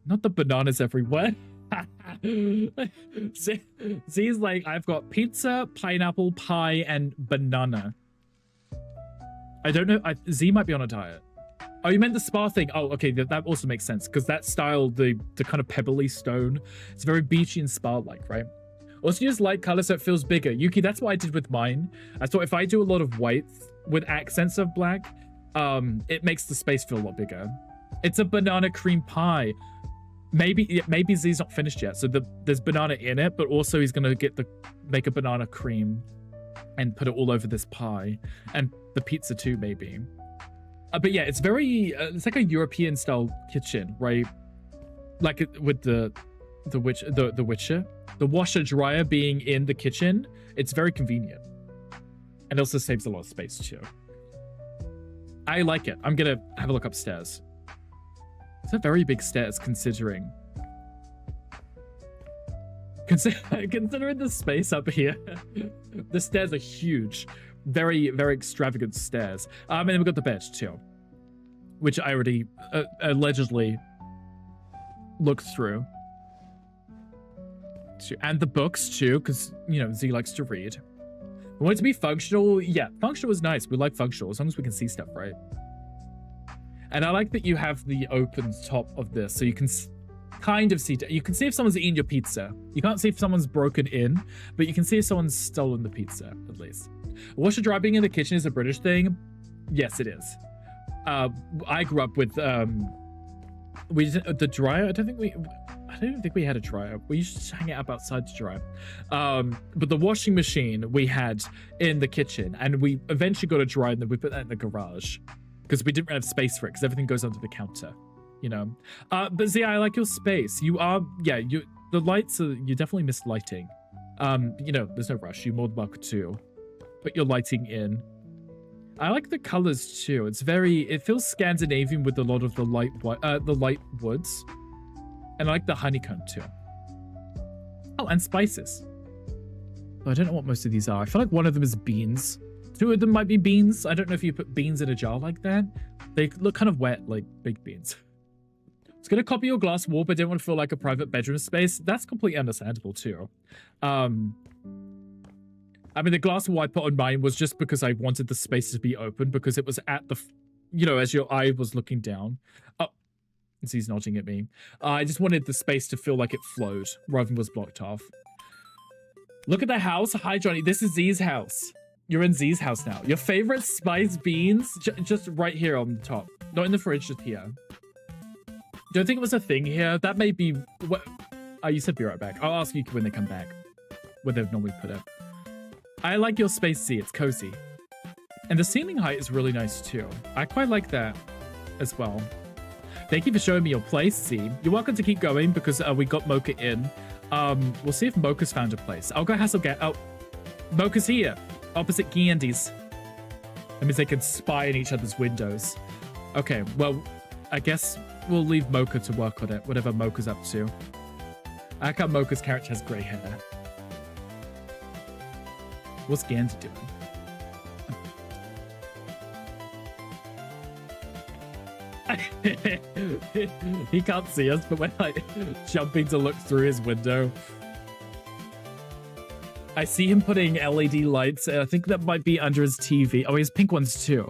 Speaker 6: Not the bananas everywhere. Z's like, I've got pizza, pineapple, pie, and banana. I don't know. Z might be on a diet. Oh, you meant the spa thing. Oh, okay. That also makes sense. Because that style, the kind of pebbly stone, it's very beachy and spa-like, right? Also use light color so it feels bigger. Yuki, that's what I did with mine. I thought if I do a lot of white with accents of black, it makes the space feel a lot bigger. It's a banana cream pie. Maybe Z's not finished yet. So there's banana in it, but also he's gonna make a banana cream and put it all over this pie. And the pizza too, maybe. But yeah, it's very, it's like a European style kitchen, right? Like with the Witcher. The washer dryer being in the kitchen, it's very convenient. And also saves a lot of space too. I like it. I'm gonna have a look upstairs. It's a very big stairs considering the space up here. The stairs are huge. Very, very extravagant stairs. And then we've got the bed too, which I already allegedly looked through. And the books too, because, you know, Z likes to read. We want it to be functional. Yeah, functional is nice. We like functional as long as we can see stuff, right? And I like that you have the open top of this, so you can kind of see. You can see if someone's eating your pizza. You can't see if someone's broken in, but you can see if someone's stolen the pizza, at least. Washer dryer being in the kitchen is a British thing. Yes, it is. I grew up with the dryer. I don't think we had a dryer. We used to hang it up outside to dry. But the washing machine we had in the kitchen, and we eventually got a dryer, and then we put that in the garage. because we didn't have space for it because everything goes onto the counter, you know. But Zia, I like your space. You are, yeah, the lights are, you definitely missed lighting. You know, there's no rush. You more than welcome to put your lighting in. I like the colors too. It's very, it feels Scandinavian with a lot of the light woods. And I like the honeycomb too. Oh, and spices. Oh, I don't know what most of these are. I feel like one of them is beans. 2 of them might be beans. I don't know if you put beans in a jar like that. They look kind of wet, like baked beans. I was going to copy your glass wall, but I didn't want to feel like a private bedroom space. That's completely understandable too. I mean, the glass wall I put on mine was just because I wanted the space to be open because it was at the, you know, as your eye was looking down. Oh, he's nodding at me. I just wanted the space to feel like it flowed rather than was blocked off. Look at the house. Hi, Johnny. This is Z's house. You're in Z's house now. Your favorite spiced beans? Just right here on the top. Not in the fridge, just here. Don't think it was a thing here. That may be... what? Oh, you said be right back. I'll ask you when they come back. Where they've normally put it. I like your space, Z. It's cozy. And the ceiling height is really nice, too. I quite like that as well. Thank you for showing me your place, Z. You're welcome to keep going because we got Mocha in. We'll see if Mocha's found a place. I'll go Hasselgat. Oh, Mocha's here. Opposite Gandy's. That means they can spy in each other's windows. Okay, well, I guess we'll leave Mocha to work on it, whatever Mocha's up to. I like how Mocha's character has grey hair. What's Gandy doing? He can't see us, but we're like jumping to look through his window. I see him putting LED lights. I think that might be under his TV. Oh, he has pink ones too.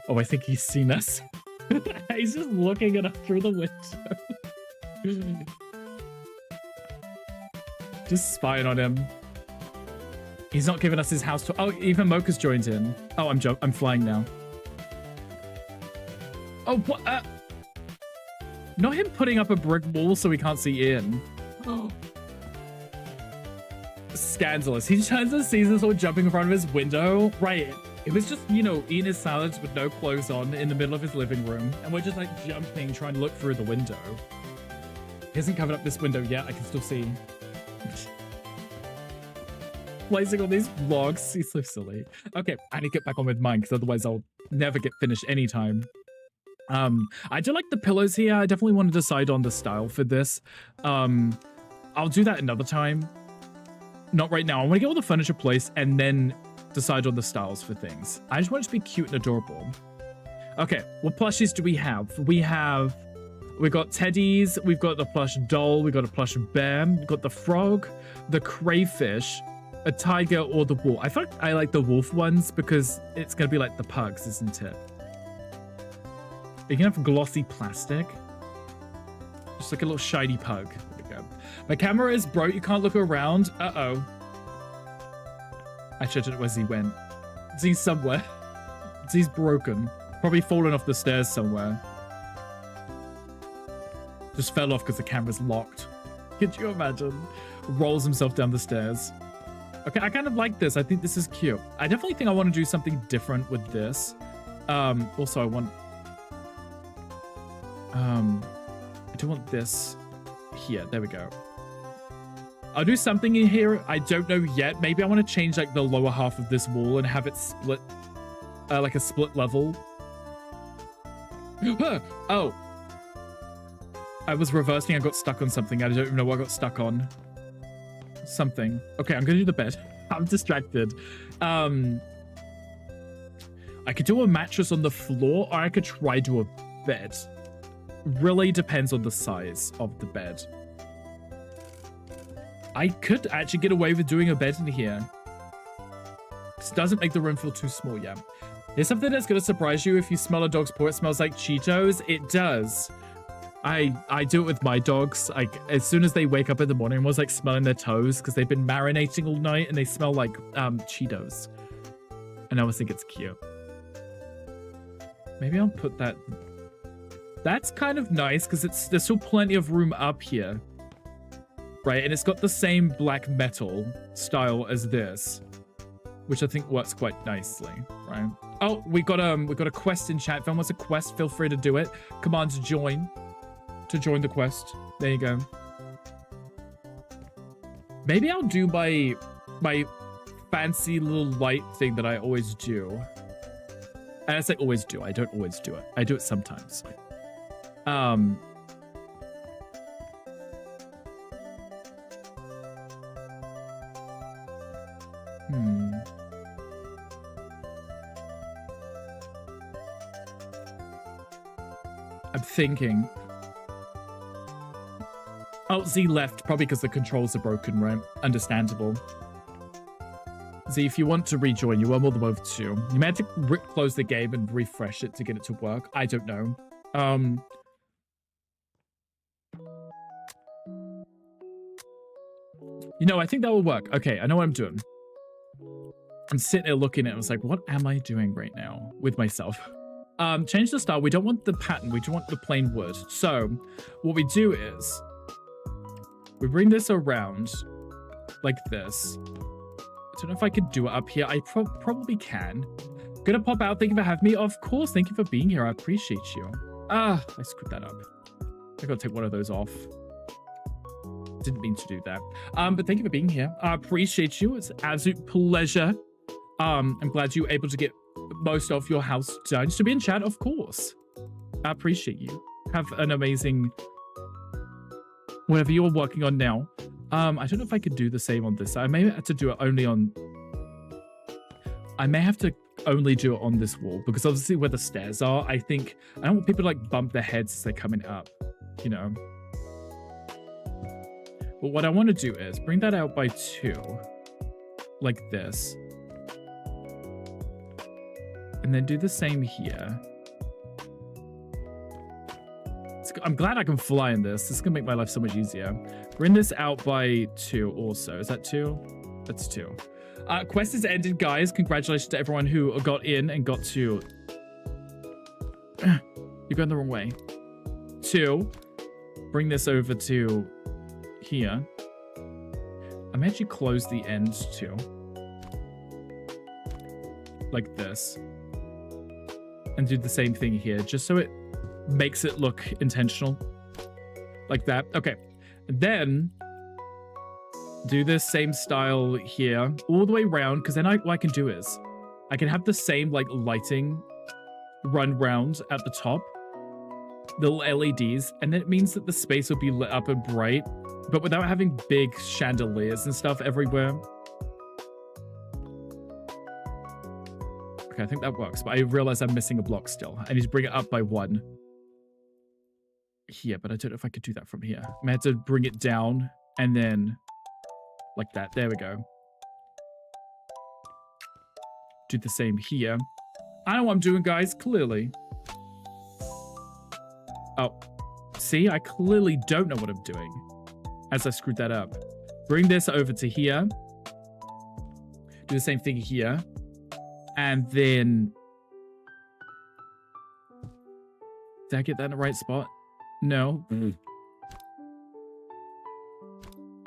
Speaker 6: Oh, I think he's seen us. He's just looking at us through the window. Just spying on him. He's not giving us his house tour. Oh, even Mocha's joined in. Oh, I'm flying now. Oh, what? Not him putting up a brick wall so we can't see in. Oh. Scandalous. He turns and sees us all jumping in front of his window. Right. It was just, you know, eating his salads with no clothes on in the middle of his living room. And we're just like jumping, trying to look through the window. He hasn't covered up this window yet. I can still see. Placing on these vlogs. He's so silly. Okay, I need to get back on with mine because otherwise I'll never get finished anytime. I do like the pillows here. I definitely want to decide on the style for this. I'll do that another time. Not right now. I want to get all the furniture placed and then decide on the styles for things. I just want it to be cute and adorable. Okay, what plushies do we have? We've got teddies, we've got the plush doll, we've got a plush bear, we've got the frog, the crayfish, a tiger, or the wolf. I feel like I like the wolf ones because it's going to be like the pugs, isn't it? You can have glossy plastic. Just like a little shiny pug. There we go. My camera is broke. You can't look around. Uh-oh. Actually, I don't know where Z went. Z's somewhere. Z's broken. Probably fallen off the stairs somewhere. Just fell off because the camera's locked. Could you imagine? Rolls himself down the stairs. Okay, I kind of like this. I think this is cute. I definitely think I want to do something different with this. Also, I want... I do want this here. There we go. I'll do something in here. I don't know yet. Maybe I want to change like the lower half of this wall and have it split, like a split level. Oh. I was reversing. I got stuck on something. I don't even know what I got stuck on. Something. Okay, I'm going to do the bed. I'm distracted. I could do a mattress on the floor or I could try do a bed. Really depends on the size of the bed. I could actually get away with doing a bed in here. This doesn't make the room feel too small yet. Here's something that's going to surprise you. If you smell a dog's paw, it smells like Cheetos. It does. I do it with my dogs. Like, as soon as they wake up in the morning, I was like smelling their toes because they've been marinating all night and they smell like Cheetos. And I always think it's cute. Maybe I'll put that... That's kind of nice because there's still plenty of room up here. Right, and it's got the same black metal style as this. which I think works quite nicely, right? Oh, we got a quest in chat. If anyone wants a quest, feel free to do it. Command join to join the quest. There you go. Maybe I'll do my fancy little light thing that I always do. And I say always do. I don't always do it. I do it sometimes. I'm thinking. Oh, Z left, probably because the controls are broken, right? Understandable. Z, if you want to rejoin, you are more than welcome to. You may have to close the game and refresh it to get it to work. I don't know. You know, I think that will work. Okay, I know what I'm doing. I'm sitting there looking at it. I was like, what am I doing right now with myself? Change the style. We don't want the pattern. We just want the plain wood. So what we do is we bring this around like this. I don't know if I could do it up here. I probably can. Gonna pop out. Thank you for having me. Of course. Thank you for being here. I appreciate you. Ah, I screwed that up. I gotta take one of those off. Didn't mean to do that. But thank you for being here. I appreciate you. It's an absolute pleasure. I'm glad you were able to get most of your house done. Just to be in chat, of course. I appreciate you. Have an amazing whatever you're working on now. I don't know if I could do the same on this. I may have to do it only on. I may have to only do it on this wall because obviously where the stairs are, I think I don't want people to like bump their heads as they're coming up, you know. But what I want to do is bring that out by 2, like this. And then do the same here. I'm glad I can fly in this. This is going to make my life so much easier. Bring this out by 2 also. Is that 2? That's 2. Quest has ended, guys. Congratulations to everyone who got in and got to... You're going the wrong way. 2. Bring this over to here. I may actually close the ends too. Like this. And do the same thing here, just so it makes it look intentional. Like that. Okay. And then do this same style here all the way around, because then what I can do is I can have the same like lighting run round at the top, the LEDs, and then it means that the space will be lit up and bright, but without having big chandeliers and stuff everywhere. Okay, I think that works, but I realize I'm missing a block still. I need to bring it up by 1 here, but I don't know if I could do that from here. I may have to bring it down and then like that. There we go. Do the same here. I know what I'm doing, guys, clearly. Oh, see, I clearly don't know what I'm doing as I screwed that up. Bring this over to here. Do the same thing here. And then... Did I get that in the right spot? No.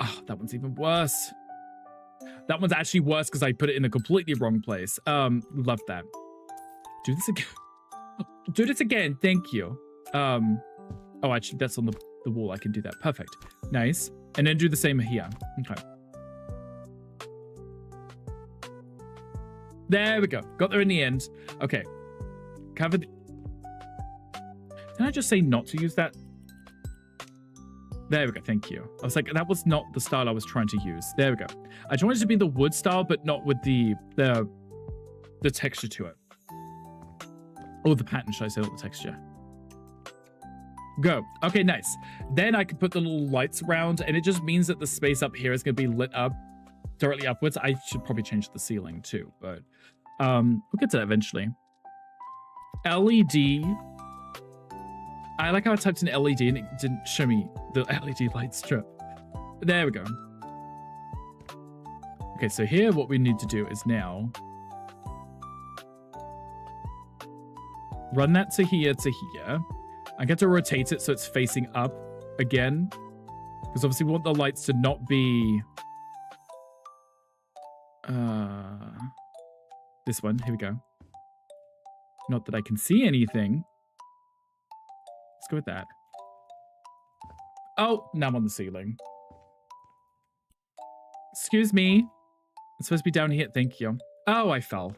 Speaker 6: Oh, that one's even worse. That one's actually worse because I put it in a completely wrong place. Love that. Do this again. Do this again. Thank you. Oh, actually, that's on the wall. I can do that. Perfect. Nice. And then do the same here. Okay. There we go. Got there in the end. Okay. Cover the... Can I just say not to use that? There we go. Thank you. I was like, that was not the style I was trying to use. There we go. I just wanted it to be the wood style, but not with the texture to it. Or the pattern, should I say, not the texture. Go. Okay, nice. Then I can put the little lights around, and it just means that the space up here is going to be lit up directly upwards. I should probably change the ceiling too, but we'll get to that eventually. LED. I like how I typed in LED and it didn't show me the LED light strip. There we go. Okay, so here what we need to do is now run that to here to here. I get to rotate it so it's facing up again, because obviously we want the lights to not be This one. Here we go. Not that I can see anything. Let's go with that. Oh, now I'm on the ceiling. Excuse me. I'm supposed to be down here. Thank you. Oh, I fell.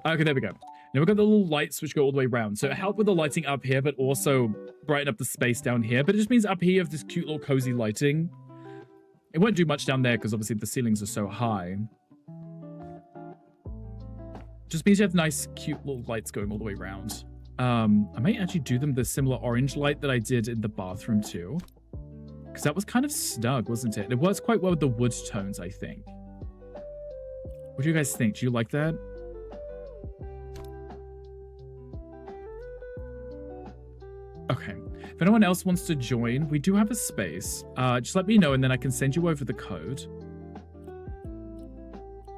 Speaker 6: Okay, there we go. Now we've got the little lights which go all the way around. So it helped with the lighting up here, but also brighten up the space down here. But it just means up here you have this cute little cozy lighting. It won't do much down there because obviously the ceilings are so high. Just means you have nice, cute little lights going all the way around. I might actually do them the similar orange light that I did in the bathroom too. Because that was kind of snug, wasn't it? And it works quite well with the wood tones, I think. What do you guys think? Do you like that? Okay. If anyone else wants to join, we do have a space. Just let me know and then I can send you over the code.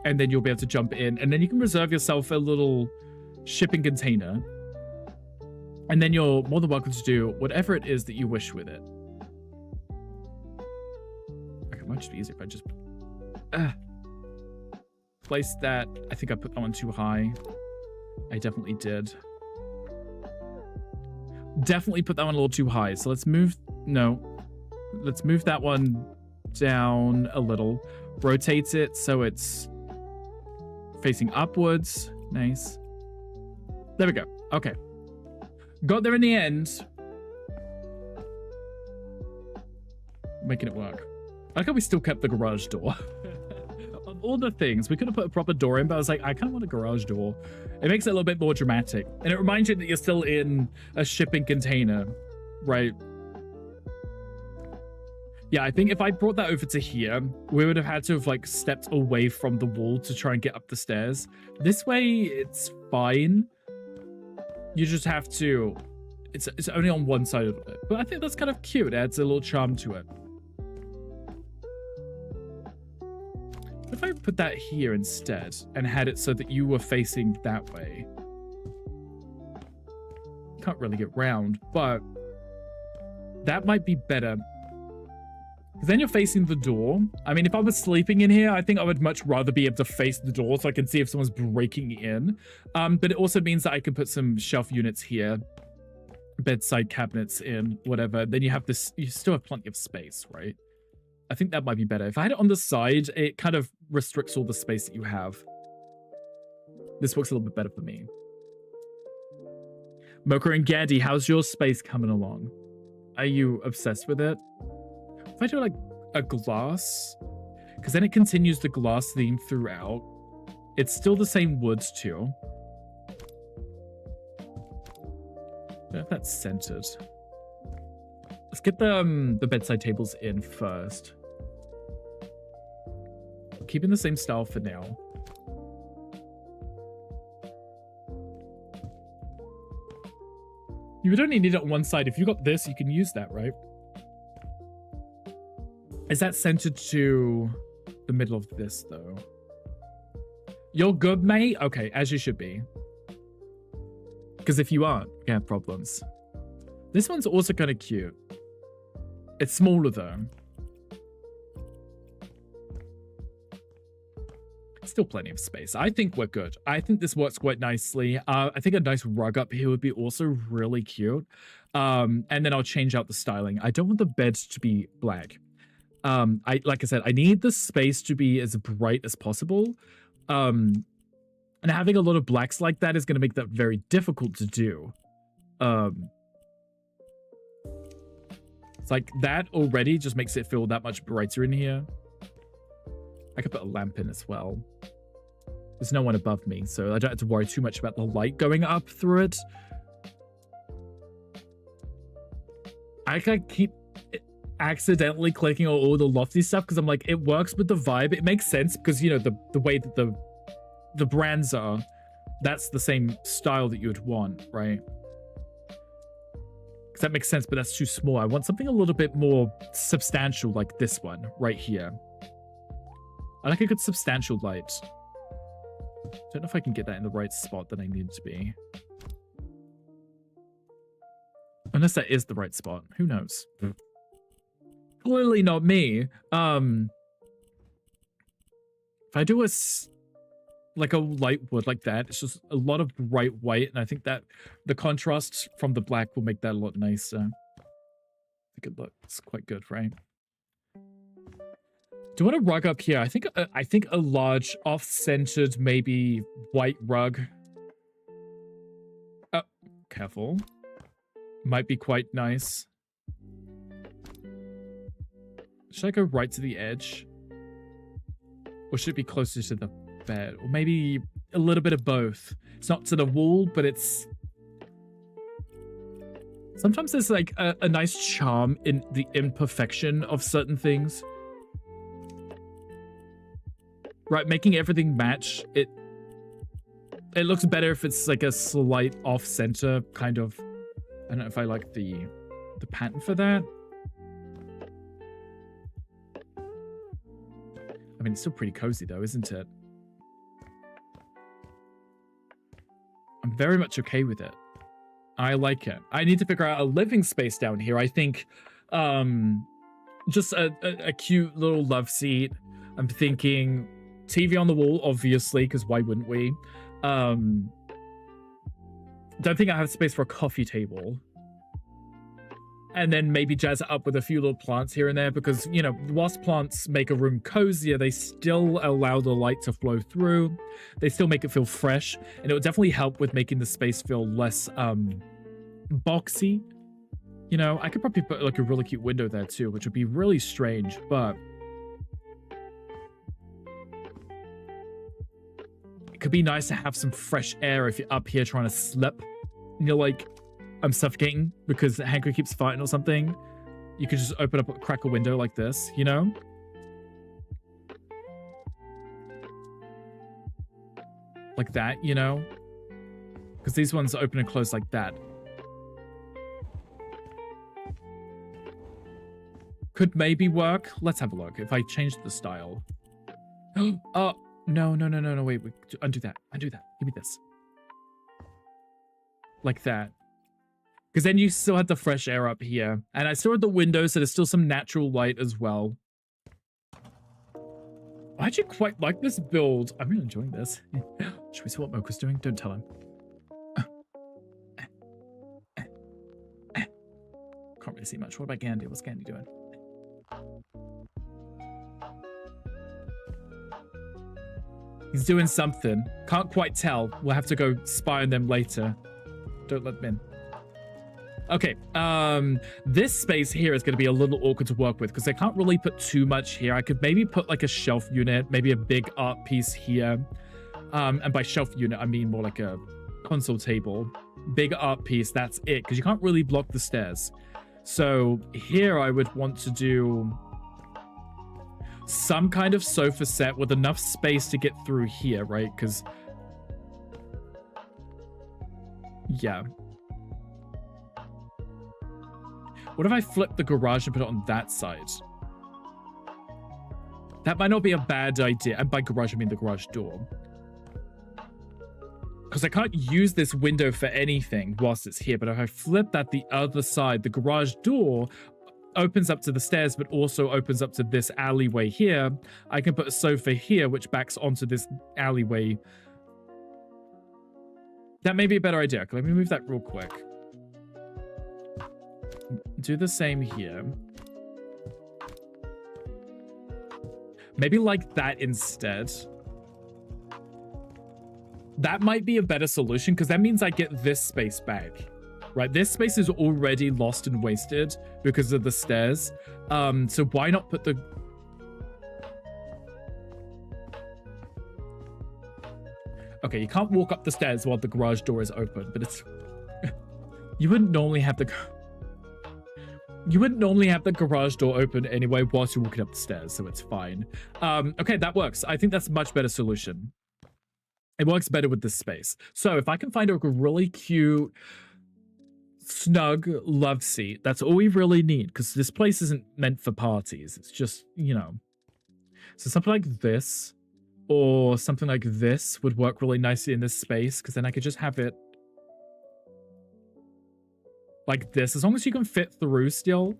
Speaker 6: And then you'll be able to jump in. And then you can reserve yourself a little shipping container. And then you're more than welcome to do whatever it is that you wish with it. Okay, it might just be easier if I just... place that. I think I put that one too high. I definitely did. Definitely put that one a little too high. So let's move... No. Let's move that one down a little. Rotate it so it's facing upwards. Nice. There we go. Okay. Got there in the end. Making it work. I like how we still kept the garage door. Of all the things, we could have put a proper door in, but I was like, I kind of want a garage door. It makes it a little bit more dramatic. And it reminds you that you're still in a shipping container, right? Yeah, I think if I brought that over to here, we would have had to have like stepped away from the wall to try and get up the stairs. This way, it's fine. You just have to... It's only on one side of it. But I think that's kind of cute. It adds a little charm to it. If I put that here instead and had it so that you were facing that way. Can't really get round, but that might be better. Because then you're facing the door. I mean, if I was sleeping in here, I think I would much rather be able to face the door so I can see if someone's breaking in. But it also means that I can put some shelf units here, bedside cabinets in, whatever. Then you have this, you still have plenty of space, right? I think that might be better. If I had it on the side, it kind of restricts all the space that you have. This works a little bit better for me. Mocha and Gandhi, how's your space coming along? Are you obsessed with it? If I do like a glass, because then it continues the glass theme throughout. It's still the same woods too. I don't know if that's centered. Let's get the bedside tables in first. Keeping the same style for now. You would only need it on one side. If you got this, you can use that, right? Is that centered to the middle of this, though? You're good, mate? Okay, as you should be. Because if you aren't, you have problems. This one's also kind of cute. It's smaller, though. Still plenty of space. I think we're good. I think this works quite nicely. I think a nice rug up here would be also really cute. And then I'll change out the styling. I don't want the bed to be black. Like I said, I need the space to be as bright as possible. And having a lot of blacks like that is going to make that very difficult to do. It's like that already just makes it feel that much brighter in here. I could put a lamp in as well. There's no one above me, so I don't have to worry too much about the light going up through it. I keep accidentally clicking on all the lofty stuff because I'm like, it works with the vibe. It makes sense because, you know, the way that the brands are, that's the same style that you would want, right? Because that makes sense, but that's too small. I want something a little bit more substantial like this one right here. I like a good substantial light. Don't know if I can get that in the right spot that I need it to be. Unless that is the right spot. Who knows? Clearly not me. If I do like a light wood like that. It's just a lot of bright white, and I think that the contrast from the black will make that a lot nicer. I think it looks quite good, right? Do you want a rug up here? I think a large off-centered, maybe white rug. Oh, careful. Might be quite nice. Should I go right to the edge? Or should it be closer to the bed? Or maybe a little bit of both. It's not to the wall, but it's... Sometimes there's like a nice charm in the imperfection of certain things. Right, making everything match, it looks better if it's like a slight off-center kind of... I don't know if I like the pattern for that. I mean, it's still pretty cozy though, isn't it? I'm very much okay with it. I like it. I need to figure out a living space down here. I think just a cute little love seat. I'm thinking TV on the wall, obviously, because why wouldn't we? Don't think I have space for a coffee table. And then maybe jazz it up with a few little plants here and there because, you know, whilst plants make a room cozier, they still allow the light to flow through. They still make it feel fresh. And it would definitely help with making the space feel less boxy. You know, I could probably put like a really cute window there too, which would be really strange, but... it could be nice to have some fresh air if you're up here trying to slip. And you're like... I'm suffocating because the hanker keeps fighting or something. You could just open up, crack a window like this, you know? Like that, you know? Because these ones open and close like that. Could maybe work. Let's have a look. If I change the style. Oh, no, wait. Undo that. Undo that. Give me this. Like that. Because then you still had the fresh air up here. And I still had the window, so there's still some natural light as well. I actually quite like this build. I'm really enjoying this. Should we see what Mocha's doing? Don't tell him. Can't really see much. What about Gandhi? What's Gandhi doing? He's doing something. Can't quite tell. We'll have to go spy on them later. Don't let them in. Okay, this space here is going to be a little awkward to work with because I can't really put too much here. I could maybe put like a shelf unit, maybe a big art piece here. And by shelf unit, I mean more like a console table. Big art piece, that's it, because you can't really block the stairs. So here I would want to do some kind of sofa set with enough space to get through here, right? Because, yeah. What if I flip the garage and put it on that side? That might not be a bad idea. And by garage, I mean the garage door. Because I can't use this window for anything whilst it's here. But if I flip that the other side, the garage door opens up to the stairs, but also opens up to this alleyway here. I can put a sofa here, which backs onto this alleyway. That may be a better idea. Let me move that real quick. Do the same here. Maybe like that instead. That might be a better solution because that means I get this space back. Right, this space is already lost and wasted because of the stairs. So why not put the... Okay, you can't walk up the stairs while the garage door is open, but it's... You wouldn't normally have the... You wouldn't normally have the garage door open anyway whilst you're walking up the stairs, so it's fine. Okay, that works. I think that's a much better solution. It works better with this space. So if I can find a really cute, snug love seat, that's all we really need, because this place isn't meant for parties. It's just, you know. So something like this, or something like this would work really nicely in this space, because then I could just have it like this. As long as you can fit through still,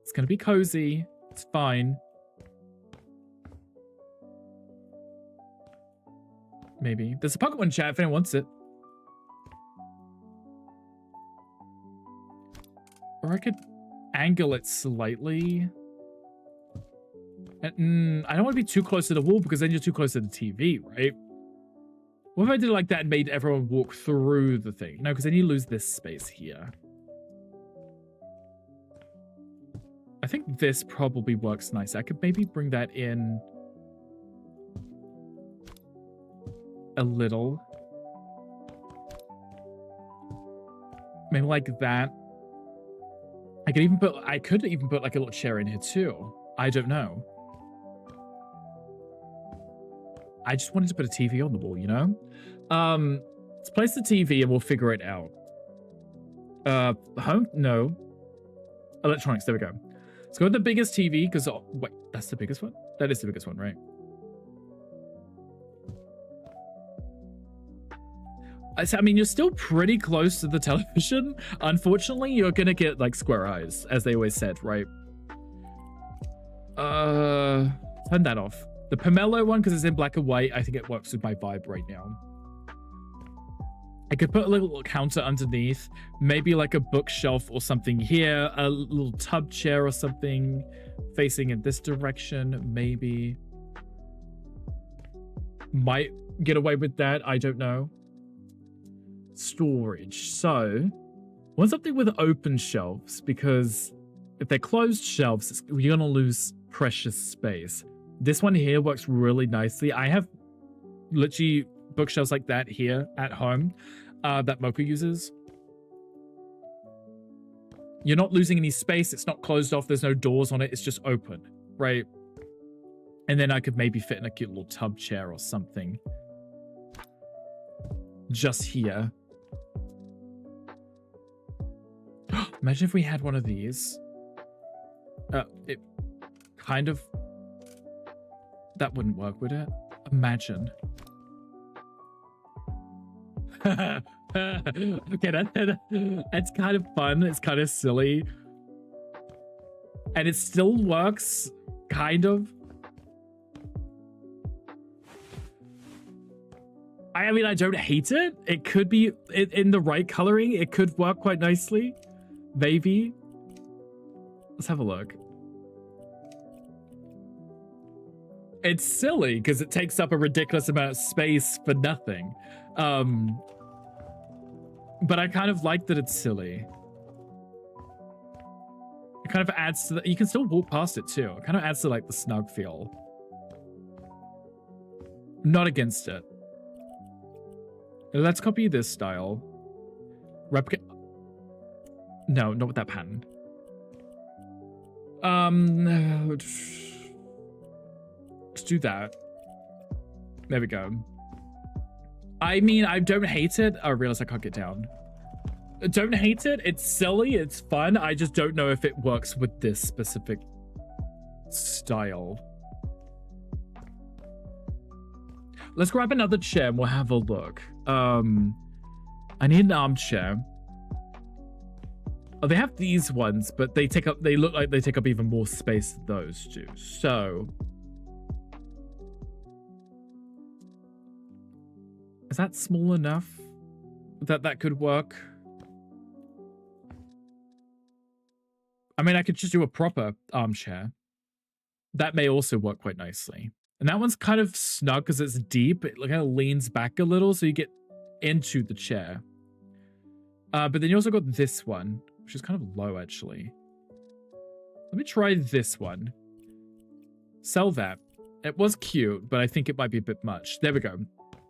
Speaker 6: it's going to be cozy. It's fine. Maybe. There's a Pokemon chat if anyone wants it. Or I could angle it slightly. And, I don't want to be too close to the wall because then you're too close to the TV, right? What if I did it like that and made everyone walk through the thing? No, because then you lose this space here. I think this probably works nice. I could maybe bring that in a little. Maybe like that. I could even put like a little chair in here too. I don't know. I just wanted to put a TV on the wall, you know? Let's place the TV and we'll figure it out. Home? No. Electronics, there we go. Let's go with the biggest TV, because... Oh, wait, that's the biggest one? That is the biggest one, right? I mean, you're still pretty close to the television. Unfortunately, you're gonna get, like, square eyes, as they always said, right? Turn that off. The Pomelo one, because it's in black and white, I think it works with my vibe right now. I could put a little counter underneath, maybe like a bookshelf or something here, a little tub chair or something facing in this direction, maybe. Might get away with that, I don't know. Storage. So, I want something with open shelves, because if they're closed shelves, you're going to lose precious space. This one here works really nicely. I have literally bookshelves like that here at home that Mocha uses. You're not losing any space. It's not closed off. There's no doors on it. It's just open, right? And then I could maybe fit in a cute little tub chair or something. Just here. Imagine if we had one of these. It kind of... That wouldn't work, would it? Imagine. Okay, that's kind of fun. It's kind of silly. And it still works, kind of. I mean, I don't hate it. It could be in the right coloring. It could work quite nicely. Maybe. Let's have a look. It's silly because it takes up a ridiculous amount of space for nothing. But I kind of like that it's silly. It kind of adds to the... You can still walk past it too. It kind of adds to like the snug feel. Not against it. Let's copy this style. Replicate... No, not with that pattern. Let's do that. There we go. I mean, I don't hate it. I realize I can't get down. I don't hate it. It's silly. It's fun. I just don't know if it works with this specific style. Let's grab another chair and we'll have a look. I need an armchair. Oh, they have these ones, but they look like they take up even more space than those do. So... Is that small enough that that could work? I mean, I could just do a proper armchair. That may also work quite nicely. And that one's kind of snug because it's deep. It kind of leans back a little so you get into the chair. But then you also got this one, which is kind of low, actually. Let me try this one. Sell that. It was cute, but I think it might be a bit much. There we go.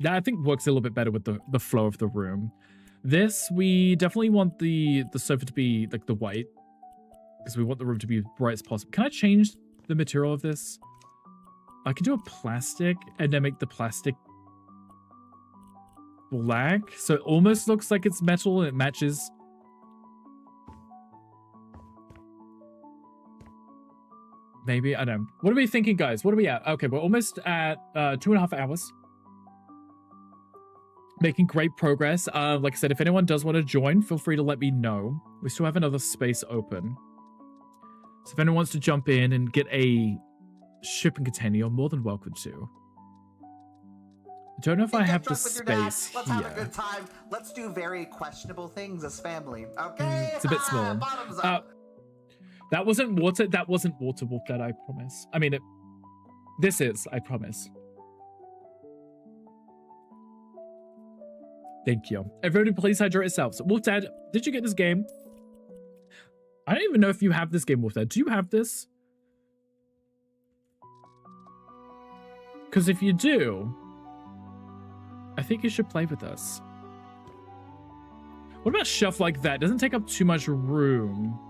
Speaker 6: That, I think, works a little bit better with the flow of the room. This, we definitely want the sofa to be, like, the white. Because we want the room to be as bright as possible. Can I change the material of this? I can do a plastic and then make the plastic black. So it almost looks like it's metal and it matches. Maybe, I don't know. What are we thinking, guys? What are we at? Okay, we're almost at 2.5 hours. Making great progress. Like I said, if anyone does want to join, feel free to let me know. We still have another space open. So if anyone wants to jump in and get a shipping container, you're more than welcome to. don't know if I have the
Speaker 4: Get drunk with your dad.
Speaker 6: space
Speaker 4: Let's have a
Speaker 6: here.
Speaker 4: good time. Let's do very questionable things as family. Okay?
Speaker 6: It's a bit small.
Speaker 4: Bottoms up.
Speaker 6: That wasn't water. That wasn't water, Wolf Dad, I promise. I mean, this is, I promise. Thank you. Everybody, please hydrate yourselves. Wolf Dad, did you get this game? I don't even know if you have this game, Wolf Dad. Do you have this? Because if you do, I think you should play with us. What about a shelf like that? It doesn't take up too much room.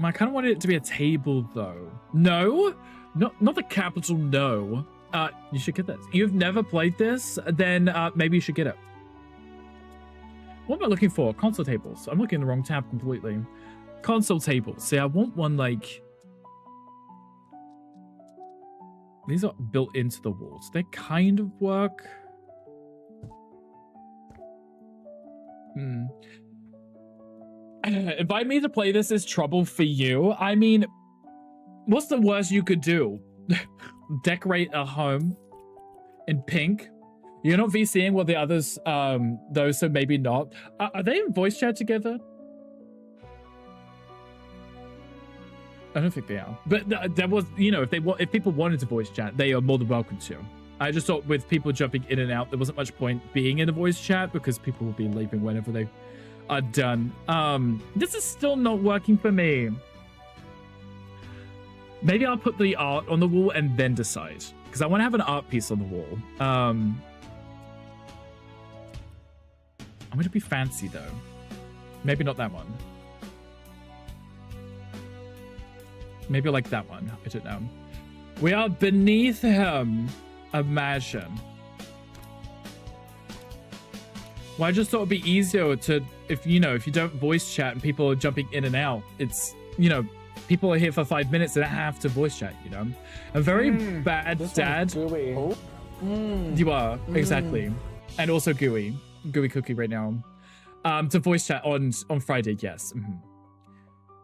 Speaker 6: I kind of wanted it to be a table, though. No? Not the capital no. You should get this. You've never played this? Then maybe you should get it. What am I looking for? Console tables. I'm looking in the wrong tab completely. Console tables. See, I want one like... These are built into the walls. They kind of work. Invite me to play this is trouble for you. I mean, what's the worst you could do? Decorate a home in pink? You're not VCing what the others, those, so maybe not. Are they in voice chat together? I don't think they are. But there was, you know, if people wanted to voice chat, they are more than welcome to. I just thought with people jumping in and out, there wasn't much point being in a voice chat because people will be leaving whenever they are done. This is still not working for me. Maybe I'll put the art on the wall and then decide. Because I want to have an art piece on the wall. I'm going to be fancy, though. Maybe not that one. Maybe like that one. I don't know. We are beneath him. Imagine. Well, I just thought it'd be easier to, if you don't voice chat and people are jumping in and out, it's, people are here for 5 minutes, they don't have to voice chat, A very bad dad. You are, exactly. And also gooey cookie right now. To voice chat on Friday, yes.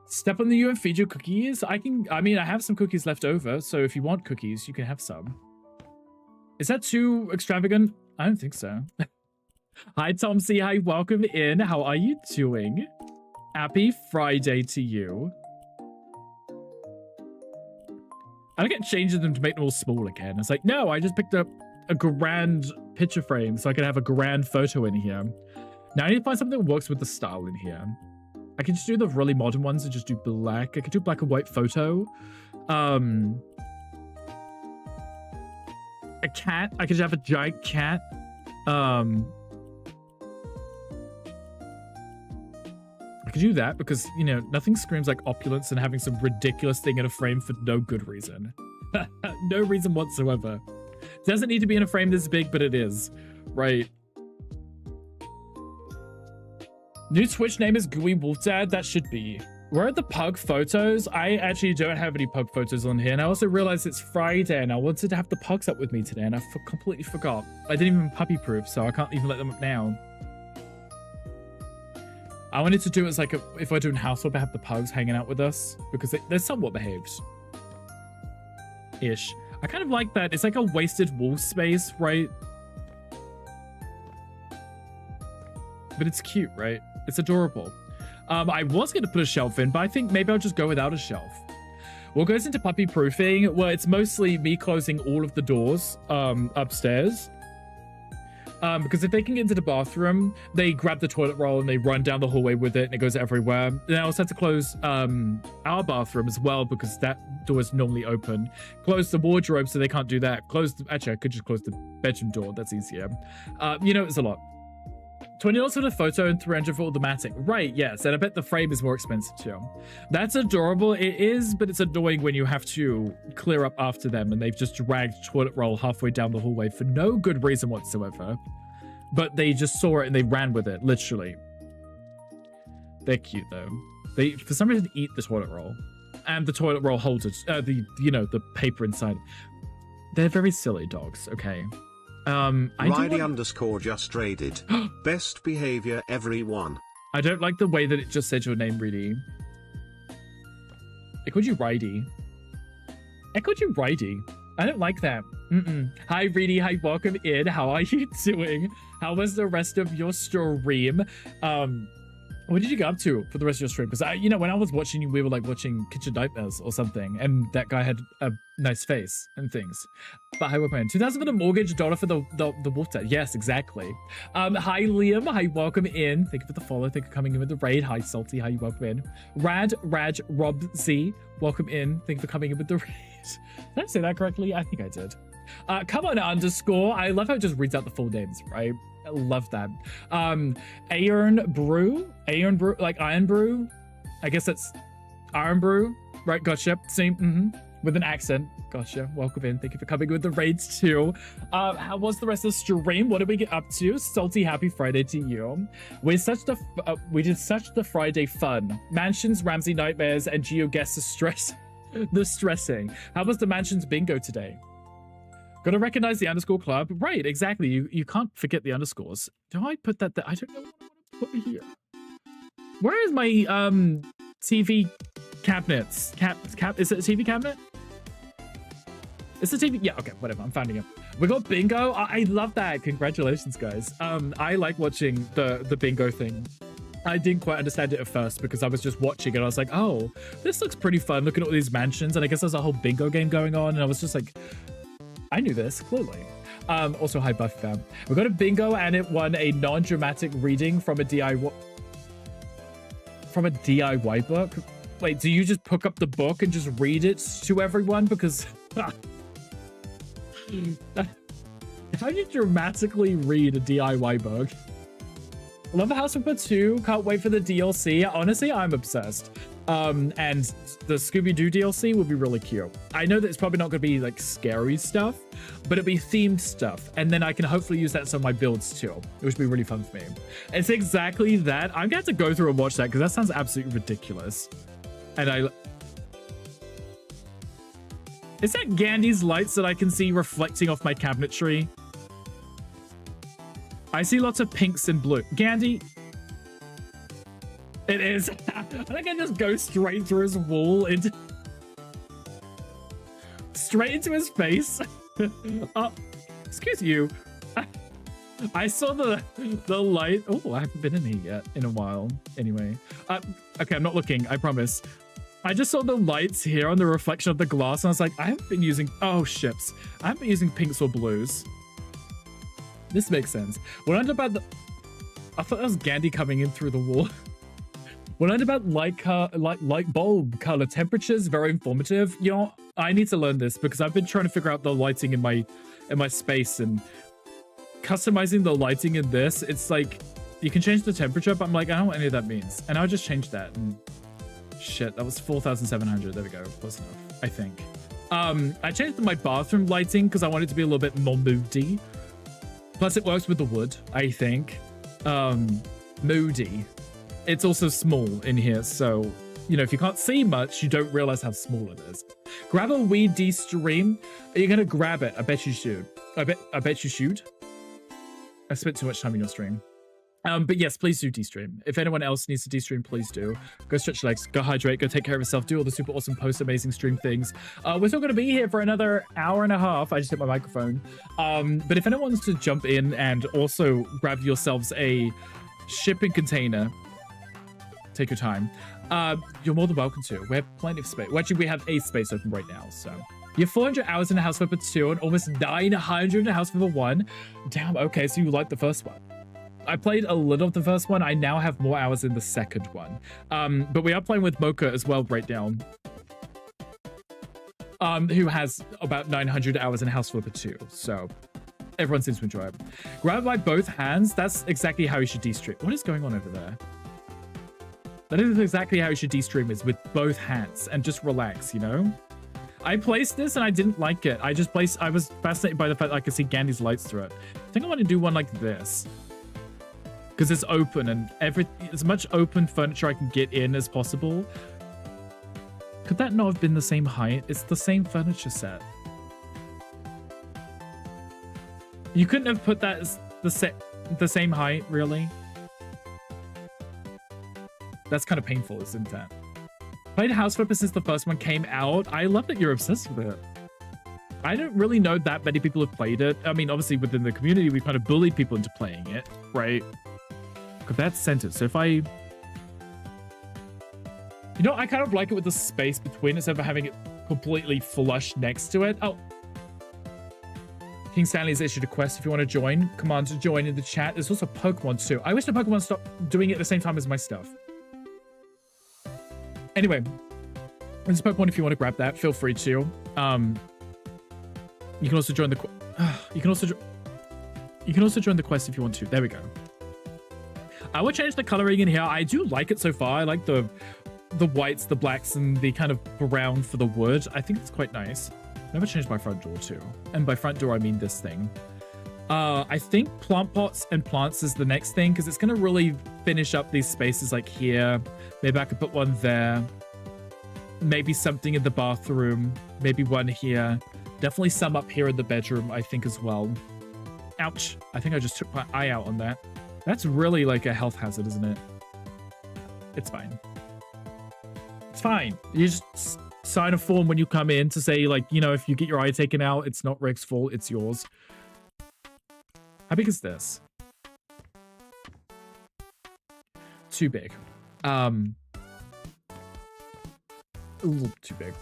Speaker 6: Step on the U and feed you cookies. I have some cookies left over, so if you want cookies, you can have some. Is that too extravagant? I don't think so. Hi, Tom C. Hi, welcome in. How are you doing? Happy Friday to you. I don't get changing them to make them all small again. It's like, no, I just picked up a grand picture frame so I can have a grand photo in here. Now I need to find something that works with the style in here. I can just do the really modern ones and just do black. I could do black and white photo. A cat. I could just have a giant cat. I could do that because, nothing screams like opulence and having some ridiculous thing in a frame for no good reason. No reason whatsoever. Doesn't need to be in a frame this big, but it is. Right. New Twitch name is Gooey Wolf Dad. That should be. Where are the pug photos? I actually don't have any pug photos on here. And I also realized it's Friday and I wanted to have the pugs up with me today and I completely forgot. I didn't even puppy proof, so I can't even let them up now. I wanted to do it as like, if we're doing housework, I have the pugs hanging out with us because they're somewhat behaved. Ish. I kind of like that. It's like a wasted wall space, right? But it's cute, right? It's adorable. I was going to put a shelf in, but I think maybe I'll just go without a shelf. What goes into puppy proofing? Well, it's mostly me closing all of the doors upstairs. Because if they can get into the bathroom, they grab the toilet roll and they run down the hallway with it and it goes everywhere. Then I also have to close our bathroom as well because that door is normally open. Close the wardrobe so they can't do that. Actually, I could just close the bedroom door. That's easier. It's a lot. $20 for the photo and $300 for all the matting. Right, yes, and I bet the frame is more expensive too. That's adorable, it is, but it's annoying when you have to clear up after them and they've just dragged toilet roll halfway down the hallway for no good reason whatsoever. But they just saw it and they ran with it, literally. They're cute though. They, for some reason, eat the toilet roll. And the toilet roll holders, the paper inside. They're very silly dogs, okay?
Speaker 8: Riley_ just raided. Best behavior, everyone.
Speaker 6: I don't like the way that it just said your name, really. I called you Ridey. I called you Ridey. I don't like that. Hi, Reedy. Hi, welcome in. How are you doing? How was the rest of your stream? What did you get up to for the rest of your stream? Because when I was watching you, we were like watching Kitchen Nightmares or something, and that guy had a nice face and things. But hi, welcome in. 2,000 for the mortgage, $1 for the water. Yes, exactly. Hi, Liam. Hi, welcome in. Thank you for the follow. Thank you for coming in with the raid. Hi, Salty. Hi, you welcome in. Raj, Rob Z. Welcome in. Thank you for coming in with the raid. Did I say that correctly? I think I did. Come on, underscore. I love how it just reads out the full names, right? I love that. Iron Brew, like Iron Brew. I guess that's Iron Brew, right? Gotcha. Same, with an accent. Gotcha. Welcome in. Thank you for coming with the raids too. How was the rest of the stream? What did we get up to? Salty, happy Friday to you. We did such the Friday fun. Mansions, Ramsey Nightmares, and GeoGuess the stressing. How was the Mansions bingo today? Gotta recognize the underscore club. Right, exactly. You can't forget the underscores. Do I put that there? I don't know what I put here. Where is my TV cabinets? Is it a TV cabinet? It's a TV. Yeah, okay, whatever. I'm finding it. We got bingo. I love that. Congratulations, guys. I like watching the bingo thing. I didn't quite understand it at first because I was just watching and I was like, oh, this looks pretty fun. Looking at all these mansions, and I guess there's a whole bingo game going on, and I was just like, I knew this, clearly. Also, hi, Buffy fam. We got a bingo and it won a non-dramatic reading from a DIY book. Wait, do you just pick up the book and just read it to everyone? Because how do you dramatically read a DIY book? Love House Flipper 2. Can't wait for the DLC. Honestly, I'm obsessed. And the Scooby-Doo DLC would be really cute. I know that it's probably not going to be like scary stuff, but it'll be themed stuff. And then I can hopefully use that in some of my builds too, which would be really fun for me. It's exactly that. I'm going to have to go through and watch that because that sounds absolutely ridiculous. And is that Gandhi's lights that I can see reflecting off my cabinetry? I see lots of pinks and blue. Gandhi, it is. I think I just go straight through his wall straight into his face. Excuse you. I saw the light. Oh, I haven't been in here yet in a while. Anyway, okay, I'm not looking. I promise. I just saw the lights here on the reflection of the glass, and I was like, I haven't been using. Oh ships. I haven't been using pinks or blues. This makes sense. When I learned about I thought that was Gandhi coming in through the wall. When I learned about light bulb color temperatures, very informative. You know, I need to learn this because I've been trying to figure out the lighting in my space and customizing the lighting in this. It's like you can change the temperature, but I'm like, I don't know what any of that means. And I'll just change that. And shit, that was 4,700. There we go. Close enough, I think. I changed my bathroom lighting because I want it to be a little bit more moody. Plus, it works with the wood, I think. Moody. It's also small in here, so, you know, if you can't see much, you don't realize how small it is. Grab a weed D-stream. Are you going to grab it? I bet you should. I bet you should. I spent too much time in your stream. But yes, please do D-stream. If anyone else needs to D-stream, please do. Go stretch your legs, go hydrate, go take care of yourself, do all the super awesome post amazing stream things. We're still going to be here for another hour and a half. I just hit my microphone. But if anyone wants to jump in and also grab yourselves a shipping container, take your time. You're more than welcome to. We have plenty of space. Well, actually, we have a space open right now, so. You have 400 hours in House Flipper 2 and almost 900 in House Flipper 1. Damn, okay, so you like the first one. I played a little of the first one. I now have more hours in the second one. But we are playing with Mocha as well right now. Who has about 900 hours in House Flipper 2. So everyone seems to enjoy it. Grab by both hands. That's exactly how you should de-stream. What is going on over there? That is exactly how you should de-stream, is with both hands and just relax, you know? I placed this and I didn't like it. I was fascinated by the fact that I could see Gandhi's lights through it. I think I want to do one like this. Because it's open and as much open furniture I can get in as possible. Could that not have been the same height? It's the same furniture set. You couldn't have put that as the same height, really? That's kind of painful, isn't that? Played House Flipper since the first one came out. I love that you're obsessed with it. I don't really know that many people have played it. I mean, obviously within the community, we kind of bullied people into playing it, right? Because that's centered. So if I... You know, I kind of like it with the space between it, instead of having it completely flush next to it. Oh. King Stanley's issued a quest if you want to join. Command to join in the chat. There's also Pokemon too. I wish the Pokemon stopped doing it at the same time as my stuff. Anyway, there's Pokemon if you want to grab that. Feel free to. You can also join the you can also join the quest if you want to. There we go. I will change the coloring in here. I do like it so far. I like the whites, the blacks, and the kind of brown for the wood. I think it's quite nice. Never changed my front door too. And by front door, I mean this thing. I think plant pots and plants is the next thing because it's going to really finish up these spaces like here. Maybe I could put one there. Maybe something in the bathroom. Maybe one here. Definitely some up here in the bedroom, I think, as well. Ouch. I think I just took my eye out on that. That's really like a health hazard, isn't it? It's fine. It's fine. You just sign a form when you come in to say, like, you know, if you get your eye taken out, it's not Rick's fault, it's yours. How big is this? Too big. A little too big.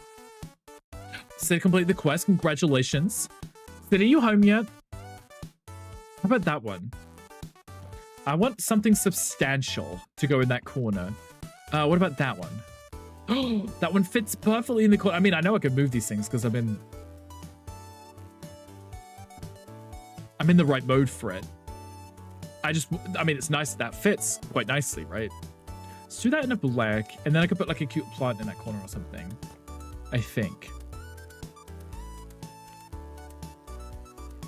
Speaker 6: So complete the quest. Congratulations. Sid, are you home yet? How about that one? I want something substantial to go in that corner. What about that one? Oh, that one fits perfectly in the corner. I mean, I know I could move these things because I'm in the right mode for it. I mean, it's nice that fits quite nicely, right? Let's do that in a black, and then I could put like a cute plant in that corner or something. I think.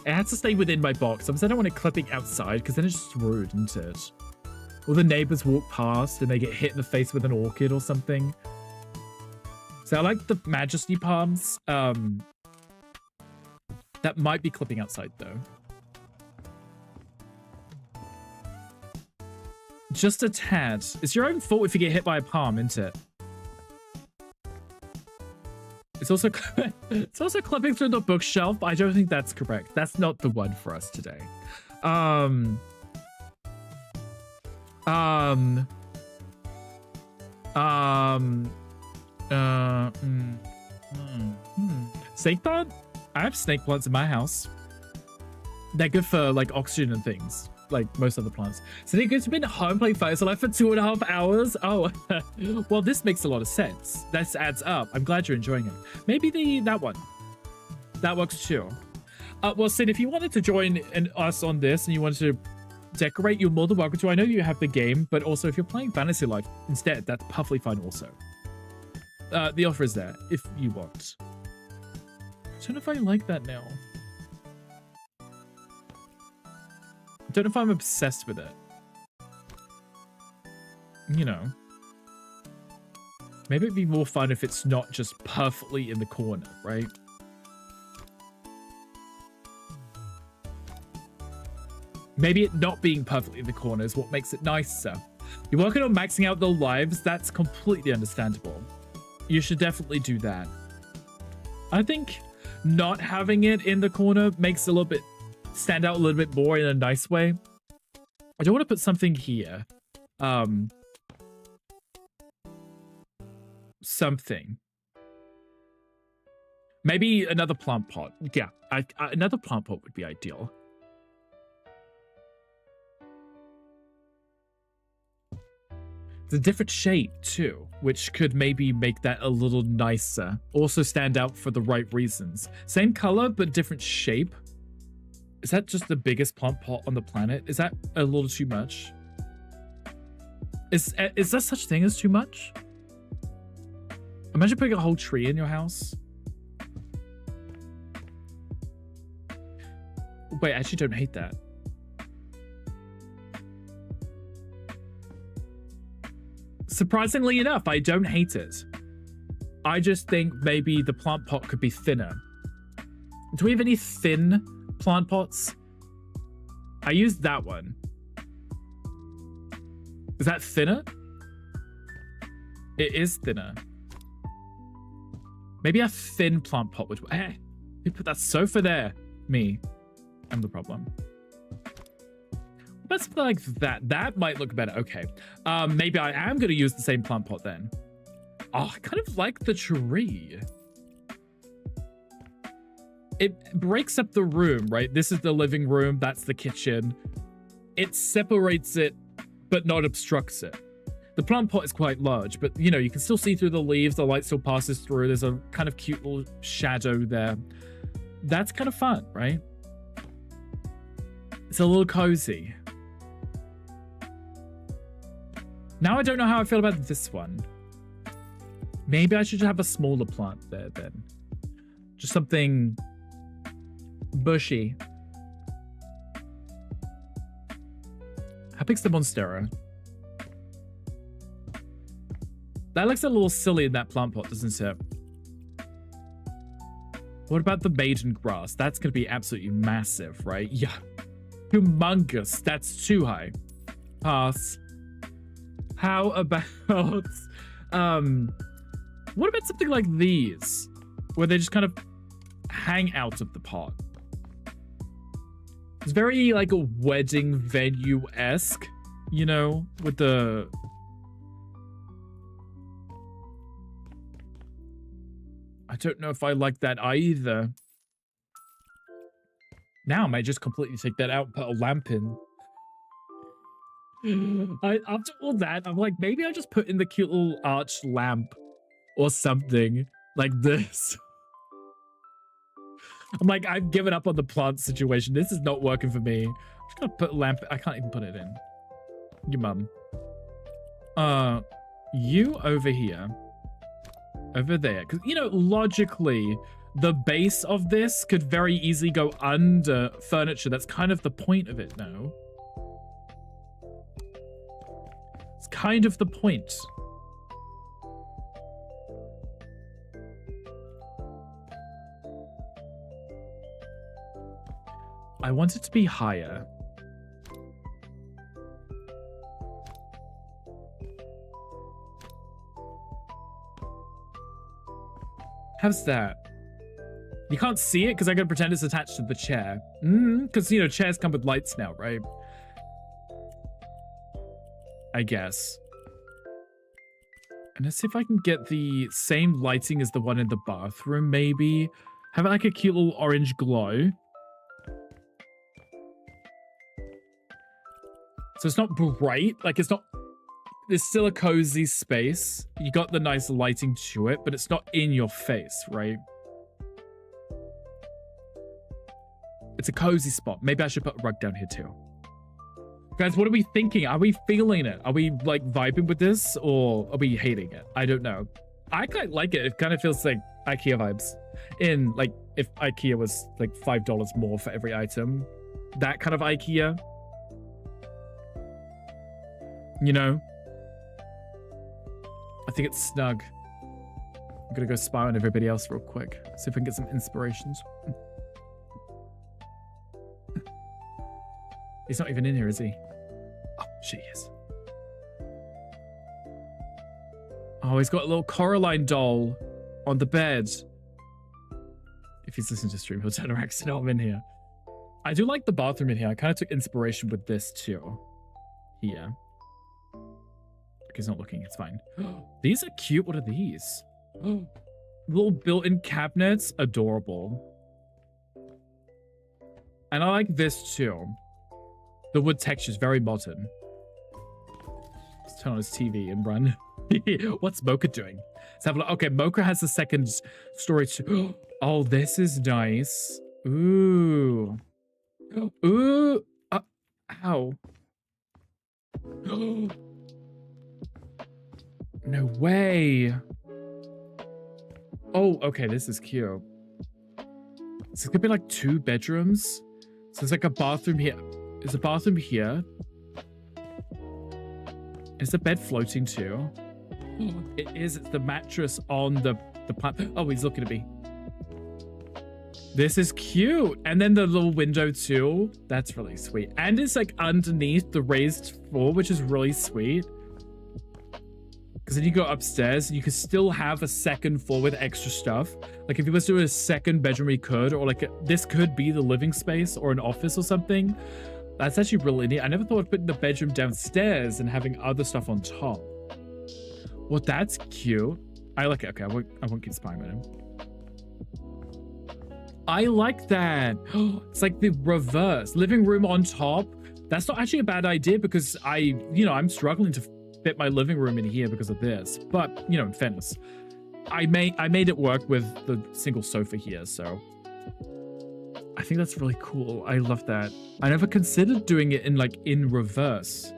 Speaker 6: It has to stay within my box. I don't want it clipping outside because then it's just rude, isn't it? Or the neighbors walk past and they get hit in the face with an orchid or something. So I like the Majesty palms. That might be clipping outside though. Just a tad. It's your own fault if you get hit by a palm, isn't it? It's also clipping through the bookshelf, but I don't think that's correct. That's not the one for us today. Snake plant? I have snake plants in my house. They're good for like oxygen and things, like most other plants. So they're good to be in home playing Fires Alive for 2.5 hours. Oh, well, this makes a lot of sense. That adds up. I'm glad you're enjoying it. Maybe that one. That works too. Well, Sid, if you wanted to join us on this and you wanted to decorate, you're more than welcome to. I know you have the game, but also if you're playing Fantasy Life instead, that's perfectly fine also. The offer is there if you want. I don't know if I like that now. I don't know if I'm obsessed with it. You know. Maybe it'd be more fun if it's not just perfectly in the corner, right? Maybe it not being perfectly in the corner is what makes it nicer. You're working on maxing out the lives, that's completely understandable. You should definitely do that. I think not having it in the corner makes it a little bit stand out a little bit more in a nice way. I don't want to put something here. Something. Maybe another plant pot. Yeah, another plant pot would be ideal. It's a different shape too, which could maybe make that a little nicer. Also stand out for the right reasons. Same color, but different shape. Is that just the biggest plant pot on the planet? Is that a little too much? Is there such thing as too much? Imagine putting a whole tree in your house. Wait, I actually don't hate that. Surprisingly enough, I don't hate it. I just think maybe the plant pot could be thinner. Do we have any thin plant pots? I used that one. Is that thinner? It is thinner. Maybe a thin plant pot would... You put that sofa there. Me. I'm the problem. But something like that. That might look better. Okay. Maybe I am going to use the same plant pot then. Oh, I kind of like the tree. It breaks up the room, right? This is the living room. That's the kitchen. It separates it, but not obstructs it. The plant pot is quite large, but you know, you can still see through the leaves. The light still passes through. There's a kind of cute little shadow there. That's kind of fun, right? It's a little cozy. Now I don't know how I feel about this one. Maybe I should have a smaller plant there then. Just something bushy. How big's the Monstera? That looks a little silly in that plant pot, doesn't it? What about the maiden grass? That's going to be absolutely massive, right? Yeah. Humongous. That's too high. Pass. How about... what about something like these? Where they just kind of hang out of the pot. It's very like a wedding venue-esque, you know, with the... I don't know if I like that either. Now I might just completely take that out and put a lamp in. After all that, I'm like, maybe I'll just put in the cute little arched lamp or something like this. I'm like, I've given up on the plant situation. This is not working for me. I'm just gonna put a lamp. I can't even put it in. Your mum. You over here. Over there. Because, you know, logically, the base of this could very easily go under furniture. That's kind of the point of it now. It's kind of the point. I want it to be higher. How's that? You can't see it because I gotta pretend it's attached to the chair. Because, you know, chairs come with lights now, right? I guess. And let's see if I can get the same lighting as the one in the bathroom, maybe. Have it like a cute little orange glow. So it's not bright, like it's not... There's still a cozy space. You got the nice lighting to it, but it's not in your face, right? It's a cozy spot. Maybe I should put a rug down here too. Guys, what are we thinking? Are we feeling it? Are we like vibing with this or are we hating it? I don't know. I quite like it. It kind of feels like IKEA vibes. In like if IKEA was like $5 more for every item. That kind of IKEA. You know? I think it's snug. I'm gonna go spy on everybody else real quick. See if I can get some inspirations. He's not even in here, is he? Oh, shit, he is. Oh, he's got a little Coraline doll on the bed. If he's listening to stream, he'll turn around and say, "Oh, I'm in here." I do like the bathroom in here. I kind of took inspiration with this too. Here. He's not looking, it's fine. These are cute. What are these? Little built-in cabinets. Adorable. And I like this too. The wood texture is very modern. Let's turn on his TV and run. What's Mocha doing? Let's have a look. Okay, Mocha has the second story too. Oh, this is nice. Ooh. Ooh. Ow. No way. Oh, okay, this is cute. So it's gonna be like 2 bedrooms. So there's like a bathroom here. There's a bathroom here. Is the bed floating too? It is. It's the mattress on the plant. Oh, he's looking at me. This is cute. And then the little window too. That's really sweet. And it's like underneath the raised floor, which is really sweet. Because then you go upstairs and you could still have a second floor with extra stuff. Like if you was to do a second bedroom, you could, or like this could be the living space or an office or something. That's actually really neat. I never thought of putting the bedroom downstairs and having other stuff on top. Well, that's cute. I like it. Okay, I won't keep spying on him. I like that. It's like the reverse. Living room on top. That's not actually a bad idea because I'm struggling to fit my living room in here because of this. But, in fairness, I made it work with the single sofa here, so I think that's really cool. I love that. I never considered doing it in reverse.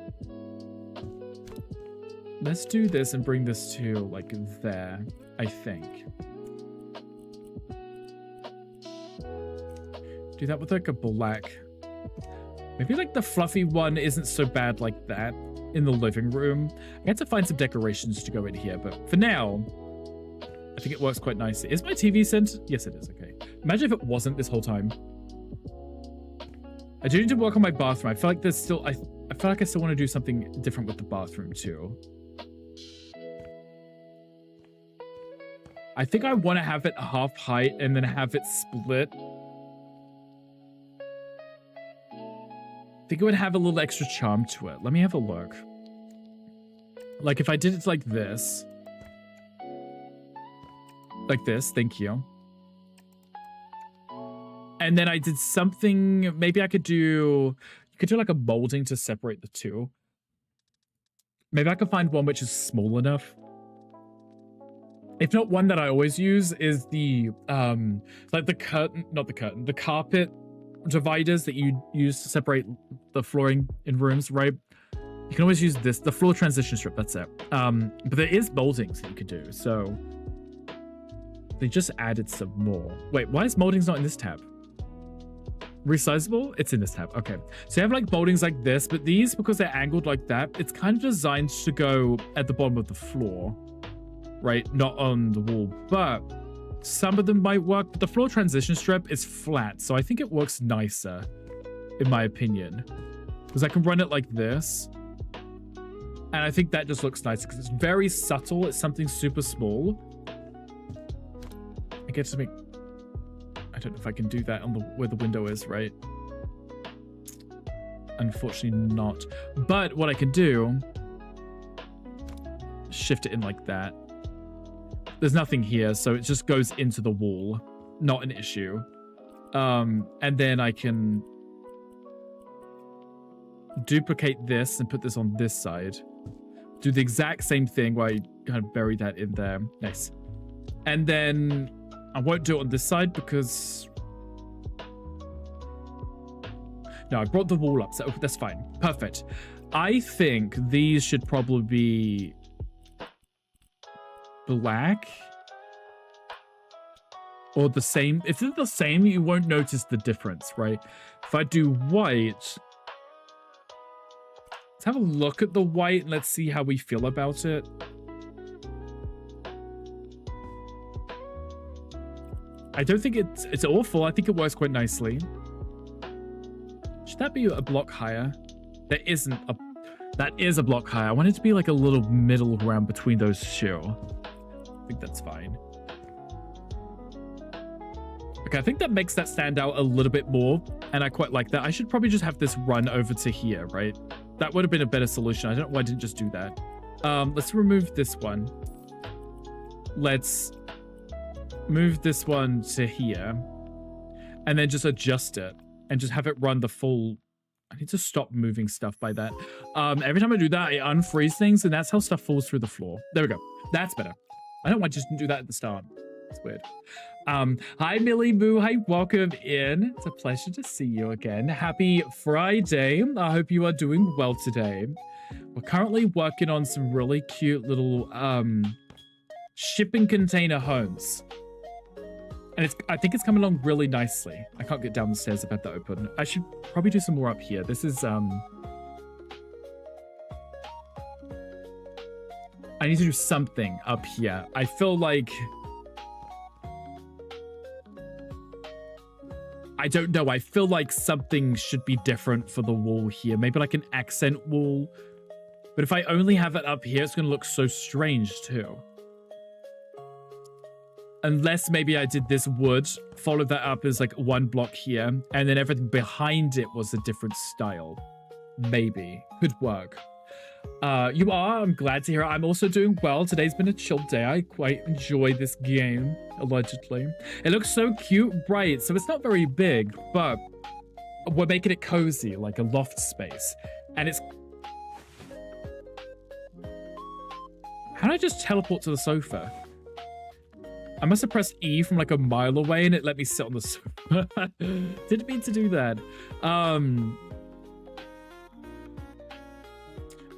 Speaker 6: Let's do this and bring this to there, I think. Do that with a black. Maybe the fluffy one isn't so bad like that in the living room. I had to find some decorations to go in here, but for now, I think it works quite nicely. Is my TV sent? Yes, it is. Okay. Imagine if it wasn't this whole time. I do need to work on my bathroom. I feel like there's still, I feel like I still want to do something different with the bathroom too. I think I want to have it half height and then have it split. I think it would have a little extra charm to it. Let me have a look. Like if I did it like this. Like this, thank you. And then I did something, maybe I could do, you could do like a molding to separate the two. Maybe I could find one which is small enough. If not, one that I always use is the, like the curtain, not the curtain, the carpet dividers that you use to separate the flooring in rooms, right? You can always use this, the floor transition strip, that's it. But there is moldings that you could do, so they just added some more. Wait, why is moldings not in this tab? Resizable? It's in this tab. Okay. So you have like moldings like this, but these, because they're angled like that, it's kind of designed to go at the bottom of the floor, right? Not on the wall, but some of them might work. But the floor transition strip is flat, so I think it works nicer, in my opinion. Because I can run it like this. And I think that just looks nice because it's very subtle. It's something super small. I get to make... I don't know if I can do that on the where the window is, right? Unfortunately not. But what I can do, shift it in like that. There's nothing here, so it just goes into the wall. Not an issue. And then I can duplicate this and put this on this side. Do the exact same thing where I kind of bury that in there. Nice. And then I won't do it on this side because... No, I brought the wall up, so that's fine. Perfect. I think these should probably be black. Or the same. If they're the same, you won't notice the difference, right? If I do white... Let's have a look at the white and let's see how we feel about it. I don't think it's awful. I think it works quite nicely. Should that be a block higher? There isn't a... That is a block higher. I want it to be like a little middle ground between those two. I think that's fine. Okay, I think that makes that stand out a little bit more. And I quite like that. I should probably just have this run over to here, right? That would have been a better solution. I don't know why I didn't just do that. Let's remove this one. Let's move this one to here. And then just adjust it. And just have it run the full... I need to stop moving stuff by that. Every time I do that, I unfreeze things. And that's how stuff falls through the floor. There we go. That's better. I don't want to just do that at the start. It's weird. Hi, Millie Moo. Hi, welcome in. It's a pleasure to see you again. Happy Friday. I hope you are doing well today. We're currently working on some really cute little shipping container homes. And I think it's coming along really nicely. I can't get down the stairs. I've had that open. I should probably do some more up here. This is... I need to do something up here. I feel like... I don't know. I feel like something should be different for the wall here. Maybe like an accent wall But if I only have it up here, it's going to look so strange too. Unless maybe I did this wood, followed that up as like one block here, and then everything behind it was a different style. Maybe. Could work. You are. I'm glad to hear it. I'm also doing well. Today's been a chill day. I quite enjoy this game, allegedly. It looks so cute. Right, so it's not very big, but we're making it cozy, like a loft space. And it's... How did I just teleport to the sofa? I must have pressed E from like a mile away and it let me sit on the sofa. Didn't mean to do that.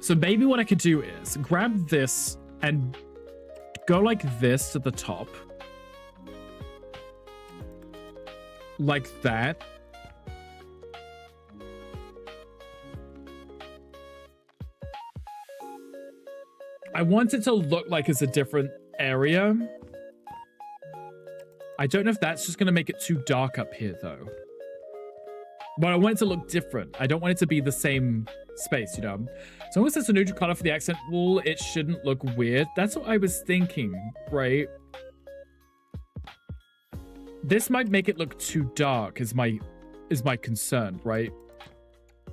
Speaker 6: So maybe what I could do is grab this and go like this to the top. Like that. I want it to look like it's a different area. I don't know if that's just going to make it too dark up here, though. But I want it to look different. I don't want it to be the same space, you know? As long as it's a neutral color for the accent wall, it shouldn't look weird. That's what I was thinking, right? This might make it look too dark, is my concern, right? I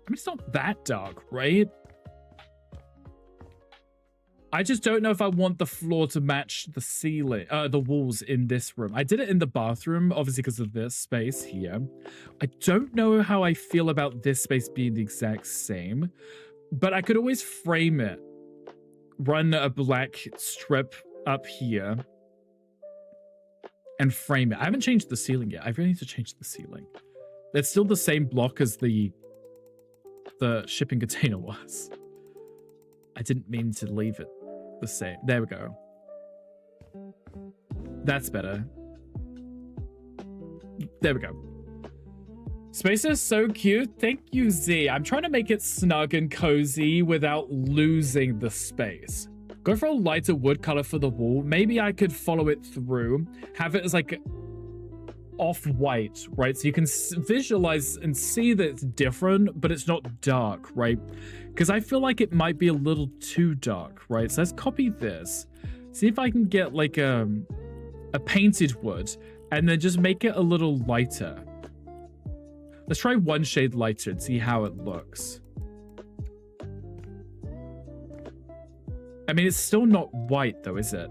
Speaker 6: mean, it's not that dark, right? I just don't know if I want the floor to match the ceiling, the walls in this room. I did it in the bathroom, obviously because of this space here. I don't know how I feel about this space being the exact same, but I could always frame it. Run a black strip up here and frame it. I haven't changed the ceiling yet. I really need to change the ceiling. It's still the same block as the shipping container was. I didn't mean to leave it the same. There we go. That's better. There we go. Space is so cute. Thank you, Z. I'm trying to make it snug and cozy without losing the space. Go for a lighter wood color for the wall. Maybe I could follow it through. Have it as like off-white, right? So you can visualize and see that it's different, but it's not dark, right? Because I feel like it might be a little too dark, right? So let's copy this. See if I can get like a painted wood and then just make it a little lighter. Let's try one shade lighter and see how it looks. I mean, it's still not white though, is it?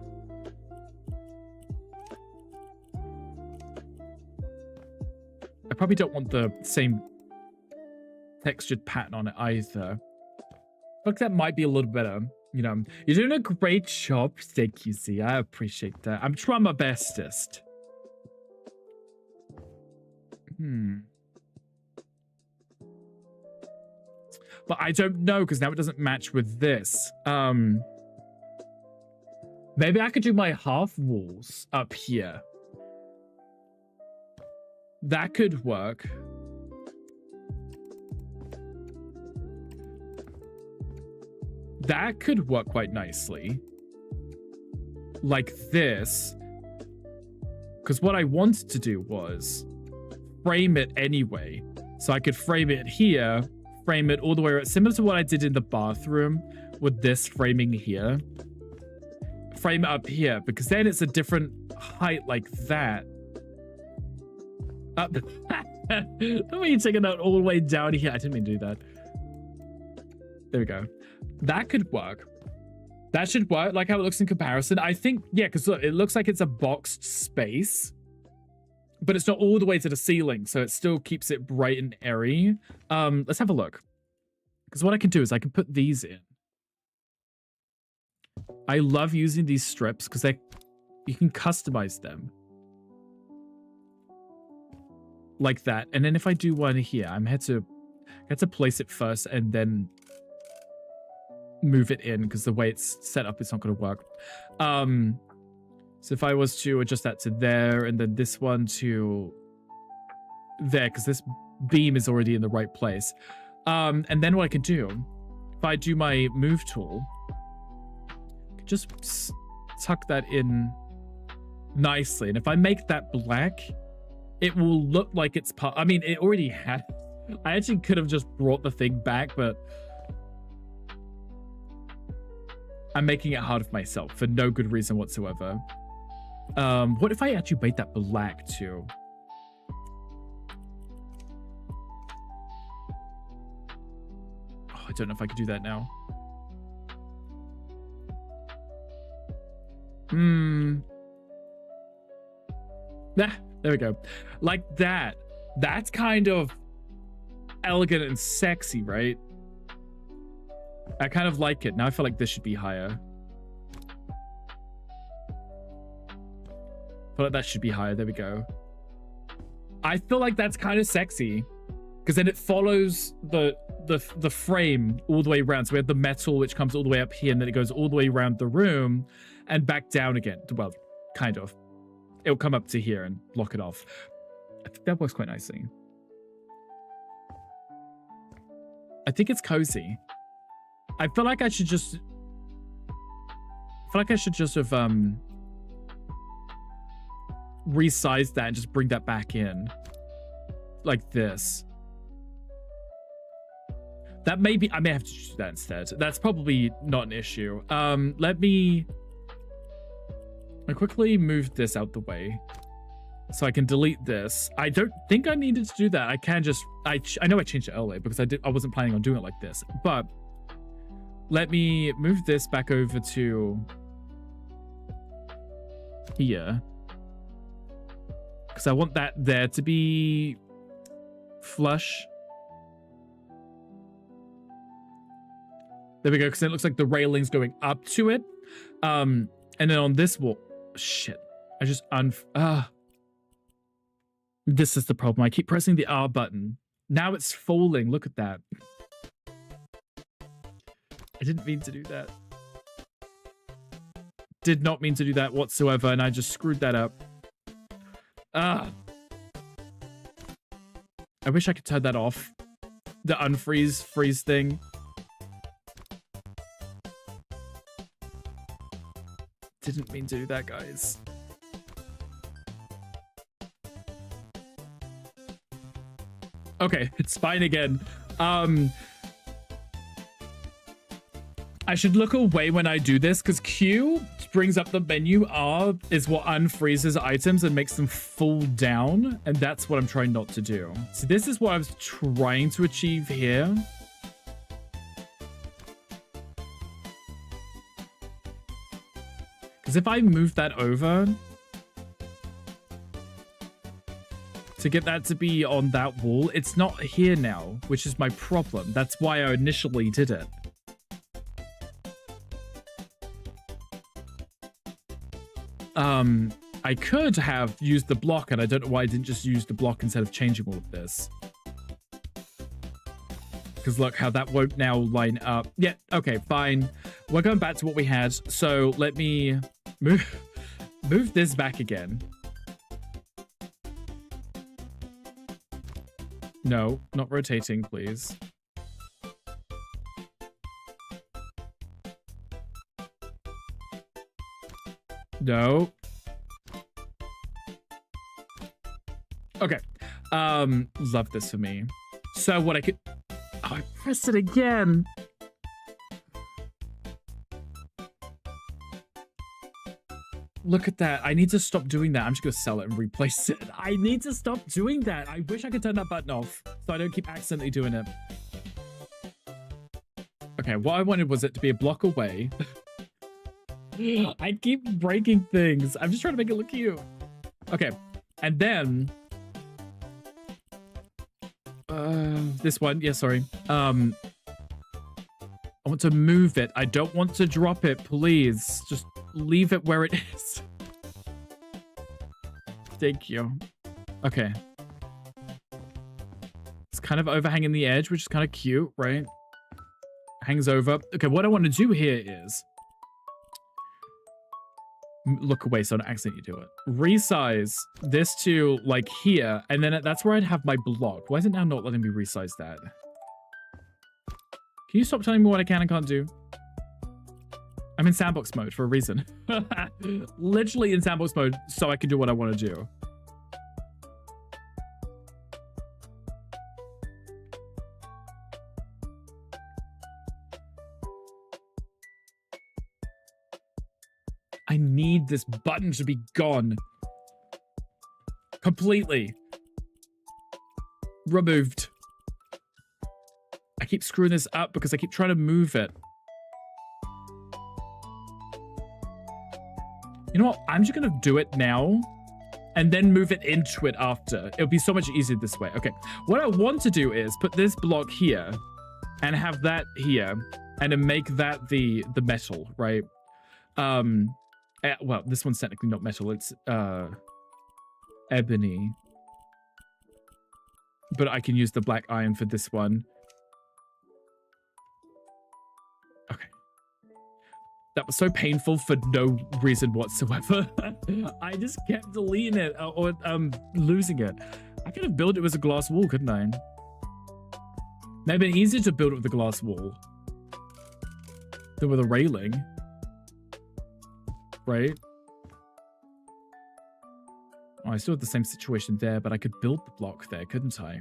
Speaker 6: I probably don't want the same textured pattern on it either. Look, that might be a little better. You know, you're doing a great job. Thank you, Z. I appreciate that. I'm trying my bestest. But I don't know, because now it doesn't match with this. Maybe I could do my half walls up here. That could work. That could work quite nicely. Like this. Because what I wanted to do was frame it anyway. So I could frame it here, frame it all the way around. Similar to what I did in the bathroom with this framing here. Frame it up here, because then it's a different height like that. The way you're taking that all the way down here. I didn't mean to do that. There we go. That could work. That should work, like how it looks in comparison. I think, yeah, because look, it looks like it's a boxed space, but it's not all the way to the ceiling, so it still keeps it bright and airy. Let's have a look. Because what I can do is I can put these in. I love using these strips because you can customize them. Like that. And then if I do one here, I had to place it first and then move it in, because the way it's set up, it's not going to work. So if I was to adjust that to there, and then this one to there, because this beam is already in the right place. And then what I can do, if I do my move tool, I can just tuck that in nicely. And if I make that black, it will look like it's part. I mean, it already has. I actually could have just brought the thing back, but I'm making it hard for myself for no good reason whatsoever. What if I actually made that black too? Oh, I don't know if I could do that now. Nah, there we go. Like that. That's kind of elegant and sexy, right? I kind of like it. Now I feel like this should be higher. I feel like that should be higher. There we go. I feel like that's kind of sexy because then it follows the frame all the way around. So we have the metal, which comes all the way up here, and then it goes all the way around the room and back down again. Well, kind of. It'll come up to here and block it off. I think that works quite nicely. I think it's cozy. I feel like I should just have resize that and just bring that back in like this. That may be, I may have to do that instead. That's probably not an issue. Let me quickly move this out the way so I can delete this. I don't think I needed to do that. I can just, I know I changed it earlier because I wasn't planning on doing it like this, but let me move this back over to here because I want that there to be flush. There we go, because it looks like the railing's going up to it. And then on this wall, shit, I just this is the problem. I keep pressing the R button. Now it's falling. Look at that. I didn't mean to do that. Did not mean to do that whatsoever, and I just screwed that up. I wish I could turn that off. The freeze thing. Didn't mean to do that, guys. Okay, it's fine again. I should look away when I do this because Q brings up the menu. R is what unfreezes items and makes them fall down. And that's what I'm trying not to do. So this is what I was trying to achieve here. Because if I move that over to get that to be on that wall, it's not here now, which is my problem. That's why I initially did it. I could have used the block, and I don't know why I didn't just use the block instead of changing all of this. Because look how that won't now line up. Yeah, okay, fine. We're going back to what we had. So let me move this back again. No, not rotating, please. No. Okay. Love this for me. So what I could... Oh, I pressed it again. Look at that. I need to stop doing that. I'm just going to sell it and replace it. I need to stop doing that. I wish I could turn that button off so I don't keep accidentally doing it. Okay, what I wanted was it to be a block away. I keep breaking things. I'm just trying to make it look cute. Okay, and then... this one. Yeah, sorry. I want to move it. I don't want to drop it, please. Just leave it where it is. Thank you. Okay. It's kind of overhanging the edge, which is kind of cute, right? Hangs over. Okay, what I want to do here is... look away so I don't accidentally do it. Resize this to like here, and then that's where I'd have my block. Why is it now not letting me resize that? Can you stop telling me what I can and can't do? I'm in sandbox mode for a reason. Literally in sandbox mode so I can do what I want to do. I need this button to be gone. Completely. Removed. I keep screwing this up because I keep trying to move it. You know what? I'm just gonna do it now and then move it into it after. It'll be so much easier this way. Okay, what I want to do is put this block here and have that here and then make that the metal, right? Well, this one's technically not metal, it's ebony. But I can use the black iron for this one. Okay. That was so painful for no reason whatsoever. I just kept deleting it or losing it. I could have built it with a glass wall, couldn't I? It'd been easier to build it with a glass wall than with a railing. Right? Oh, I still had the same situation there, but I could build the block there, couldn't I?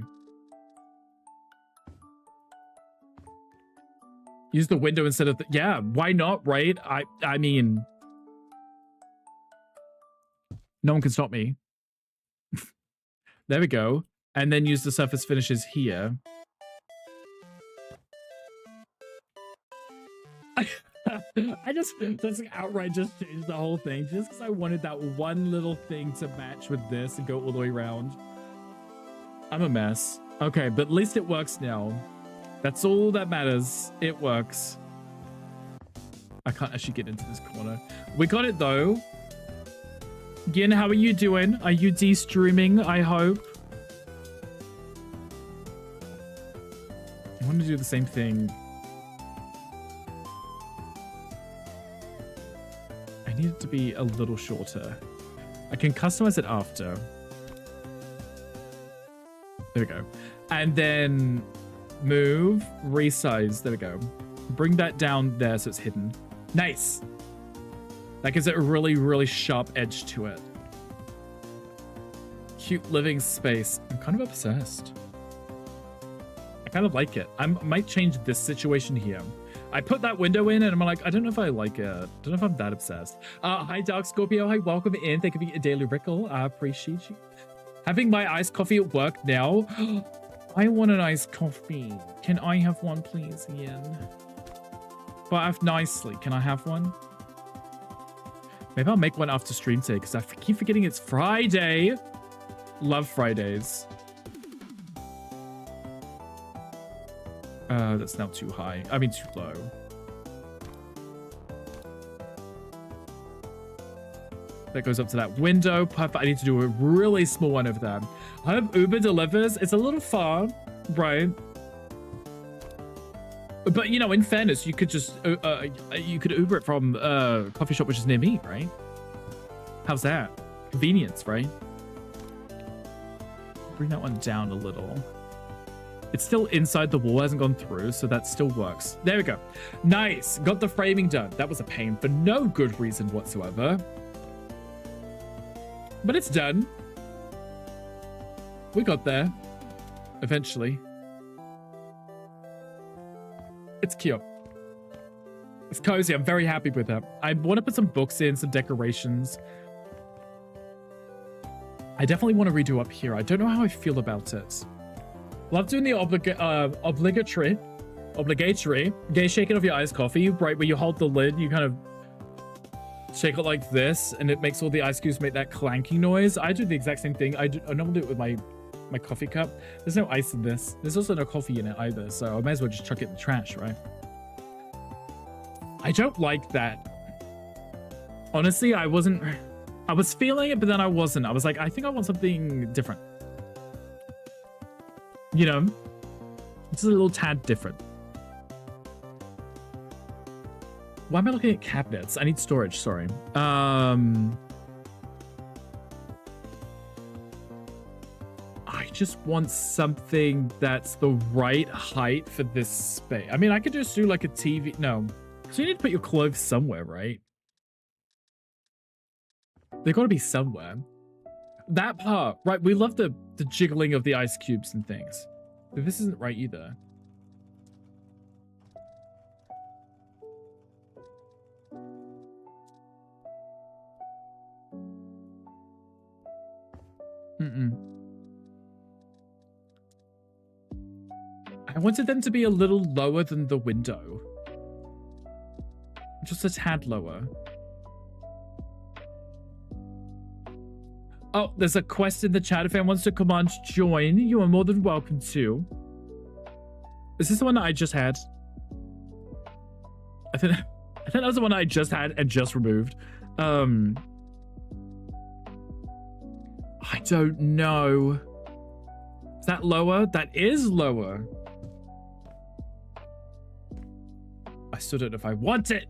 Speaker 6: Use the window instead of the... Yeah, why not, right? I mean... No one can stop me. There we go. And then use the surface finishes here. I just outright just changed the whole thing just because I wanted that one little thing to match with this and go all the way around. I'm a mess. Okay, but at least it works now. That's all that matters. It works. I can't actually get into this corner. We got it though. Gin, how are you doing? Are you de-streaming, I hope? I want to do the same thing. I need it to be a little shorter. I can customize it after. There we go. And then move, resize. There we go. Bring that down there so it's hidden. Nice. That gives it a really, really sharp edge to it. Cute living space. I'm kind of obsessed. I kind of like it. I might change this situation here. I put that window in and I'm like, I don't know if I like it. I don't know if I'm that obsessed. Hi, Dark Scorpio. Hi, welcome in. Thank you for your daily rickle. I appreciate you. Having my iced coffee at work now. I want an iced coffee. Can I have one, please, Ian? But I have nicely. Can I have one? Maybe I'll make one after stream today because I keep forgetting it's Friday. Love Fridays. That's now too high. I mean, too low. That goes up to that window. Perfect. I need to do a really small one over there. I hope Uber delivers. It's a little far, right? But, you know, in fairness, you could just, you could Uber it from a coffee shop which is near me, right? How's that? Convenience, right? Bring that one down a little. It's still inside the wall, hasn't gone through, so that still works. There we go. Nice. Got the framing done. That was a pain for no good reason whatsoever. But it's done. We got there. Eventually. It's cute. It's cozy. I'm very happy with it. I want to put some books in, some decorations. I definitely want to redo up here. I don't know how I feel about it. Love doing the obligatory gay shaking of your iced coffee, right? Where you hold the lid, you kind of shake it like this, and it makes all the ice cubes make that clanky noise. I do the exact same thing. I normally do it with my coffee cup. There's no ice in this. There's also no coffee in it either, so I might as well just chuck it in the trash, right? I don't like that. Honestly, I was feeling it, but then I wasn't. I was like, I think I want something different. You know, it's a little tad different. Why am I looking at cabinets? I need storage, sorry. I just want something that's the right height for this space. I mean, I could just do like a TV. No. So you need to put your clothes somewhere, right? They've got to be somewhere. That part, right? We love the jiggling of the ice cubes and things. But this isn't right either. I wanted them to be a little lower than the window. Just a tad lower. Oh, there's a quest in the chat. If anyone wants to command join, you are more than welcome to. Is this the one that I just had? I think that was the one I just had and just removed. I don't know. Is that lower? That is lower. I still don't know if I want it.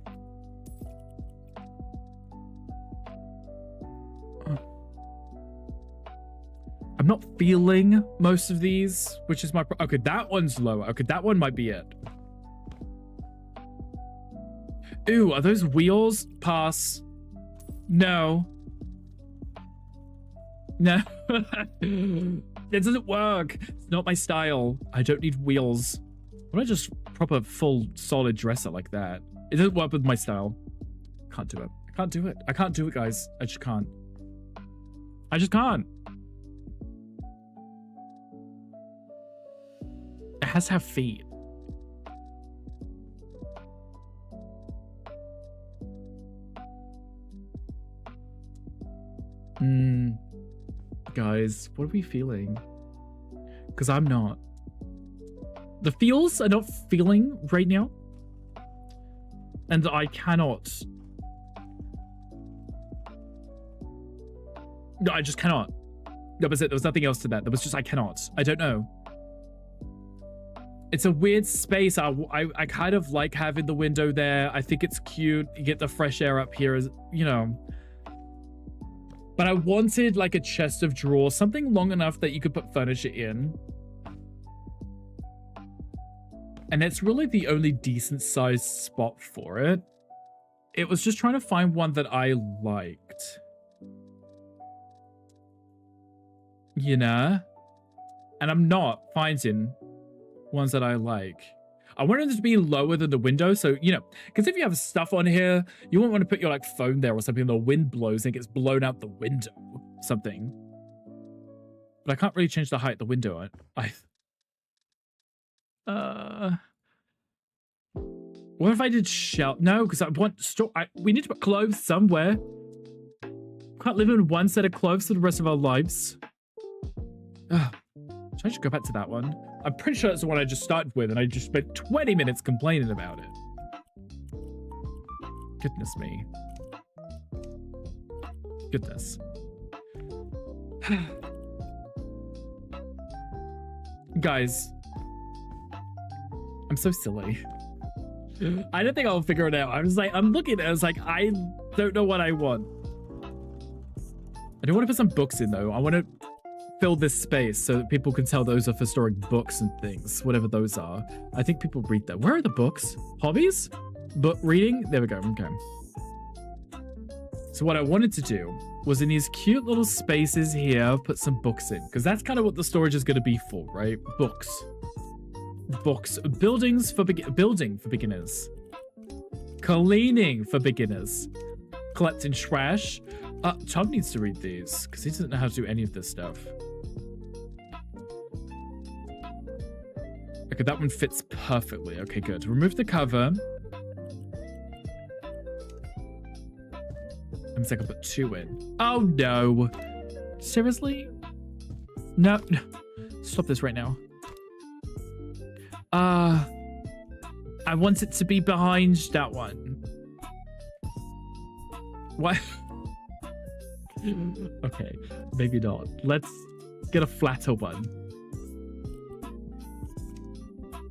Speaker 6: I'm not feeling most of these, which is my okay, that one's lower. Okay, that one might be it. Ooh, are those wheels? Pass. No. No. It doesn't work. It's not my style. I don't need wheels. Why don't I just proper full solid dresser like that? It doesn't work with my style. Can't do it. I can't do it. I can't do it, guys. I just can't. I just can't. It has to have feet. Guys, what are we feeling? Because I'm not. The feels are not feeling right now. And I cannot. No, I just cannot. That was it. There was nothing else to that. There was just, I cannot. I don't know. It's a weird space. I kind of like having the window there. I think it's cute. You get the fresh air up here, as you know. But I wanted like a chest of drawers, something long enough that you could put furniture in. And it's really the only decent sized spot for it. It was just trying to find one that I liked. You know? And I'm not finding ones that I like. I wanted it to be lower than the window, so, you know, because if you have stuff on here, you won't want to put your, like, phone there or something, and the wind blows and it gets blown out the window. Something. But I can't really change the height of the window. What if I did shelf? No, because I want store. We need to put clothes somewhere. Can't live in one set of clothes for the rest of our lives. Should I just go back to that one? I'm pretty sure that's the one I just started with, and I just spent 20 minutes complaining about it. Goodness me. Goodness. Guys. I'm so silly. I don't think I'll figure it out. I was like, I'm looking at it, I was like, I don't know what I want. I do want to put some books in, though. I want to fill this space so that people can tell those are historic books and things, whatever those are. I think people read them. Where are the books? Hobbies? Book reading? There we go. Okay. So what I wanted to do was in these cute little spaces here, put some books in, because that's kind of what the storage is going to be for, right? Books. Books. Building for beginners. Cleaning for beginners. Collecting trash. Tom needs to read these because he doesn't know how to do any of this stuff. Okay, that one fits perfectly. Okay, good. Remove the cover. I'm just gonna put 2 in. Oh no. Seriously? No. Stop this right now. I want it to be behind that one. Why? Okay, maybe not. Let's get a flatter one.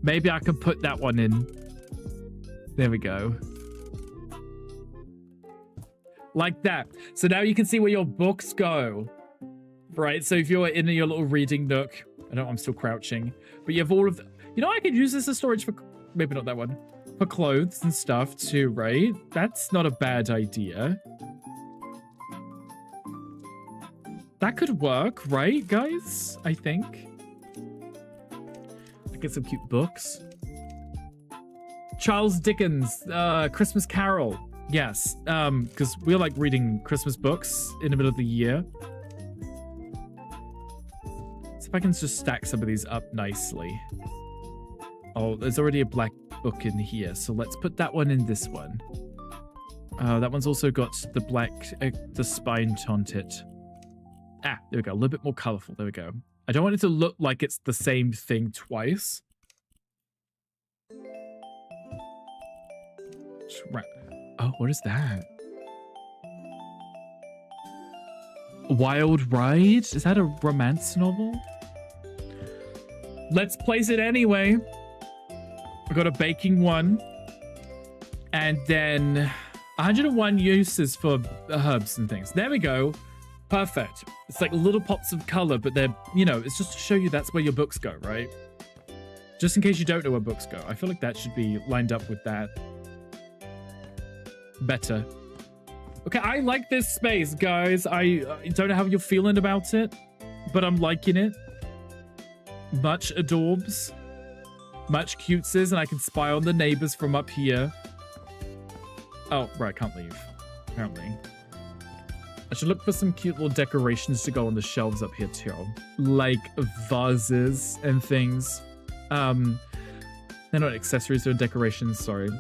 Speaker 6: Maybe I can put that one in. There we go. Like that. So now you can see where your books go. Right, so if you're in your little reading nook, I know I'm still crouching, but you have all of the, you know, I could use this as storage for, maybe not that one, for clothes and stuff too, right? That's not a bad idea. That could work, right, guys? I think. I get some cute books. Charles Dickens, Christmas Carol. Yes, because we like reading Christmas books in the middle of the year. See if I can just stack some of these up nicely. Oh, there's already a black book in here, so let's put that one in this one. That one's also got the black, the spine on it. Ah, there we go. A little bit more colorful. There we go. I don't want it to look like it's the same thing twice. Oh, what is that? Wild Ride? Is that a romance novel? Let's place it anyway. We got a baking one. And then 101 uses for herbs and things. There we go. Perfect. It's like little pops of color, but they're, you know, it's just to show you that's where your books go, right? Just in case you don't know where books go. I feel like that should be lined up with that. Better. Okay, I like this space, guys. I don't know how you're feeling about it, but I'm liking it. Much adorbs. Much cuteses, and I can spy on the neighbors from up here. Oh, right, can't leave, apparently. I should look for some cute little decorations to go on the shelves up here, too. Like vases and things. They're not accessories, they're decorations, sorry.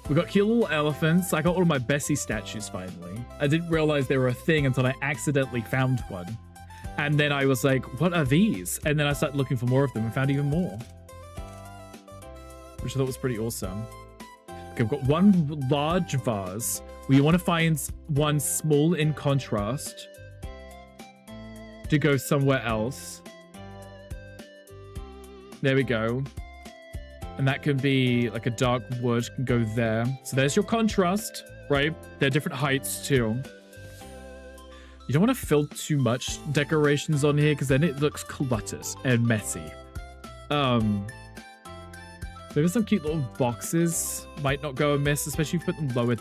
Speaker 6: We got cute little elephants. I got all of my Bessie statues finally. I didn't realize they were a thing until I accidentally found one. And then I was like, what are these? And then I started looking for more of them and found even more. Which I thought was pretty awesome. Okay, we've got one large vase. We want to find one small in contrast to go somewhere else. There we go. And that can be like a dark wood, can go there. So there's your contrast, right? They're different heights too. You don't want to fill too much decorations on here because then it looks cluttered and messy. Maybe some cute little boxes might not go amiss, especially if you put them lower.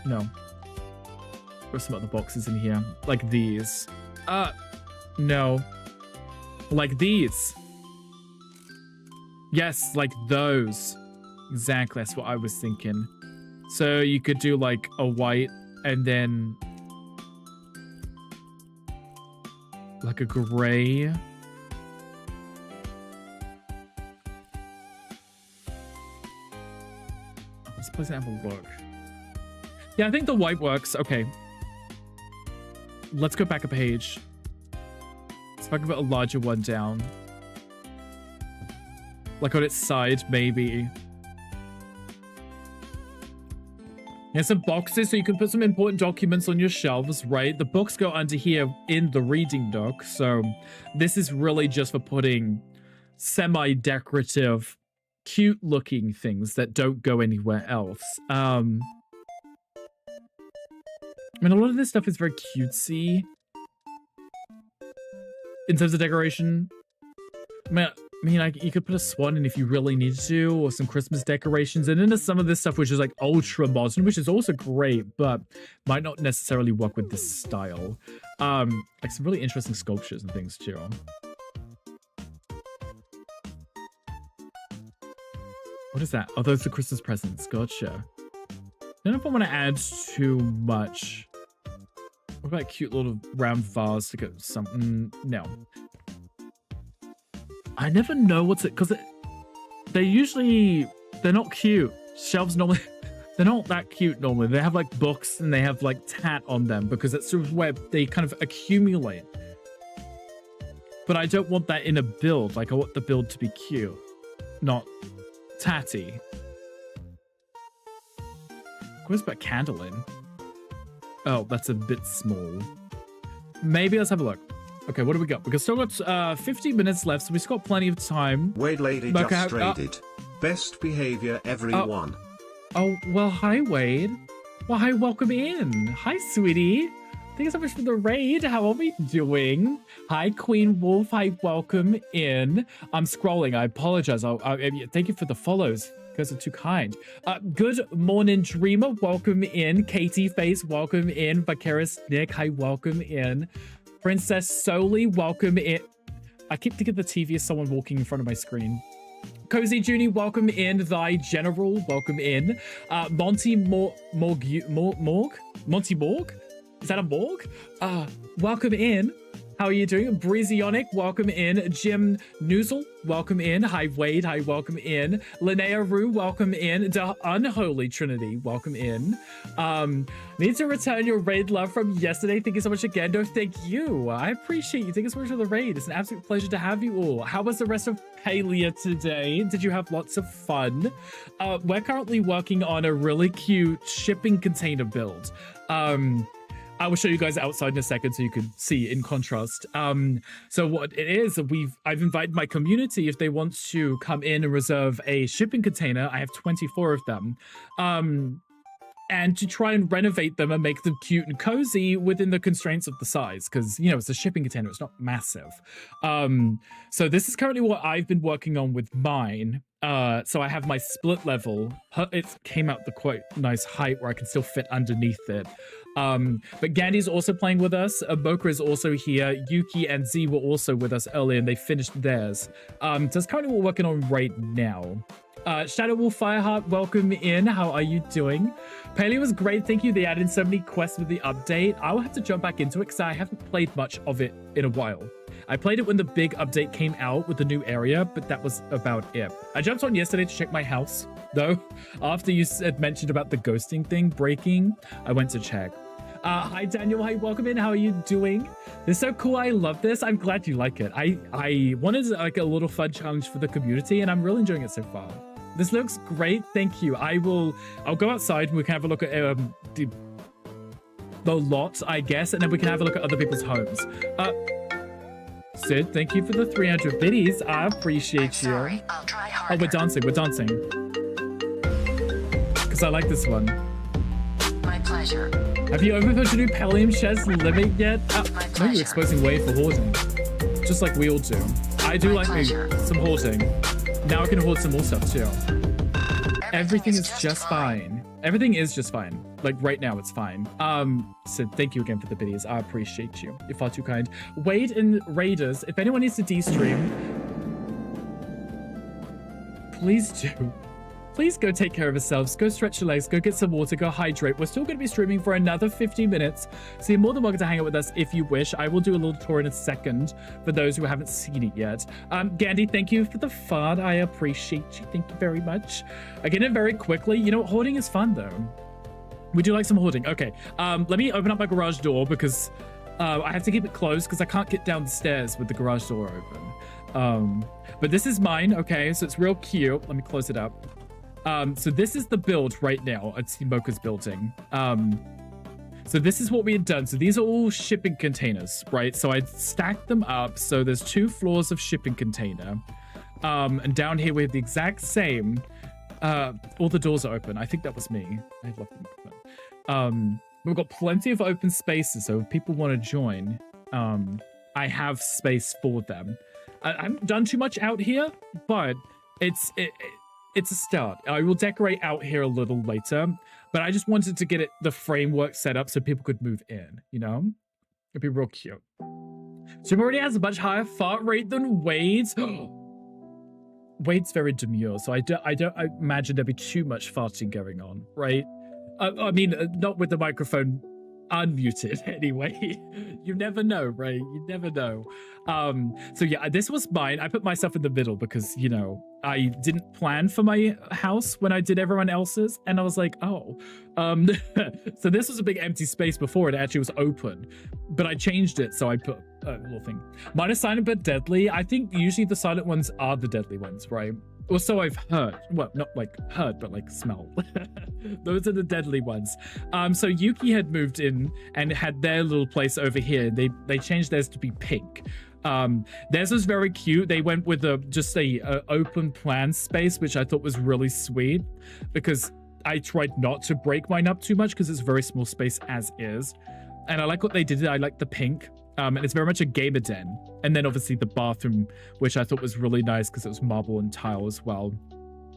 Speaker 6: No. There's some other boxes in here, like these. No. Like these. Yes, like those. Exactly, that's what I was thinking. So you could do like a white and then like a gray. Let's place it have a look. Yeah, I think the white works. Okay. Let's go back a page. Let's if I can put a larger one down. Like on its side, maybe. There's some boxes, so you can put some important documents on your shelves, right? The books go under here in the reading nook, so this is really just for putting semi-decorative, cute-looking things that don't go anywhere else. I mean, a lot of this stuff is very cutesy in terms of decoration. I mean, like, you could put a swan in if you really needed to, or some Christmas decorations, and then there's some of this stuff which is like ultra modern, which is also great, but might not necessarily work with this style. Like some really interesting sculptures and things too. What is that? Oh, those are Christmas presents. Gotcha. I don't know if I want to add too much. What about a cute little round vase to get something? No. I never know what's it, because they're not cute. Shelves normally, they're not that cute normally. They have like books and they have like tat on them because that's sort of where they kind of accumulate. But I don't want that in a build. Like I want the build to be cute, not tatty. Where's that candle in? Oh, that's a bit small. Maybe let's have a look. Okay, what do we got? We've still got 50 minutes left, so we've got plenty of time.
Speaker 8: Wade lady
Speaker 6: Okay,
Speaker 8: just traded. Best behavior, everyone.
Speaker 6: Oh, well, hi, Wade. Well, hi, welcome in. Hi, sweetie. Thank you so much for the raid. How are we doing? Hi, Queen Wolf. Hi, welcome in. I'm scrolling. I apologize. Thank you for the follows. You guys are too kind. Good morning, Dreamer. Welcome in. Katie Face, welcome in. Vicarious Nick, hi, welcome in. Princess Soli, welcome in. I keep thinking the TV is someone walking in front of my screen. Cozy Junie, welcome in. Thy General, welcome in. Monty Morg? Monty Morg? Is that a Morg? Welcome in. How are you doing? Breezyonic, welcome in. Jim Noozle, welcome in. Hi, Wade. Hi, welcome in. Linnea Rue, welcome in. The Unholy Trinity, welcome in. Need to return your raid love from yesterday. Thank you so much again. No, thank you. I appreciate you. Thank you so much for the raid. It's an absolute pleasure to have you all. How was the rest of Palia today? Did you have lots of fun? We're currently working on a really cute shipping container build. I will show you guys outside in a second so you can see in contrast. So what it is, I've invited my community if they want to come in and reserve a shipping container. I have 24 of them. And to try and renovate them and make them cute and cozy within the constraints of the size, because, you know, it's a shipping container, it's not massive. So this is currently what I've been working on with mine. So I have my split level. It came out the quite nice height where I can still fit underneath it. But Gandhi's also playing with us. Boka is also here. Yuki and Z were also with us earlier and they finished theirs. So that's kind of what we're working on right now. Shadow Wolf Fireheart, welcome in. How are you doing? Paleo was great. Thank you. They added so many quests with the update. I will have to jump back into it because I haven't played much of it in a while. I played it when the big update came out with the new area, but that was about it. I jumped on yesterday to check my house, though. After you had mentioned about the ghosting thing breaking, I went to check. Hi, Daniel. Hi, welcome in. How are you doing? This is so cool. I love this. I'm glad you like it. I wanted like a little fun challenge for the community, and I'm really enjoying it so far. This looks great. Thank you. I'll go outside and we can have a look at the lot, I guess, and then we can have a look at other people's homes. Sid, thank you for the 300 biddies. I appreciate you.
Speaker 7: I'll try harder.
Speaker 6: Oh, we're dancing. We're dancing. Because I like this one.
Speaker 7: My pleasure.
Speaker 6: Have you opened the new Pelium Chess limit yet? No, you're exposing way for hoarding. Just like we all do. I do like me some hoarding. Now I can hoard some more stuff too. Everything is just fine. Everything is just fine. Like right now, it's fine. So thank you again for the biddies. I appreciate you. You're far too kind. Wade and Raiders, if anyone needs to de-stream, please do. Please go take care of yourselves. Go stretch your legs. Go get some water. Go hydrate. We're still going to be streaming for another 50 minutes. So you're more than welcome to hang out with us if you wish. I will do a little tour in a second for those who haven't seen it yet. Gandhi, thank you for the fun. I appreciate you. Thank you very much. I get it very quickly. You know, hoarding is fun though. We do like some hoarding. Okay. Let me open up my garage door because I have to keep it closed because I can't get down the stairs with the garage door open. But this is mine. Okay. So it's real cute. Let me close it up. So this is the build right now. It's Mocha's building. So this is what we had done. So these are all shipping containers, right? So I stacked them up. So there's 2 floors of shipping container. And down here we have the exact same. All the doors are open. I think that was me. I love them open. We've got plenty of open spaces. So if people want to join, I have space for them. I haven't done too much out here, but it's a start. I will decorate out here a little later, but I just wanted to get the framework set up so people could move in, you know? It'd be real cute. Jim already has a much higher fart rate than Wade's. Wade's very demure, so I don't imagine there'd be too much farting going on, right? I mean, not with the microphone unmuted anyway. You never know, right? You never know. So yeah, this was mine. I put myself in the middle because, you know, I didn't plan for my house when I did everyone else's, and I was like, oh. So this was a big empty space before it actually was open, but I changed it, so I put a little thing. Mine is silent but deadly. I think usually the silent ones are the deadly ones, right? Or so I've heard. Well, not like heard, but like smelled. Those are the deadly ones. So Yuki had moved in and had their little place over here. They changed theirs to be pink. Theirs was very cute. They went with just a open plan space, which I thought was really sweet because I tried not to break mine up too much because it's a very small space as is. And I like what they did. I like the pink. And it's very much a gamer den. And then obviously the bathroom, which I thought was really nice because it was marble and tile as well.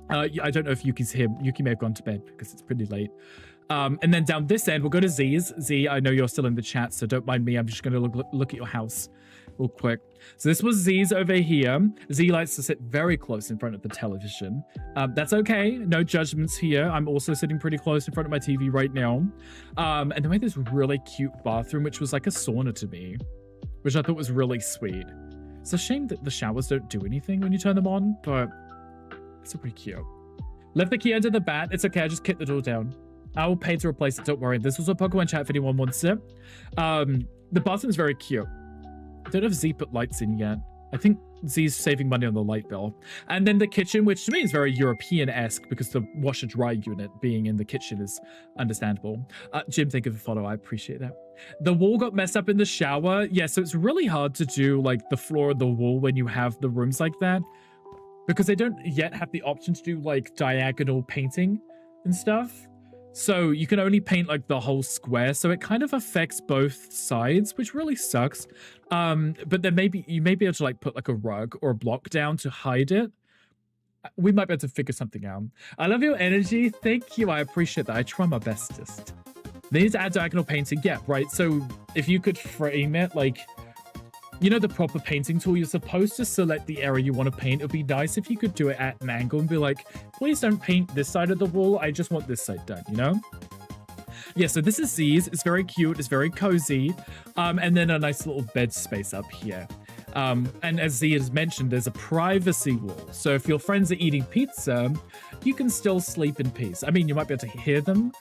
Speaker 6: I don't know if Yuki's here. Yuki may have gone to bed because it's pretty late. And then down this end, we'll go to Z's. Z, I know you're still in the chat, so don't mind me. I'm just going to look at your house real quick. So this was Z's over here. Z likes to sit very close in front of the television. That's okay. No judgments here. I'm also sitting pretty close in front of my TV right now. And then we had this really cute bathroom, which was like a sauna to me. which I thought was really sweet. It's a shame that the showers don't do anything when you turn them on, but it's pretty cute. Left the key under the bat. It's okay, I just kicked the door down. I will pay to replace it, don't worry. This was a Pokemon chat if anyone wants it. The bathroom is very cute. I don't have Z put lights in yet. I think Z's saving money on the light bill. And then the kitchen, which to me is very European-esque because the washer-dry unit being in the kitchen is understandable. Jim, thank you for the follow. I appreciate that. The wall got messed up in the shower. Yeah, so it's really hard to do like the floor and the wall when you have the rooms like that because they don't yet have the option to do like diagonal painting and stuff. So you can only paint like the whole square, so it kind of affects both sides, which really sucks. But then maybe you may be able to like put like a rug or a block down to hide it. We might be able to figure something out. I love your energy. Thank you. I appreciate that. I try my bestest. They need to add diagonal painting. Yeah, right. So if you could frame it like, you know, the proper painting tool, you're supposed to select the area you want to paint. It would be nice if you could do it at an angle and be like, please don't paint this side of the wall. I just want this side done, you know? Yeah, so this is Z's. It's very cute. It's very cozy. And then a nice little bed space up here. And as Z has mentioned, there's a privacy wall. So if your friends are eating pizza, you can still sleep in peace. I mean, you might be able to hear them,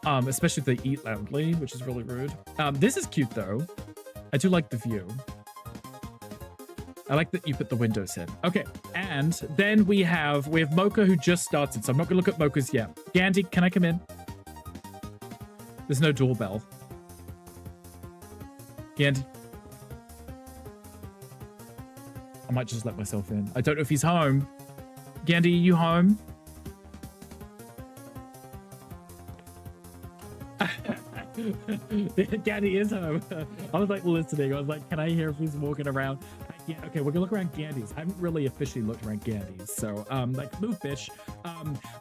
Speaker 6: especially if they eat loudly, which is really rude. This is cute, though. I do like the view. I like that you put the windows in. Okay, and then we have Mocha who just started, so I'm not gonna look at Mocha's yet. Gandhi, can I come in? There's no doorbell. Gandhi. I might just let myself in. I don't know if he's home. Gandhi, are you home? Gandhi is home. I was like listening. I was like, can I hear if he's walking around? Yeah, okay, we're gonna look around Gandhi's. I haven't really officially looked around Gandhi's, so like move bitch.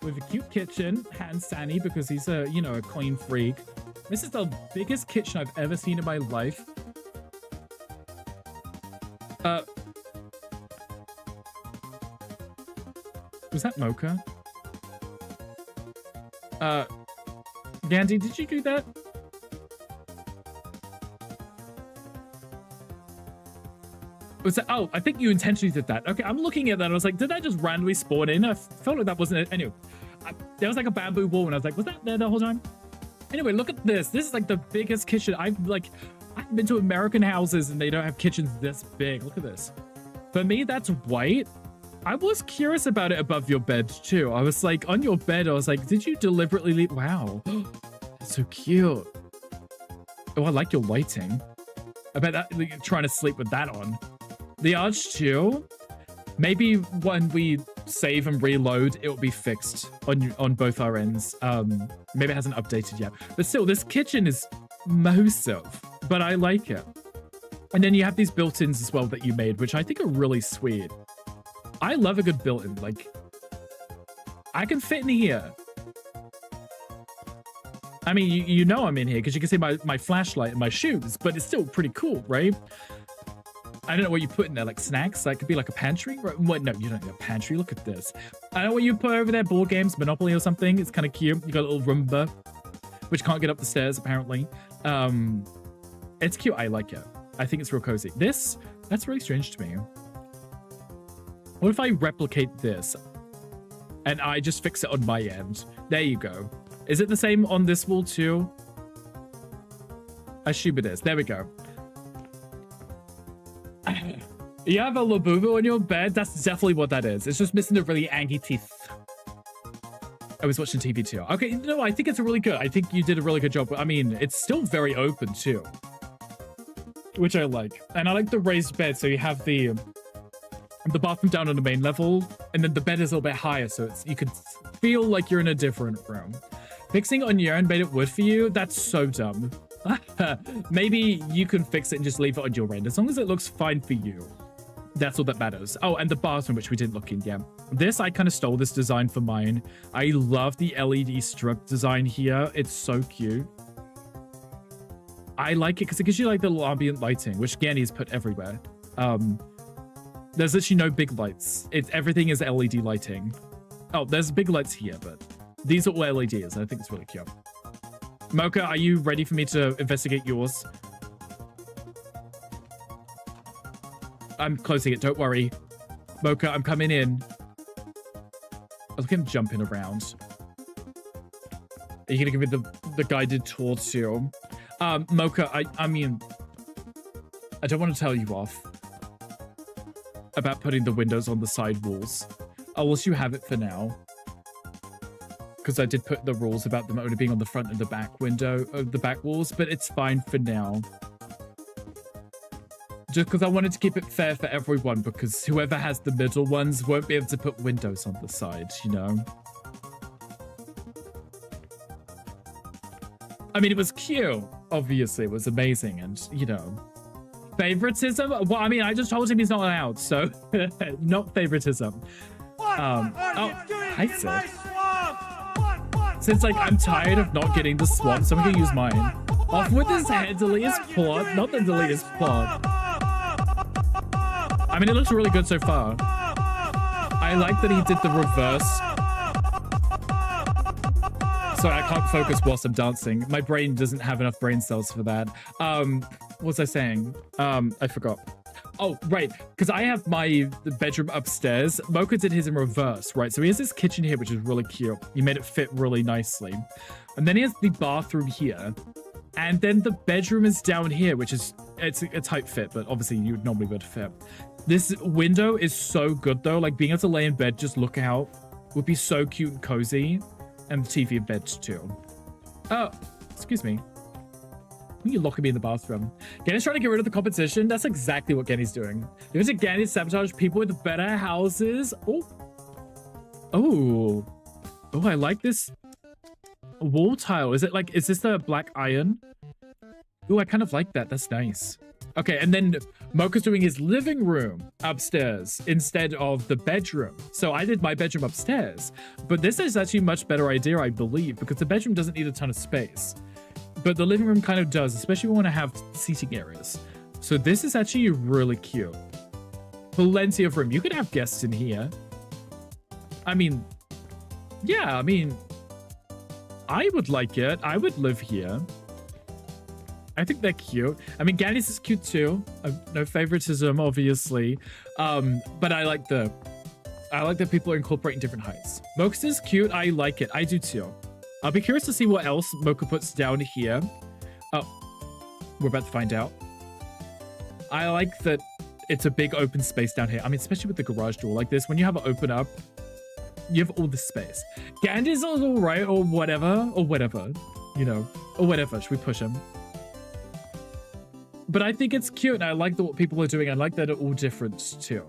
Speaker 6: With a cute kitchen, hand Sani because he's a, you know, a clean freak. This is the biggest kitchen I've ever seen in my life. Was that Mocha? Gandhi, did you do that? Was that, oh, I think you intentionally did that. Okay, I'm looking at that. I was like, did that just randomly spawn in? I felt like that wasn't it. Anyway, there was like a bamboo wall and I was like, was that there the whole time? Anyway, look at this. This is like the biggest kitchen. I've been to American houses and they don't have kitchens this big. Look at this. For me, that's white. I was curious about it above your bed too. I was like, on your bed, I was like, did you deliberately leave? Wow, that's so cute. Oh, I like your lighting. I bet that you're trying to sleep with that on. The arch too. Maybe when we save and reload, it will be fixed on both our ends. Maybe it hasn't updated yet. But still, this kitchen is massive, but I like it. And then you have these built-ins as well that you made, which I think are really sweet. I love a good built-in. Like, I can fit in here. I mean, you know I'm in here because you can see my flashlight and my shoes, but it's still pretty cool, right? I don't know what you put in there, like snacks. That could be like a pantry. What? No, you don't need a pantry. Look at this. I don't know what you put over there. Board games, Monopoly or something. It's kind of cute. You got a little Roomba, which can't get up the stairs apparently. It's cute. I like it. I think it's real cozy. That's really strange to me. What if I replicate this and I just fix it on my end? There you go. Is it the same on this wall too? I assume it is. There we go. You have a Labubu on your bed? That's definitely what that is. It's just missing the really angry teeth. I was watching TV too. Okay, no, I think it's really good. I think you did a really good job. I mean, it's still very open too, which I like. And I like the raised bed. So you have the bathroom down on the main level, and then the bed is a little bit higher, so you can feel like you're in a different room. Fixing on your end made it wood for you? That's so dumb. Maybe you can fix it and just leave it on your end. As long as it looks fine for you. That's all that matters. Oh, and the bathroom, which we didn't look in yet. This, I kind of stole this design for mine. I love the LED strip design here. It's so cute. I like it because it gives you like the little ambient lighting, which Gandhi has put everywhere. There's literally no big lights. Everything is LED lighting. Oh, there's big lights here, but these are all LEDs. And I think it's really cute. Mocha, are you ready for me to investigate yours? I'm closing it. Don't worry. Mocha, I'm coming in. Look at him jumping around. Are you gonna give me the guided tour too? Mocha, I mean, I don't want to tell you off about putting the windows on the side walls. I'll let you have it for now. Because I did put the rules about them only being on the front and the back window of the back walls, but it's fine for now. Just because I wanted to keep it fair for everyone, because whoever has the middle ones won't be able to put windows on the side, you know? I mean, it was cute. Obviously, it was amazing, and, you know. Favoritism? Well, I mean, I just told him he's not allowed, so not favoritism. Hi, Sid. Since, like, I'm tired of not getting the swamp, so I'm gonna use mine. Off with his head, delete his plot. Not the delete his plot. I mean, it looks really good so far. I like that he did the reverse. Sorry, I can't focus whilst I'm dancing. My brain doesn't have enough brain cells for that. What was I saying? I forgot. Oh, right, because I have the bedroom upstairs. Mocha did his in reverse, right? So he has this kitchen here, which is really cute. He made it fit really nicely. And then he has the bathroom here. And then the bedroom is down here, which is, it's a tight fit, but obviously you would normally be able to fit. This window is so good though. Like being able to lay in bed, just look out, would be so cute and cozy. And the TV in bed too. Oh, excuse me. You locking me in the bathroom. Ganny's trying to get rid of the competition. That's exactly what Ganny's doing. There's a Ganny sabotage people with better houses. Oh. Oh. Oh, I like this wall tile. Is this the black iron? Oh, I kind of like that. That's nice. Okay, and then Mocha's doing his living room upstairs instead of the bedroom. So I did my bedroom upstairs. But this is actually a much better idea, I believe, because the bedroom doesn't need a ton of space. But the living room kind of does, especially when we want to have seating areas. So this is actually really cute. Plenty of room. You could have guests in here. I mean, yeah, I mean, I would like it. I would live here. I think they're cute. I mean, Ganny's is cute too. No favoritism, obviously. But I like that people are incorporating different heights. Mocha's is cute. I like it. I do too. I'll be curious to see what else Mocha puts down here. Oh, we're about to find out. I like that it's a big open space down here. I mean, especially with the garage door like this. When you have it open up, you have all this space. Gandy's all right, or whatever, you know, or whatever. Should we push him? But I think it's cute, and I like what people are doing. I like that they're all different too.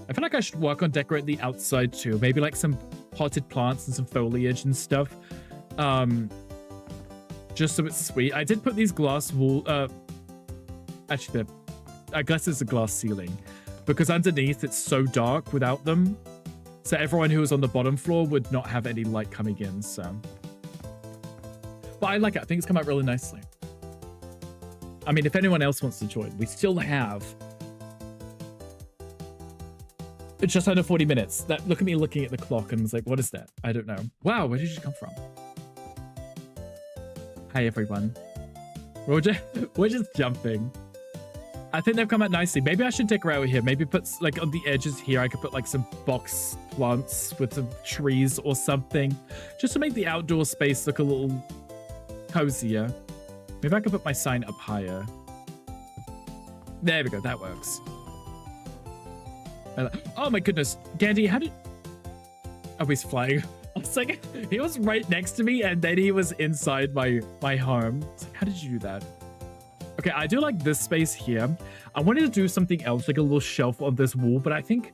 Speaker 6: I feel like I should work on decorating the outside too. Maybe like some potted plants and some foliage and stuff. Just so it's sweet. I did put these glass wall, actually, I guess it's a glass ceiling, because underneath it's so dark without them. So everyone who was on the bottom floor would not have any light coming in, so. But I like it. I think it's come out really nicely. I mean, if anyone else wants to join, we still have just under 40 minutes. Look at me looking at the clock and was like, what is that? I don't know. Wow, where did you come from? Hi, everyone. We're just jumping. I think they've come out nicely. Maybe I should decorate out here. Maybe put, like, on the edges here, I could put, like, some box plants with some trees or something. Just to make the outdoor space look a little cozier. Maybe I could put my sign up higher. There we go. That works. Oh, my goodness. Gandy, how did... Oh, he's flying. I was like, he was right next to me, and then he was inside my home. It's like, how did you do that? Okay, I do like this space here. I wanted to do something else, like a little shelf on this wall, but I think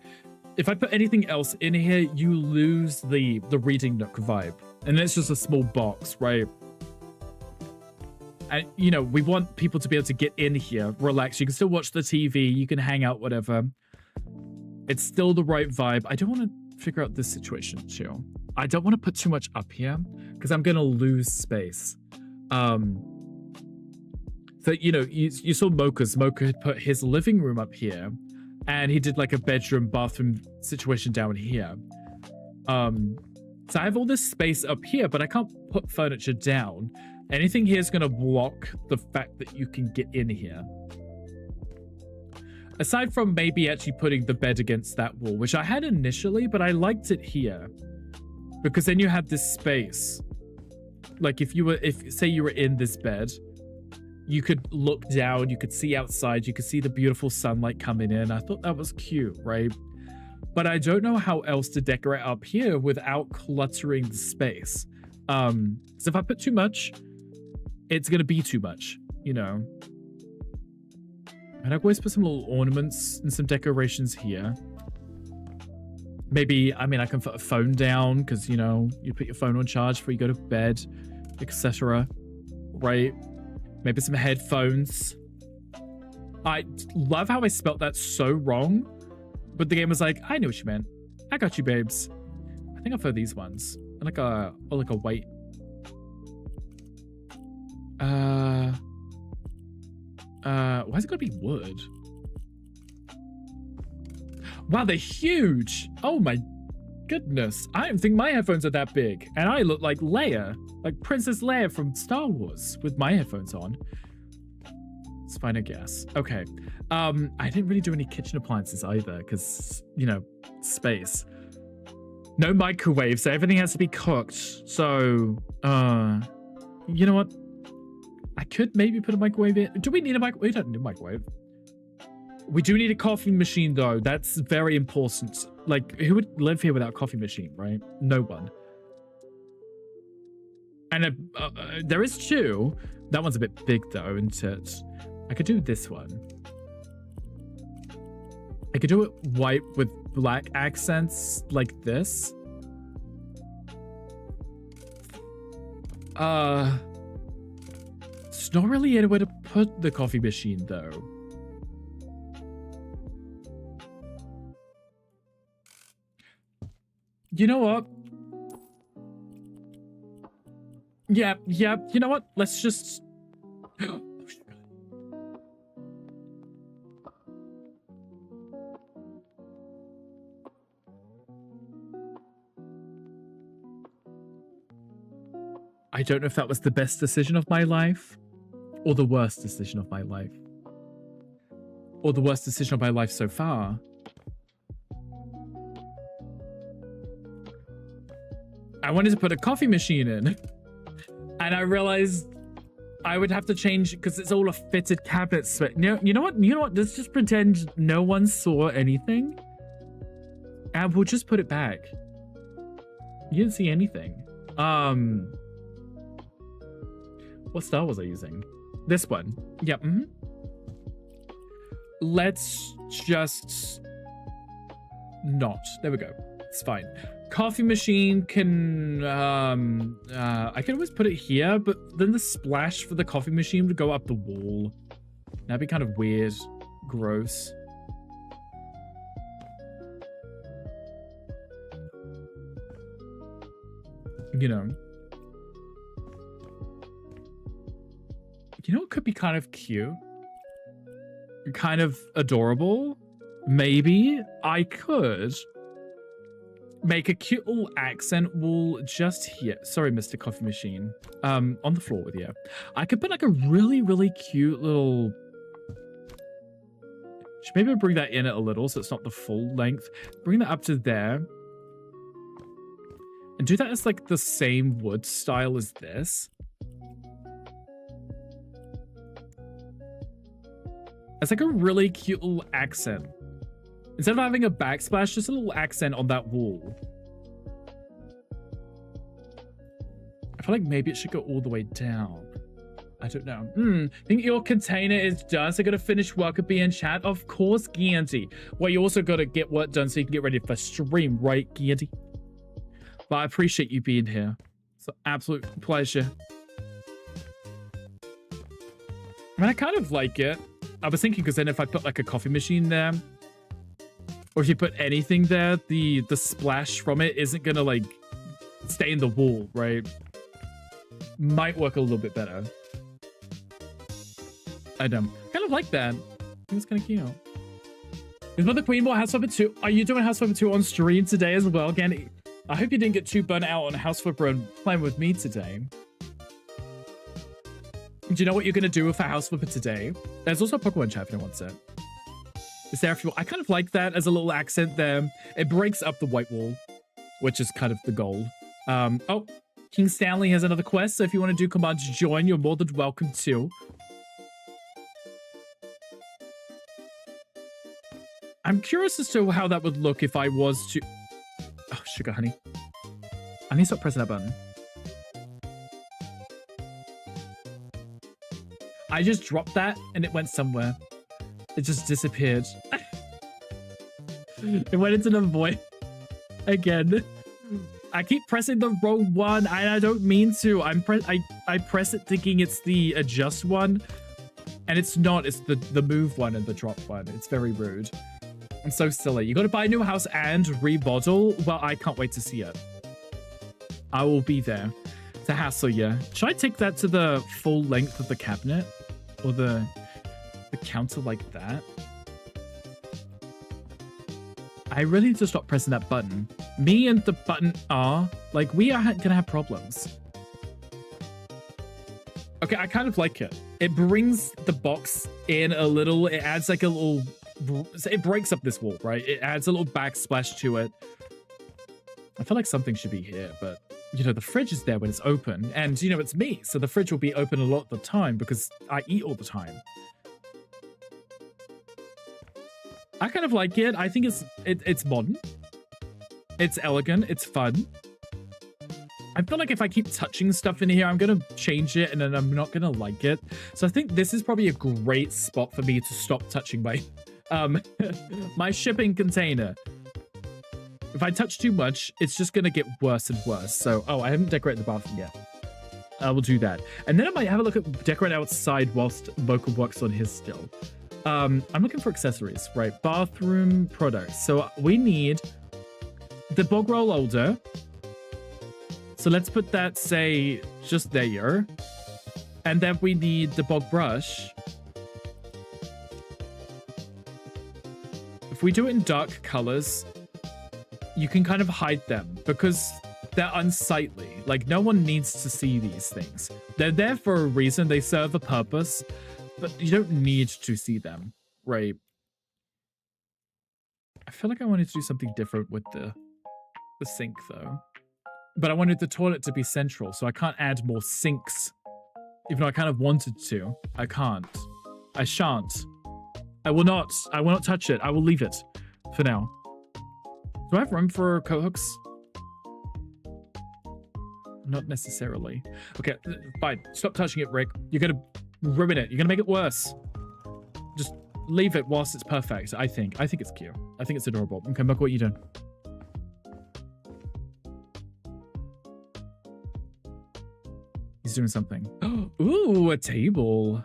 Speaker 6: if I put anything else in here, you lose the reading nook vibe. And it's just a small box, right? And, you know, we want people to be able to get in here, relax. You can still watch the TV, you can hang out, whatever. It's still the right vibe. I don't want to figure out this situation too. I don't want to put too much up here because I'm going to lose space. So, you know, you saw Mocha's. Mocha had put his living room up here, and he did like a bedroom, bathroom situation down here. So I have all this space up here, but I can't put furniture down. Anything here is going to block the fact that you can get in here. Aside from maybe actually putting the bed against that wall, which I had initially, but I liked it here. Because then you have this space. Like if say you were in this bed, you could look down, you could see outside, you could see the beautiful sunlight coming in. I thought that was cute, right? But I don't know how else to decorate up here without cluttering the space. So if I put too much, it's gonna be too much, you know? And I always put some little ornaments and some decorations here. Maybe, I mean, I can put a phone down because, you know, you put your phone on charge before you go to bed, etc. Right? Maybe some headphones. I love how I spelt that so wrong, but the game was like, I knew what you meant. I got you, babes. I think I'll throw these ones. Like a white. Why is it gotta be wood? Wow, they're huge. Oh my goodness. I don't think my headphones are that big. And I look like Leia, like Princess Leia from Star Wars with my headphones on. It's fine, I guess. Okay. I didn't really do any kitchen appliances either because, you know, space. No microwave, so everything has to be cooked. So, you know what? I could maybe put a microwave in. Do we need a microwave? We don't need a microwave. We do need a coffee machine, though. That's very important. Like, who would live here without a coffee machine, right? No one. And there is two. That one's a bit big, though, isn't it? I could do this one. I could do it white with black accents like this. It's not really anywhere to put the coffee machine, though. You know what? Yeah, you know what? Let's just... I don't know if that was the best decision of my life or the worst decision of my life. Or the worst decision of my life so far. I wanted to put a coffee machine in. And I realized I would have to change because it's all a fitted cabinet. You know what? Let's just pretend no one saw anything. And we'll just put it back. You didn't see anything. What style was I using? This one. Yep. Let's just not. There we go. It's fine. Coffee machine can I can always put it here, but then the splash for the coffee machine would go up the wall. That'd be kind of weird. Gross. You know. You know what could be kind of cute? Kind of adorable? Maybe I could make a cute little accent wall just here. Sorry, Mr. Coffee Machine. On the floor with you. I could put like a really, really cute little... Should maybe bring that in a little so it's not the full length. Bring that up to there. And do that as like the same wood style as this. It's like a really cute little accent. Instead of having a backsplash, just a little accent on that wall. I feel like maybe it should go all the way down. I don't know. Think your container is done, so gotta finish work and be in chat? Of course, Gianti. Well, you also gotta get work done so you can get ready for stream, right, Gianti? But I appreciate you being here. It's an absolute pleasure. I mean, I kind of like it. I was thinking because then if I put like a coffee machine there, or if you put anything there, the splash from it isn't gonna like stay in the wall, right? Might work a little bit better. I kind of like that. I think it's kind of cute. Is Mother Queen more Houseflipper 2? Are you doing Houseflipper 2 on stream today as well, Ganny? I hope you didn't get too burnt out on Houseflipper and playing with me today. Do you know what you're going to do for Houseflipper today? There's also a Pokemon chat if anyone wants it. Is there a few? I kind of like that as a little accent there. It breaks up the white wall, which is kind of the goal. Oh, King Stanley has another quest, so if you want to do command to join, you're more than welcome to. I'm curious as to how that would look if I was to... Oh, sugar honey. I need to stop pressing that button. I just dropped that and it went somewhere. It just disappeared. It went into the void again. I keep pressing the wrong one. I don't mean to. I press it thinking it's the adjust one, and it's not. It's the move one and the drop one. It's very rude. I'm so silly. You got to buy a new house and remodel. Well, I can't wait to see it. I will be there to hassle you. Should I take that to the full length of the cabinet, or the counter like that? I really need to stop pressing that button. Me and the button are, like, we are gonna have problems. Okay, I kind of like it. It brings the box in a little, it adds like a little, it breaks up this wall, right? It adds a little backsplash to it. I feel like something should be here, but, you know, the fridge is there when it's open. And, you know, it's me, so the fridge will be open a lot of the time because I eat all the time. I kind of like it. I think it's modern. It's elegant. It's fun. I feel like if I keep touching stuff in here, I'm going to change it and then I'm not going to like it. So I think this is probably a great spot for me to stop touching my, my shipping container. If I touch too much, it's just going to get worse and worse. So, oh, I haven't decorated the bathroom yet. I will do that. And then I might have a look at decorating outside whilst Mocha works on his still. I'm looking for accessories, right? Bathroom products. So we need the bog roll holder. So let's put that, say, just there. And then we need the bog brush. If we do it in dark colors, you can kind of hide them because they're unsightly. Like, no one needs to see these things. They're there for a reason. They serve a purpose. But you don't need to see them, right? I feel like I wanted to do something different with the sink, though. But I wanted the toilet to be central, so I can't add more sinks. Even though I kind of wanted to. I can't. I shan't. I will not. I will not touch it. I will leave it for now. Do I have room for coat hooks? Not necessarily. Okay, fine. Stop touching it, Rick. You're gonna ruin it. You're gonna make it worse. Just leave it whilst it's perfect. I think it's cute. I think it's adorable. Okay, Mocha, what are you doing? He's doing something. Ooh, a table.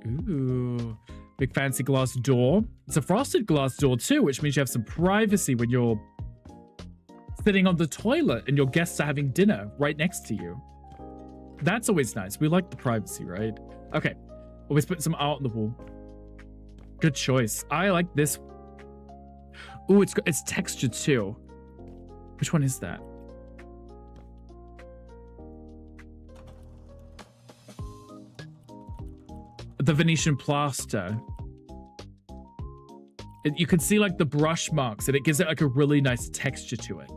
Speaker 6: Ooh, big fancy glass door. It's a frosted glass door too, which means you have some privacy when you're sitting on the toilet and your guests are having dinner right next to you. That's always nice. We like the privacy, right? Okay. Always put some art on the wall. Good choice. I like this. Ooh, it's textured too. Which one is that? The Venetian plaster. You can see like the brush marks and it gives it like a really nice texture to it.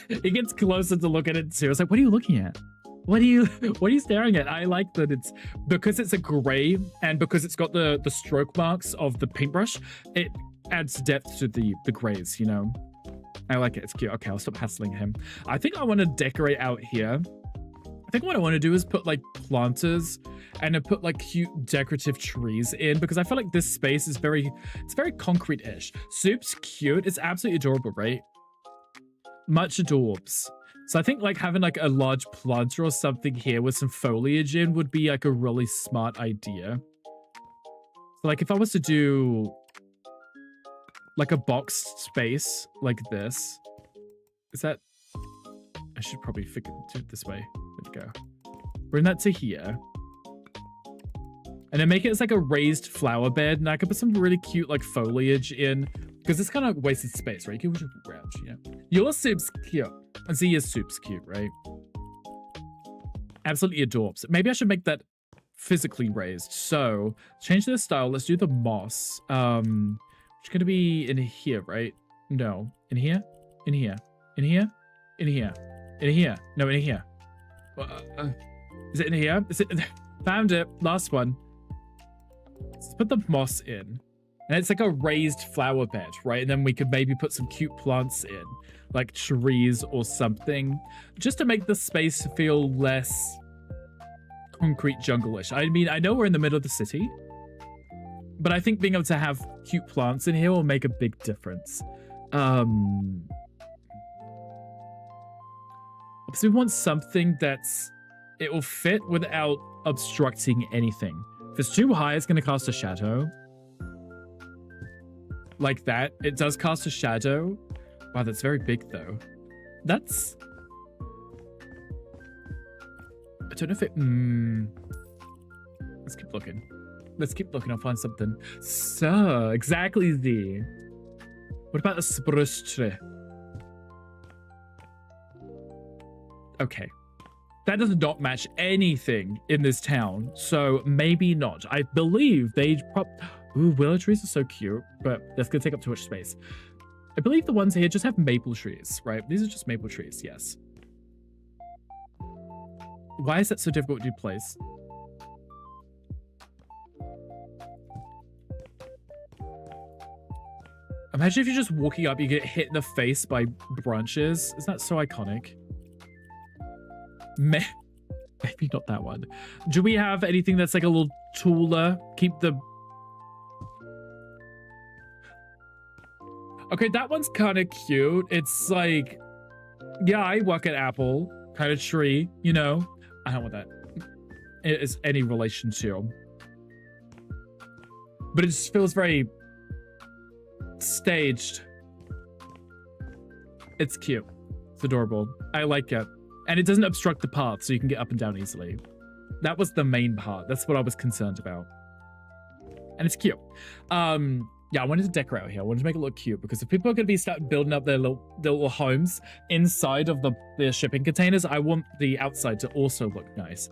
Speaker 6: It gets closer to look at it too. It's like, what are you looking at? What are you staring at? I like that it's because it's a gray and because it's got the stroke marks of the paintbrush, it adds depth to the grays, you know. I like it. It's cute. Okay, I'll stop hassling him. I think I want to decorate out here. I think what I want to do is put like planters and then put like cute decorative trees in because I feel like this space is very concrete-ish. Soup's cute. It's absolutely adorable, right? Much adorbs. So I think like having like a large planter or something here with some foliage in would be like a really smart idea. So like if I was to do like a boxed space like this, is that, I should probably figure it this way. There we go. Bring that to here. And then make it as like a raised flower bed. And I could put some really cute like foliage in because it's kind of wasted space, right? You can move around, you know. Your soup's cute. And Zia's soup's cute, right? Absolutely adorbs. Maybe I should make that physically raised. So change the style. Let's do the moss. It's gonna be in here, right? No, in here, in here, in here, in here, in here. No, in here. Is it in here? Is it? Found it. Last one. Let's put the moss in. And it's like a raised flower bed, right? And then we could maybe put some cute plants in, like trees or something, just to make the space feel less concrete jungle-ish. I mean, I know we're in the middle of the city, but I think being able to have cute plants in here will make a big difference. So we want something that's, it will fit without obstructing anything. If it's too high, it's going to cast a shadow. Like that. It does cast a shadow. Wow, that's very big though. That's... I don't know if it... Let's keep looking. Let's keep looking. I'll find something. So, exactly the... What about a spruce tree? Okay. That does not match anything in this town, so maybe not. I believe they Ooh, willow trees are so cute, but that's gonna take up too much space. I believe the ones here just have maple trees, right? These are just maple trees, yes. Why is that so difficult to place? Imagine if you're just walking up, you get hit in the face by branches. Isn't that so iconic? Maybe not that one. Do we have anything that's like a little taller? Keep the... Okay, that one's kind of cute. It's like, yeah, I work at Apple kind of tree, you know? I don't want that. It is any relation to. But it just feels very staged. It's cute. It's adorable. I like it. And it doesn't obstruct the path, so you can get up and down easily. That was the main part. That's what I was concerned about. And it's cute. Yeah, I wanted to decorate out here. I wanted to make it look cute, because if people are going to be starting building up their little homes inside of the shipping containers, I want the outside to also look nice.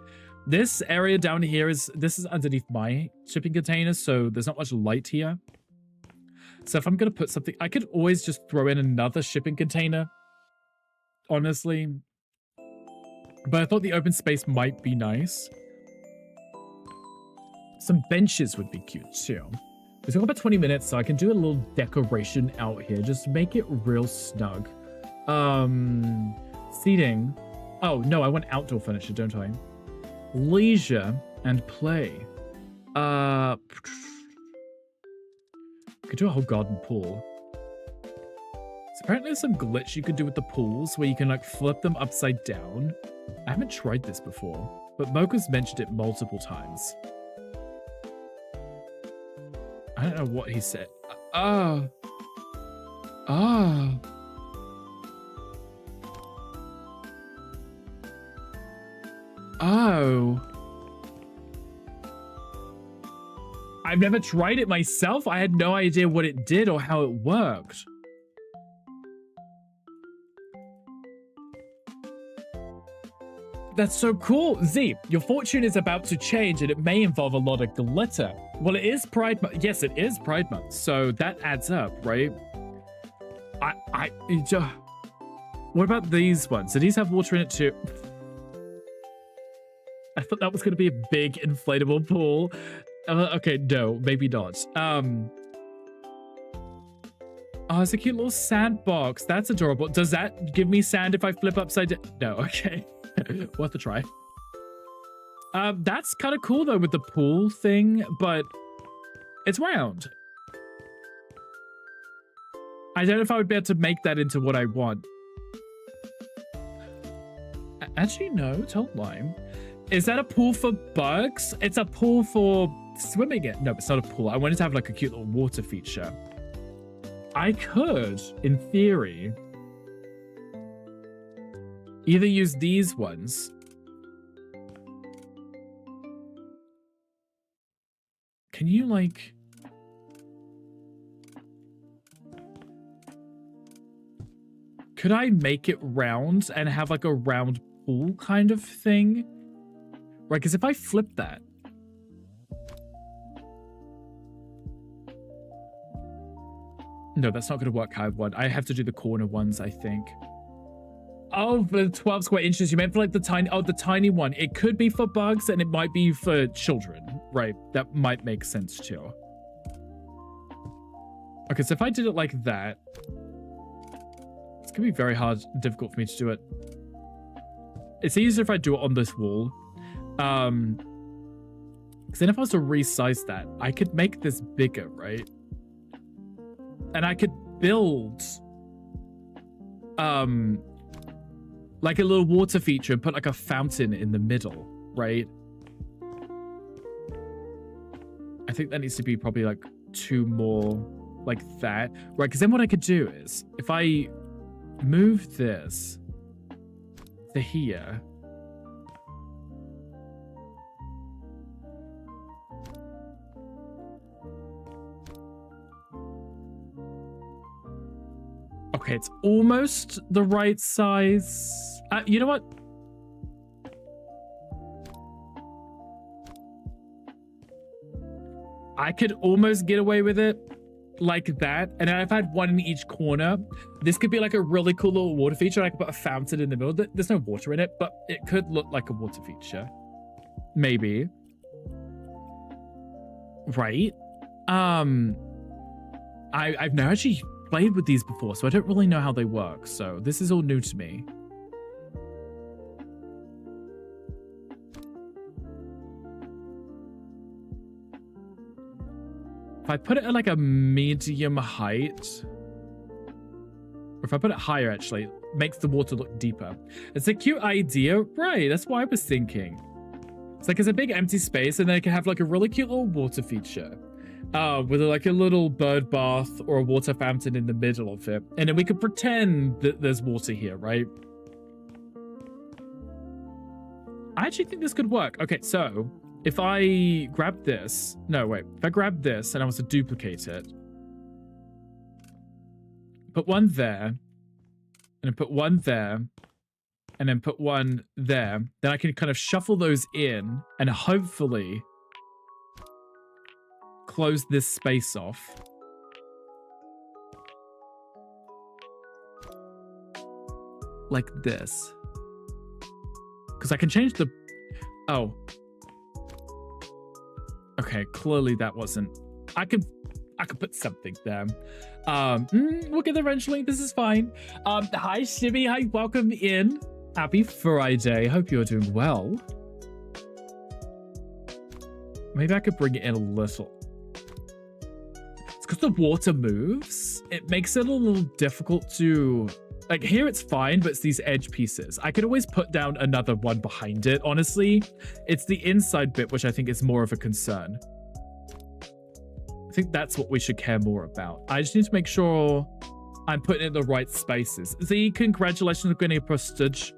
Speaker 6: This area down here this is underneath my shipping containers, so there's not much light here. So if I'm going to put something, I could always just throw in another shipping container, honestly. But I thought the open space might be nice. Some benches would be cute too. We've got about 20 minutes, so I can do a little decoration out here. Just make it real snug. Seating. Oh, no, I want outdoor furniture, don't I? Leisure and play. Could do a whole garden pool. So apparently there's some glitch you could do with the pools where you can like flip them upside down. I haven't tried this before, but Mocha's mentioned it multiple times. I don't know what he said. Oh. I've never tried it myself. I had no idea what it did or how it worked. That's so cool. Z, your fortune is about to change and it may involve a lot of glitter. Well, it is Pride Month. Yes, it is Pride Month. So that adds up, right? What about these ones? Do these have water in it too? I thought that was going to be a big inflatable pool. Okay, no, maybe not. Oh, it's a cute little sandbox. That's adorable. Does that give me sand if I flip upside down? No, okay. Worth a try. That's kind of cool though with the pool thing, but it's round. I don't know if I would be able to make that into what I want. Actually, no, don't lie. Is that a pool for bugs? It's a pool for swimming in. No, it's not a pool. I wanted to have like a cute little water feature. I could, in theory, either use these ones. Can you like... Could I make it round and have like a round pool kind of thing? Right, because if I flip that, No, that's not going to work, Hive One. I have to do the corner ones, I think. Oh, for 12 square inches. You meant for like the tiny one. It could be for bugs and it might be for children, right? That might make sense too. Okay, so if I did it like that, it's going to be very difficult for me to do it. It's easier if I do it on this wall. Because then if I was to resize that, I could make this bigger, right? And I could build like a little water feature and put like a fountain in the middle, right? I think that needs to be probably like 2 more like that, right? Because then what I could do is if I move this to here, okay, it's almost the right size. You know what? I could almost get away with it like that. And if I had one in each corner, this could be like a really cool little water feature. I could put a fountain in the middle. There's no water in it, but it could look like a water feature. Maybe. Right? I've never actually played with these before, so I don't really know how they work. So this is all new to me. If I put it at like a medium height, or if I put it higher, actually, it makes the water look deeper. It's a cute idea, right? That's what I was thinking. It's like it's a big empty space, and then it can have like a really cute little water feature. With like a little bird bath or a water fountain in the middle of it. And then we could pretend that there's water here, right? I actually think this could work. Okay, so if I grab this, no, wait, if I grab this and I was to duplicate it, put one there, and then put one there, and then put one there, then I can kind of shuffle those in and hopefully close this space off. Like this. Because I can change the... Oh. Okay, clearly that wasn't... I could put something there. We'll get there eventually. This is fine. Hi, Shibby. Hi, welcome in. Happy Friday. Hope you're doing well. Maybe I could bring it in a little. Because the water moves, it makes it a little difficult to... Like, here it's fine, but it's these edge pieces. I could always put down another one behind it, honestly. It's the inside bit which I think is more of a concern. I think that's what we should care more about. I just need to make sure I'm putting it in the right spaces. Z, congratulations on getting a prestige.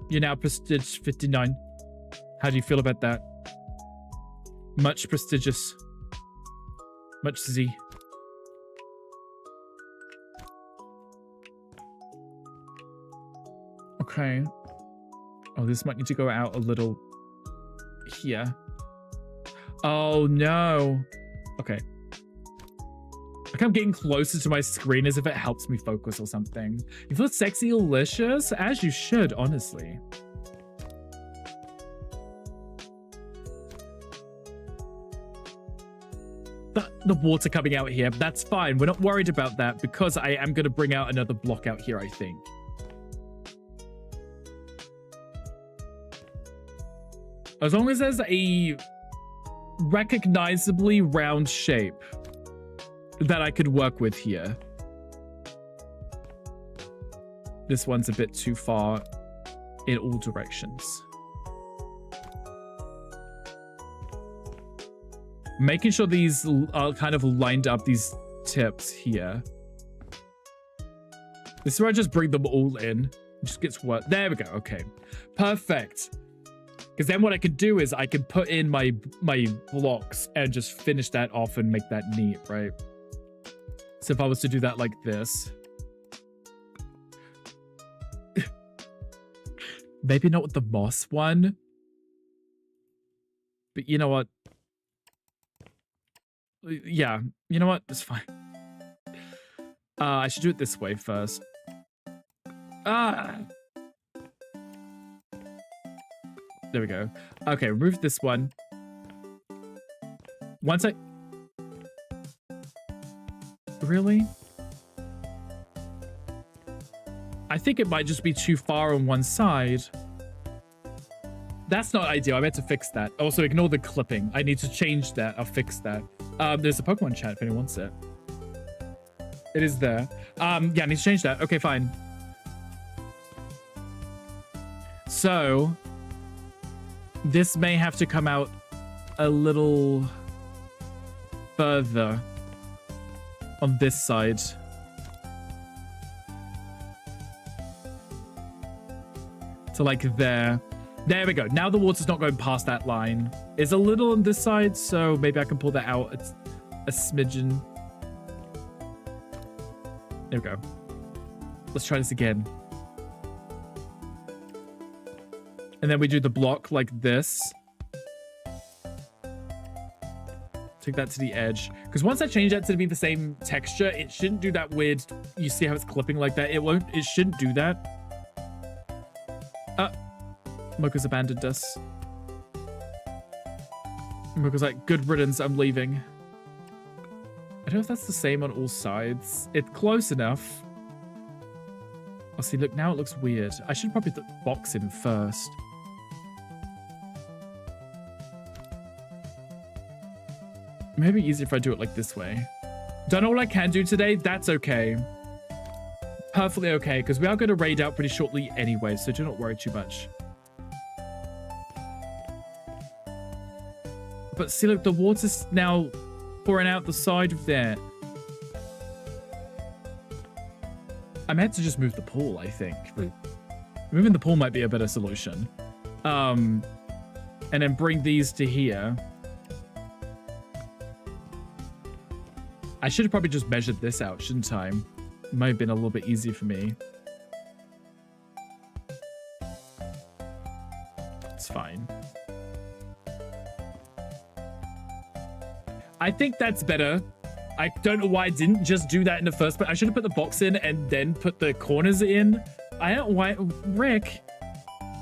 Speaker 6: You're now prestige 59. How do you feel about that? Much prestigious. Much Z. Okay. Oh, this might need to go out a little here. Oh, no. Okay. Like I'm getting closer to my screen as if it helps me focus or something. You feel sexy delicious? As you should, honestly. The water coming out here, that's fine. We're not worried about that because I am going to bring out another block out here, I think. As long as there's a recognizably round shape that I could work with here. This one's a bit too far in all directions. Making sure these are kind of lined up, these tips here. This is where I just bring them all in. It just gets work. There we go. Okay. Perfect. Because then what I could do is I could put in my blocks and just finish that off and make that neat, right? So if I was to do that like this. Maybe not with the moss one. But you know what? Yeah, you know what? That's fine. I should do it this way first. Ah! There we go. Okay, remove this one. Once I... Really? I think it might just be too far on one side. That's not ideal. I meant to fix that. Also, ignore the clipping. I need to change that. I'll fix that. There's a Pokemon chat if anyone wants it. It is there. Yeah, I need to change that. Okay, fine. So, this may have to come out a little further on this side. So like there. There we go. Now the water's not going past that line. It's a little on this side, so maybe I can pull that out a smidgen. There we go. Let's try this again. And then we do the block like this. Take that to the edge. Because once I change that to be the same texture, it shouldn't do that weird... You see how it's clipping like that? It shouldn't do that. Mocha's abandoned us. Mocha's like, good riddance, I'm leaving. I don't know if that's the same on all sides. It's close enough. Oh, see, look, now it looks weird. I should probably put the box in first. Maybe easier if I do it like this way. Done all I can do today? That's okay. Perfectly okay, because we are going to raid out pretty shortly anyway, so do not worry too much. But see, look, the water's now pouring out the side of there. I meant to just move the pool, I think. Moving the pool might be a better solution. And then bring these to here. I should have probably just measured this out, shouldn't I? It might have been a little bit easier for me. It's fine. I think that's better. I don't know why I didn't just do that in the first place. I should have put the box in and then put the corners in. I don't why Rick,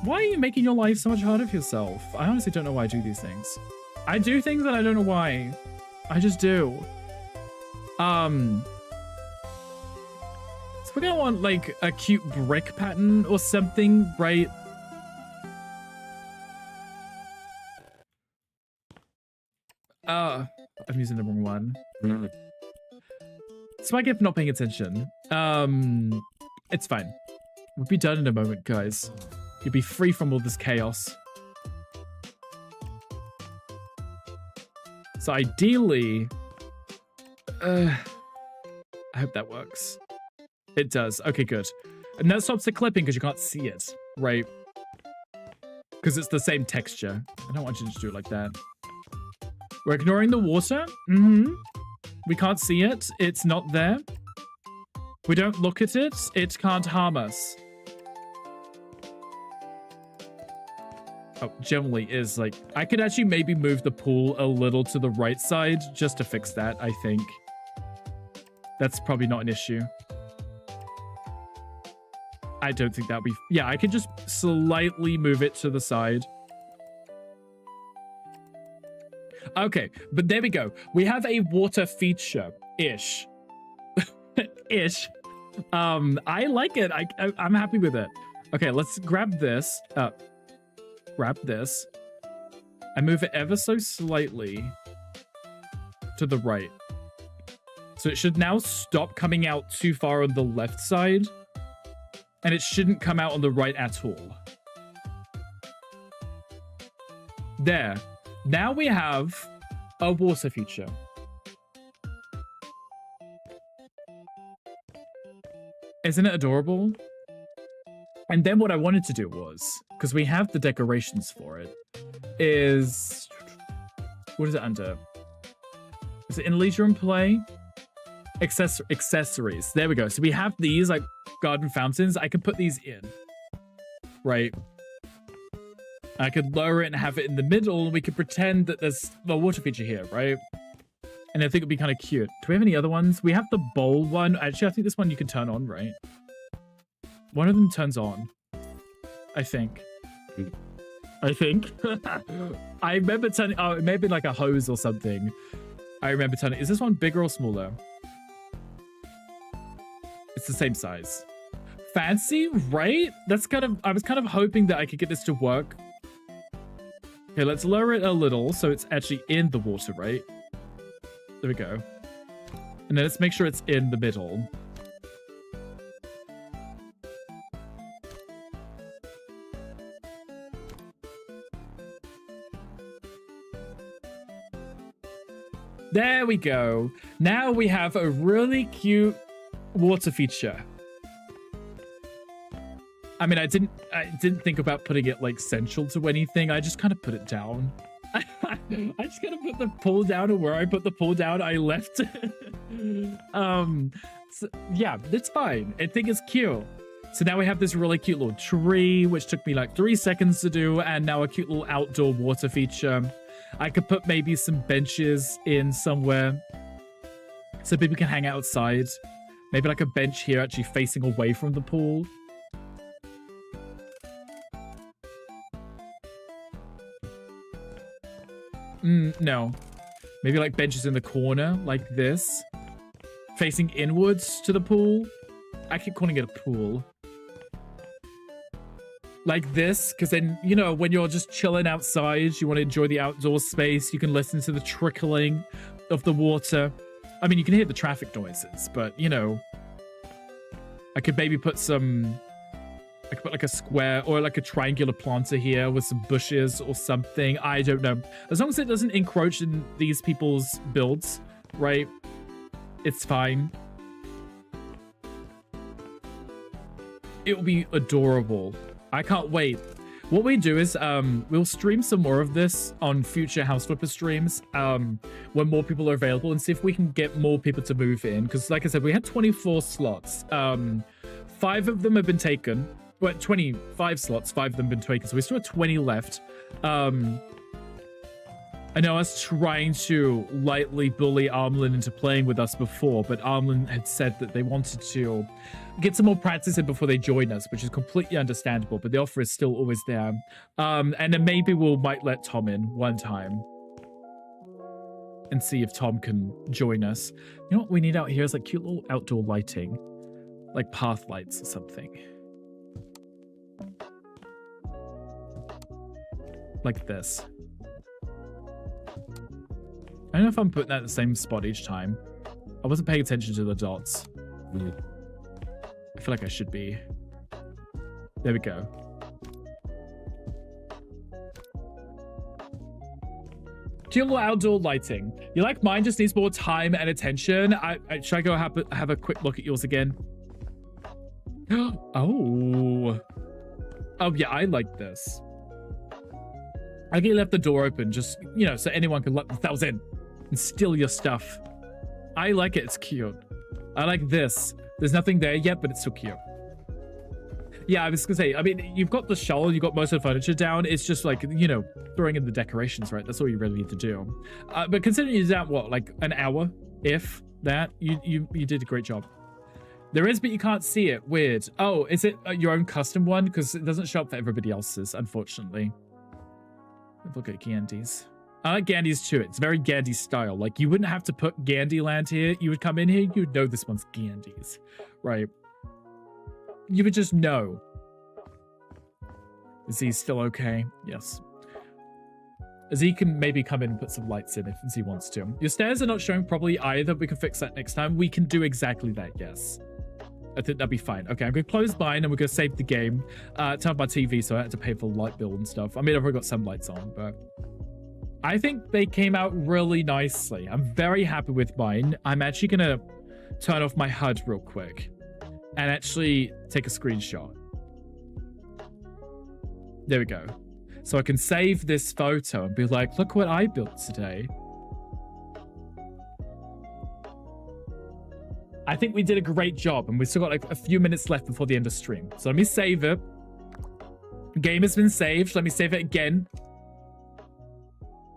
Speaker 6: why are you making your life so much harder for yourself? I honestly don't know why I do these things. I do things that I don't know why. I just do. So we're gonna want like a cute brick pattern or something, right? I'm using the wrong one. It's my gift for not paying attention. It's fine. We'll be done in a moment, guys. You'll be free from all this chaos. So ideally, I hope that works. It does. Okay, good. And that stops the clipping because you can't see it, right? Because it's the same texture. I don't want you to just do it like that. We're ignoring the water. We can't see it. It's not there. We don't look at it. It can't harm us. Oh, generally is like... I could actually maybe move the pool a little to the right side just to fix that, I think. That's probably not an issue. I don't think that would be... Yeah, I could just slightly move it to the side. Okay, but there we go. We have a water feature-ish. Ish. I like it. I'm happy with it. Okay, let's grab this. Grab this. And move it ever so slightly to the right. So it should now stop coming out too far on the left side. And it shouldn't come out on the right at all. There. Now we have a water feature. Isn't it adorable? And then what I wanted to do was, because we have the decorations for it, is... What is it under? Is it in leisure and play? Accessories. There we go. So we have these, like, garden fountains. I could put these in. Right? I could lower it and have it in the middle, and we could pretend that there's a water feature here, right? And I think it'd be kind of cute. Do we have any other ones? We have the bowl one. Actually, I think this one you can turn on, right? One of them turns on. I think. I remember turning... Oh, it may be like a hose or something. I remember turning... Is this one bigger or smaller? It's the same size. Fancy, right? That's kind of... I was kind of hoping that I could get this to work. Okay, let's lower it a little so it's actually in the water, right? There we go. And then let's make sure it's in the middle. There we go. Now we have a really cute water feature. I mean, I didn't think about putting it like central to anything. I just kind of put it down. I just kind of put the pull down, and where I put the pull down, I left. So, yeah, it's fine. I think it's cute. So now we have this really cute little tree, which took me like 3 seconds to do, and now a cute little outdoor water feature. I could put maybe some benches in somewhere so people can hang outside. Maybe like a bench here actually facing away from the pool. No. Maybe like benches in the corner, like this. Facing inwards to the pool. I keep calling it a pool. Like this, because then, you know, when you're just chilling outside, you want to enjoy the outdoor space, you can listen to the trickling of the water. I mean, you can hear the traffic noises, but, you know, I could maybe put some... I could put like a square or like a triangular planter here with some bushes or something. I don't know. As long as it doesn't encroach in these people's builds, right? It's fine. It will be adorable. I can't wait. What we do is we'll stream some more of this on future House Flipper streams when more people are available, and see if we can get more people to move in. Because like I said, we had 24 slots. 5 of them have been taken. Well, 25 slots, 5 of them have been taken, so we still have 20 left. I know I was trying to lightly bully Armlin into playing with us before, but Armlin had said that they wanted to get some more practice in before they join us, which is completely understandable, but the offer is still always there. And then maybe might let Tom in one time and see if Tom can join us. You know what we need out here is like cute little outdoor lighting, like path lights or something. Like this. I don't know if I'm putting that at the same spot each time. I wasn't paying attention to the dots. I feel like I should be. There we go. Cute little outdoor lighting. You like mine just needs more time and attention. Should I go have a quick look at yours again? Oh. Oh yeah, I like this. I think you left the door open, just, you know, so anyone can let themselves in and steal your stuff. I like it. It's cute. I like this. There's nothing there yet, but it's so cute. Yeah, I was gonna say, I mean, you've got the shawl, you've got most of the furniture down. It's just like, you know, throwing in the decorations, right? That's all you really need to do. But considering you're down, what, like an hour, if that, you did a great job. There is, but you can't see it. Weird. Oh, is it your own custom one? Because it doesn't show up for everybody else's, unfortunately. Look at Gandy's. I like Gandy's too. It's very Gandy style. Like, you wouldn't have to put Gandyland here. You would come in here, you'd know this one's Gandy's, right? You would just know. Is he still okay? Yes. Z can maybe come in and put some lights in if Z wants to. Your stairs are not showing properly either. We can fix that next time. We can do exactly that, yes. I think that'd be fine. Okay, I'm going to close mine and we're going to save the game. Turn on my TV, so I had to pay for the light bill and stuff. I mean, I've already got some lights on, but I think they came out really nicely. I'm very happy with mine. I'm actually going to turn off my HUD real quick and actually take a screenshot. There we go. So I can save this photo and be like, look what I built today. I think we did a great job, and we've still got like a few minutes left before the end of stream. So let me save it. Game has been saved. Let me save it again.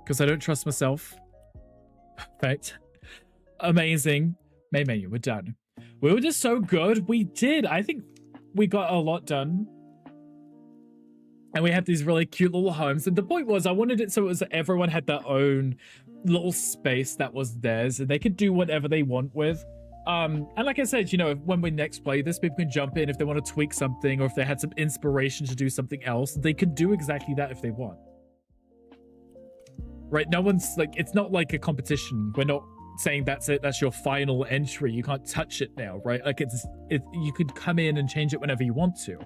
Speaker 6: Because I don't trust myself. Perfect. Amazing. Main menu, we're done. We were just so good. We did. I think we got a lot done. And we had these really cute little homes. And the point was, I wanted it so it was everyone had their own little space that was theirs, and they could do whatever they want with. And like I said, you know, when we next play this, people can jump in if they want to tweak something, or if they had some inspiration to do something else, they could do exactly that if they want. Right? No one's like, it's not like a competition. We're not saying that's it, that's your final entry, you can't touch it now, right? Like you could come in and change it whenever you want to.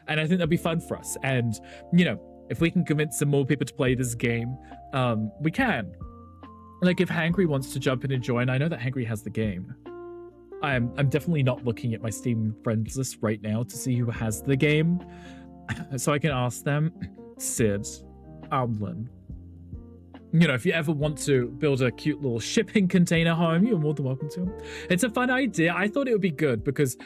Speaker 6: And I think that'd be fun for us. And, you know, if we can convince some more people to play this game, we can. Like if Hangry wants to jump in and join, I know that Hangry has the game. I'm definitely not looking at my Steam friends list right now to see who has the game. So I can ask them. Sid, Amlin. You know, if you ever want to build a cute little shipping container home, you're more than welcome to. It's a fun idea. I thought it would be good because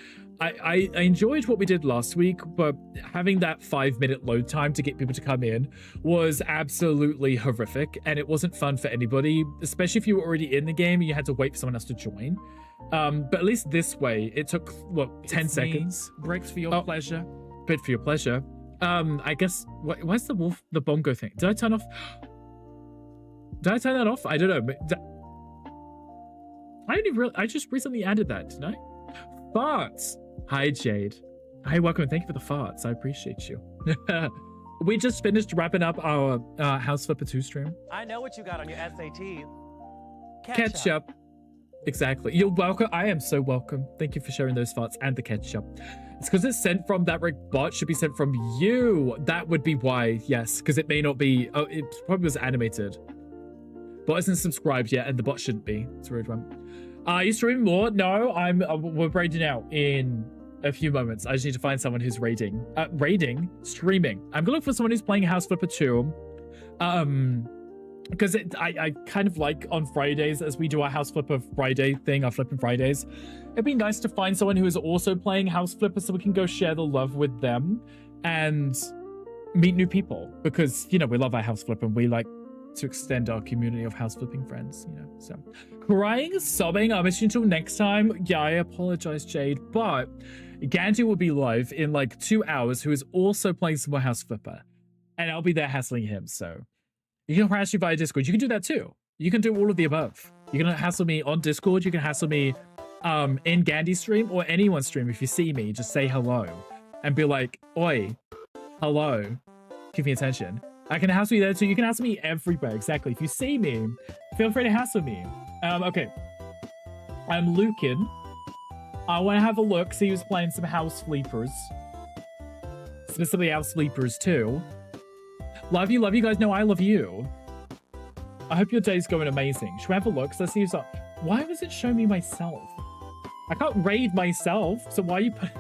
Speaker 6: I enjoyed what we did last week, but having that 5-minute load time to get people to come in was absolutely horrific, and it wasn't fun for anybody, especially if you were already in the game and you had to wait for someone else to join. But at least this way, it took, what, 10 seconds?
Speaker 9: Breaks for your pleasure.
Speaker 6: Bit for your pleasure. I guess, where's the bongo thing? Did I turn off? Did I turn that off? I don't know. I just recently added that, didn't I? Farts. Hi, Jade. Hi, welcome. Thank you for the farts. I appreciate you. We just finished wrapping up our House Flipper 2 stream.
Speaker 11: I know what you got on your SAT.
Speaker 6: Ketchup. Exactly. You're welcome. I am so welcome. Thank you for sharing those farts and the ketchup. It's because it's sent from ThatBritRick bot, should be sent from you. That would be why, yes, because it may not be. Oh, it probably was animated. Bot isn't subscribed yet, and the bot shouldn't be. It's a weird one. Are you streaming more? No, we're raiding out in a few moments. I just need to find someone who's raiding. Streaming. I'm gonna look for someone who's playing House Flipper 2. Because I kind of like on Fridays, as we do our House Flipper Friday thing, our Flipping Fridays, it'd be nice to find someone who is also playing House Flipper so we can go share the love with them and meet new people. Because, you know, we love our House Flipper and we like to extend our community of house flipping friends, you know. So crying, sobbing, I'll miss you until next time. Yeah, I apologize, Jade, but Gandhi will be live in like 2 hours, who is also playing some more House Flipper, and I'll be there hassling him. So you can harass me via Discord. You can do that too. You can do all of the above. You can hassle me on Discord. You can hassle me in Gandhi's stream or anyone's stream. If you see me, just say hello and be like, oi, hello, give me attention. I can hassle you there too. You can hassle me everywhere. Exactly. If you see me, feel free to hassle me. Okay. I'm Lucan. I want to have a look, see who's playing some House Sleepers. Specifically House Sleepers too. Love you guys know I love you. I hope your day's going amazing. Should we have a look? So let's see who's up. Why does it show me myself? I can't raid myself, so why are you put...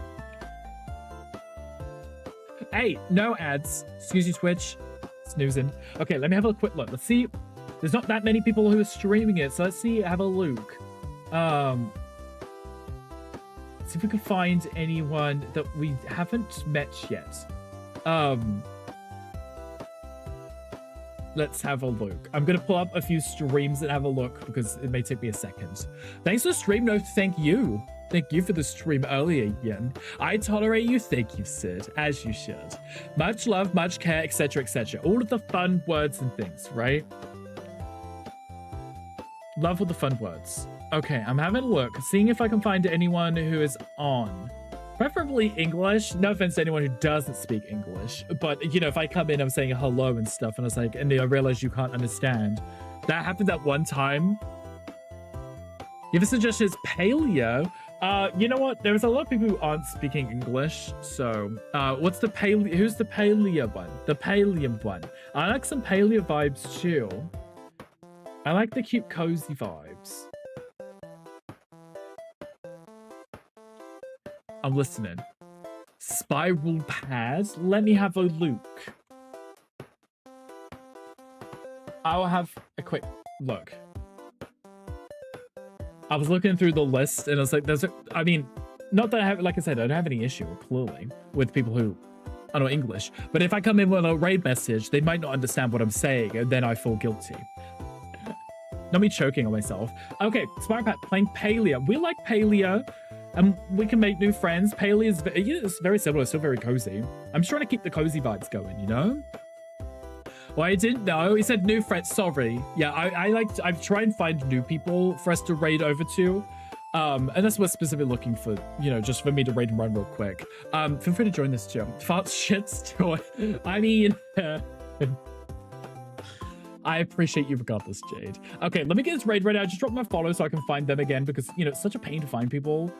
Speaker 6: Hey, no ads. Excuse you, Twitch. Snoozing. Okay, let me have a quick look. Let's see. There's not that many people who are streaming it, so let's see. Have a look. See if we can find anyone that we haven't met yet. Let's have a look. I'm gonna pull up a few streams and have a look because it may take me a second. Thanks for the stream. No, thank you. Thank you for the stream earlier, Yen. I tolerate you. Thank you, Sid, as you should. Much love, much care, etc., etc. All of the fun words and things, right? Love all the fun words. Okay, I'm having a look, seeing if I can find anyone who is on. Preferably English. No offense to anyone who doesn't speak English, but you know, if I come in, I'm saying hello and stuff, and I was like, and I realize you can't understand. That happened that one time. If the suggestion is paleo, you know what? There's a lot of people who aren't speaking English. So, what's the paleo? Who's the paleo one? The paleo one. I like some paleo vibes too. I like the cute, cozy vibes. I'm listening. Spiral pads. Let me have a look. I'll have a quick look. I was looking through the list and I was like, I mean, not that I have, like I said, I don't have any issue, clearly, with people who are not English. But if I come in with a raid message, they might not understand what I'm saying and then I feel guilty. Not me choking on myself. Okay, Spyro Pat playing Palia. We like Palia. And we can make new friends. Palia is it's very similar, still very cozy. I'm just trying to keep the cozy vibes going, you know? Well, I didn't know. He said new friends. Sorry. Yeah, I try and find new people for us to raid over to. And that's what we're specifically looking for, you know, just for me to raid and run real quick. Feel free to join this too. Fart shits to I mean, I appreciate you regardless, Jade. Okay, let me get this raid right now. Just drop my follow so I can find them again because, you know, it's such a pain to find people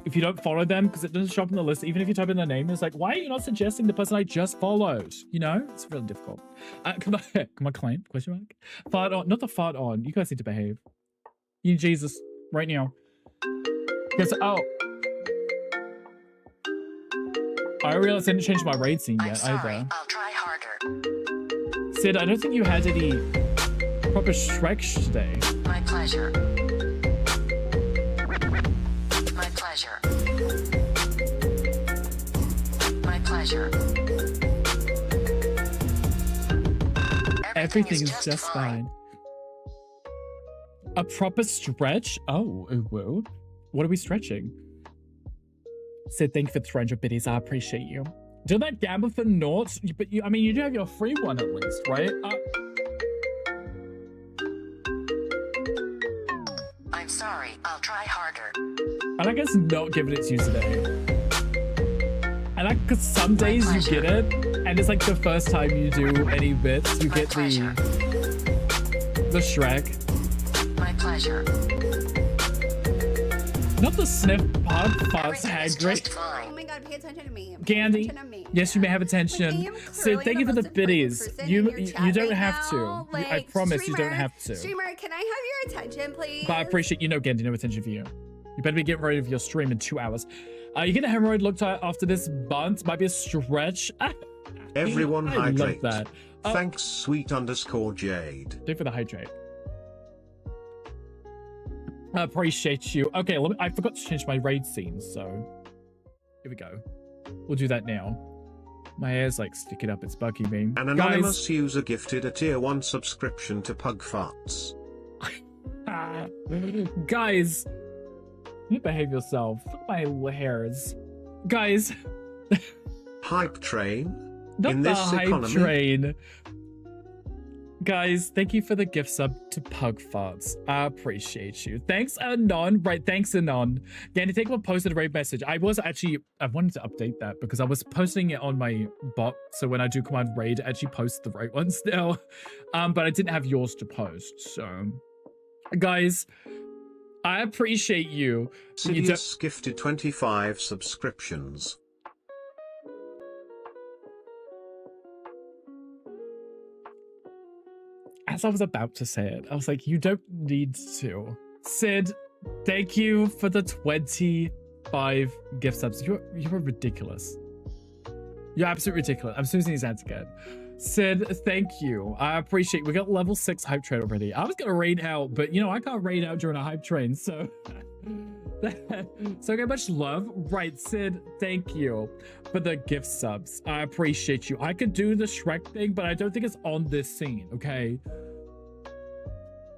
Speaker 6: if you don't follow them because it doesn't show up in the list. Even if you type in their name, it's like, why are you not suggesting the person I just followed? You know, it's really difficult. Come on, claim, question mark. Fart on, not the fart on. You guys need to behave. You Jesus, right now. Because, oh. I realized I didn't change my raid scene yet either.
Speaker 7: I'll try harder.
Speaker 6: Sid, I don't think you had any proper Shrek today.
Speaker 7: My pleasure. My pleasure. My pleasure.
Speaker 6: Everything is just fine. A proper stretch? Oh, whoa. What are we stretching? Sid, thank you for the 300 biddies. I appreciate you. Do that gamble for naught, but you, I mean, you do have your free one at least, right?
Speaker 7: I'm sorry. I'll try harder.
Speaker 6: I like us not giving it to you today. I like because some days you get it, and it's like the first time you do any bits, you get the Shrek.
Speaker 7: My pleasure.
Speaker 6: Not the sniff pug farts Hagrid.
Speaker 10: Oh my god, pay attention to me.
Speaker 6: Gandy, yes, you may have attention. So thank you for the biddies. You don't have to. I promise you don't have to.
Speaker 10: Streamer, can I have your attention, please?
Speaker 6: But I appreciate, you know, Gandy, no attention for you. You better be getting rid of your stream in 2 hours. You get a hemorrhoid looked at after this bunt. Might be a stretch.
Speaker 8: Everyone hydrate.
Speaker 6: Love that.
Speaker 8: Thanks, sweet_Jade.
Speaker 6: Thank you for the hydrate. I appreciate you. Okay, I forgot to change my raid scenes, so here we go. We'll do that now. My hair's like sticking up, it's bugging me.
Speaker 8: An anonymous user gifted a tier 1 subscription to Pug Farts.
Speaker 6: Guys, you behave yourself. Look at my hairs. Guys.
Speaker 8: Hype train?
Speaker 6: Not
Speaker 8: in
Speaker 6: the
Speaker 8: this
Speaker 6: hype
Speaker 8: economy?
Speaker 6: train. Guys, thank you for the gift sub to Pug Farts. I appreciate you. Thanks, Anon. Right, thanks, Anon. Danny, thank you for posting a raid message. I wanted to update that because I was posting it on my bot. So when I do command raid, it actually posts the right ones now. But I didn't have yours to post. So, guys, I appreciate you.
Speaker 8: Sidious gifted 25 subscriptions.
Speaker 6: As I was about to say it, I was like, you don't need to. Sid, thank you for the 25 gift subs. You're ridiculous. You're absolutely ridiculous. I'm using these ads again. Sid, thank you. I appreciate it. We got level 6 hype train already. I was gonna raid out, but you know, I can't raid out during a hype train, so so get much love. Right, Sid, thank you for the gift subs. I appreciate you. I could do the Shrek thing, but I don't think it's on this scene, okay?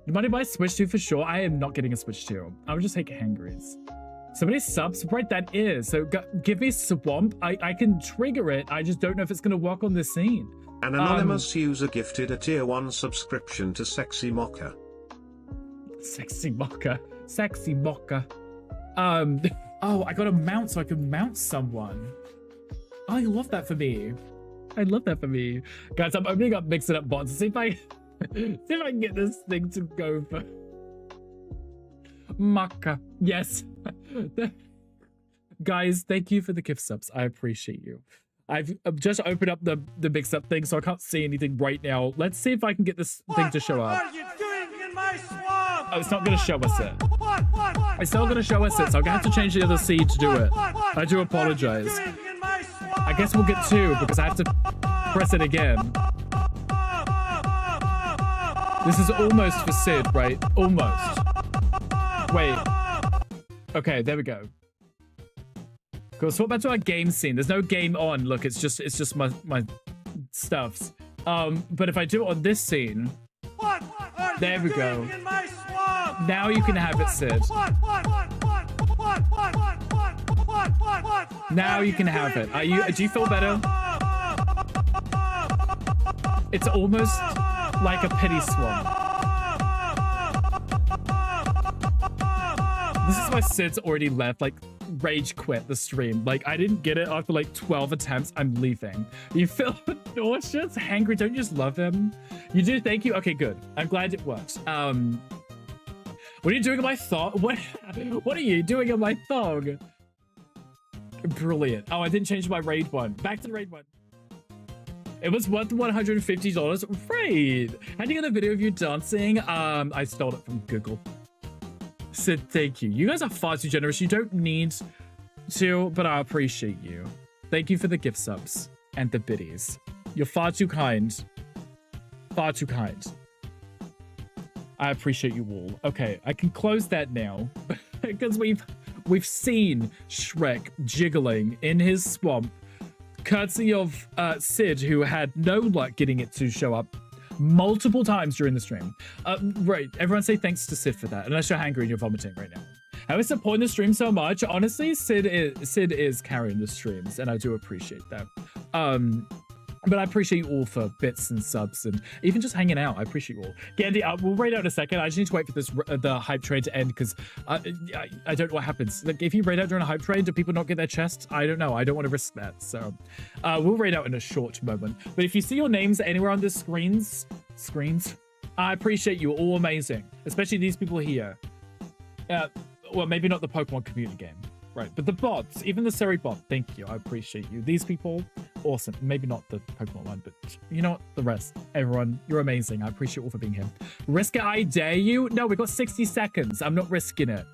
Speaker 6: The money buy Switch 2 for sure. I am not getting a Switch 2. I would just take hangries. So many subs, right? That is. So give me Swamp. I can trigger it. I just don't know if it's gonna work on this scene.
Speaker 8: An anonymous user gifted a tier 1 subscription to Sexy Mocha.
Speaker 6: Sexy Mocha. Sexy Mocha. Oh, I got a mount so I can mount someone. Oh, I love that for me. I love that for me. Guys, I'm opening up Mix It Up bots to see if I can get this thing to go for Mocha. Yes. Guys, thank you for the gift subs. I appreciate you. I've just opened up the Mix Up thing, so I can't see anything right now. Let's see if I can get this thing to show up.
Speaker 11: What are you doing in my swamp?
Speaker 6: Oh, it's not going to show us it. It's not going to show us it, so I'm going to have to change the other seed to do it. I do apologize. I guess we'll get 2, because I have to press it again. This is almost for Sid, right? Almost. Wait. Okay, there we go. Cool, swap back to our game scene. There's no game on. Look, it's just my stuffs. But if I do it on this scene, There we go.
Speaker 11: In my swamp.
Speaker 6: Now you can have it, Sid. Now you can have it. Do you feel better? It's almost like a pity swamp. This is why Sid's already left, like, rage quit the stream. Like, I didn't get it after like 12 attempts. I'm leaving. You feel nauseous? Hangry, don't you just love him? You do? Thank you? Okay, good. I'm glad it worked. What are you doing on my thong? What are you doing on my thong? Brilliant. Oh, I didn't change my raid one. Back to the raid one. It was worth $150. Raid. How do you get a video of you dancing? I stole it from Google. Sid, thank you. You guys are far too generous. You don't need to, but I appreciate you. Thank you for the gift subs and the biddies. You're far too kind. Far too kind. I appreciate you all. Okay, I can close that now because we've seen Shrek jiggling in his swamp, courtesy of Sid, who had no luck getting it to show up multiple times during the stream. Right, everyone say thanks to Sid for that, unless you're hangry and you're vomiting right now. How is supporting the stream so much? Honestly, Sid is carrying the streams, and I do appreciate that. But I appreciate you all for bits and subs and even just hanging out. I appreciate you all. Gandhi, we'll raid out in a second. I just need to wait for the hype train to end because I don't know what happens. Like, if you raid out during a hype train, do people not get their chests? I don't know. I don't want to risk that. So we'll raid out in a short moment. But if you see your names anywhere on the screens, I appreciate you. All amazing. Especially these people here. Well, maybe not the Pokemon community game. Right, but the bots, even the Seri bot, thank you. I appreciate you. These people, awesome. Maybe not the Pokemon one, but you know what? The rest. Everyone, you're amazing. I appreciate you all for being here. Risk it, I dare you? No, we've got 60 seconds. I'm not risking it.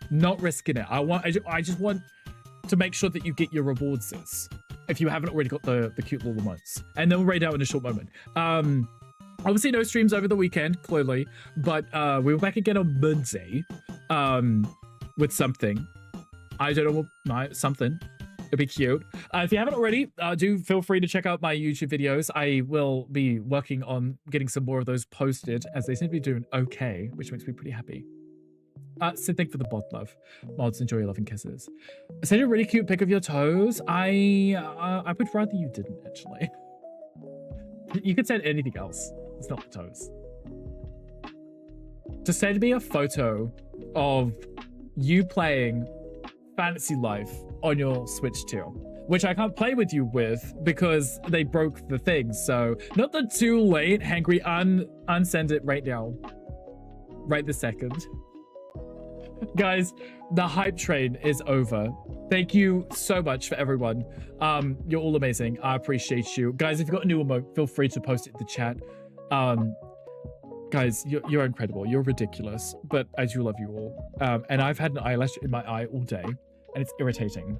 Speaker 6: Not risking it. I just want to make sure that you get your rewards, sis, if you haven't already got the cute little ones. And then we'll raid out in a short moment. Obviously no streams over the weekend, clearly, but we were back again on Monday with something. I don't know what, something. It'd be cute. If you haven't already, do feel free to check out my YouTube videos. I will be working on getting some more of those posted, as they seem to be doing okay, which makes me pretty happy. Sid, thank for the bod love. Mods, enjoy your love and kisses. Send a really cute pic of your toes. I would rather you didn't, actually. You could send anything else. It's not the toes. Just send me a photo of you playing Fantasy Life on your Switch 2, which I can't play with you with because they broke the thing. So not the too late. Hangry, unsend it right now. Right this second. Guys, the hype train is over. Thank you so much for everyone. You're all amazing. I appreciate you. Guys, if you've got a new emote, feel free to post it in the chat. Guys, you're incredible. You're ridiculous, but I do love you all. And I've had an eyelash in my eye all day, and it's irritating.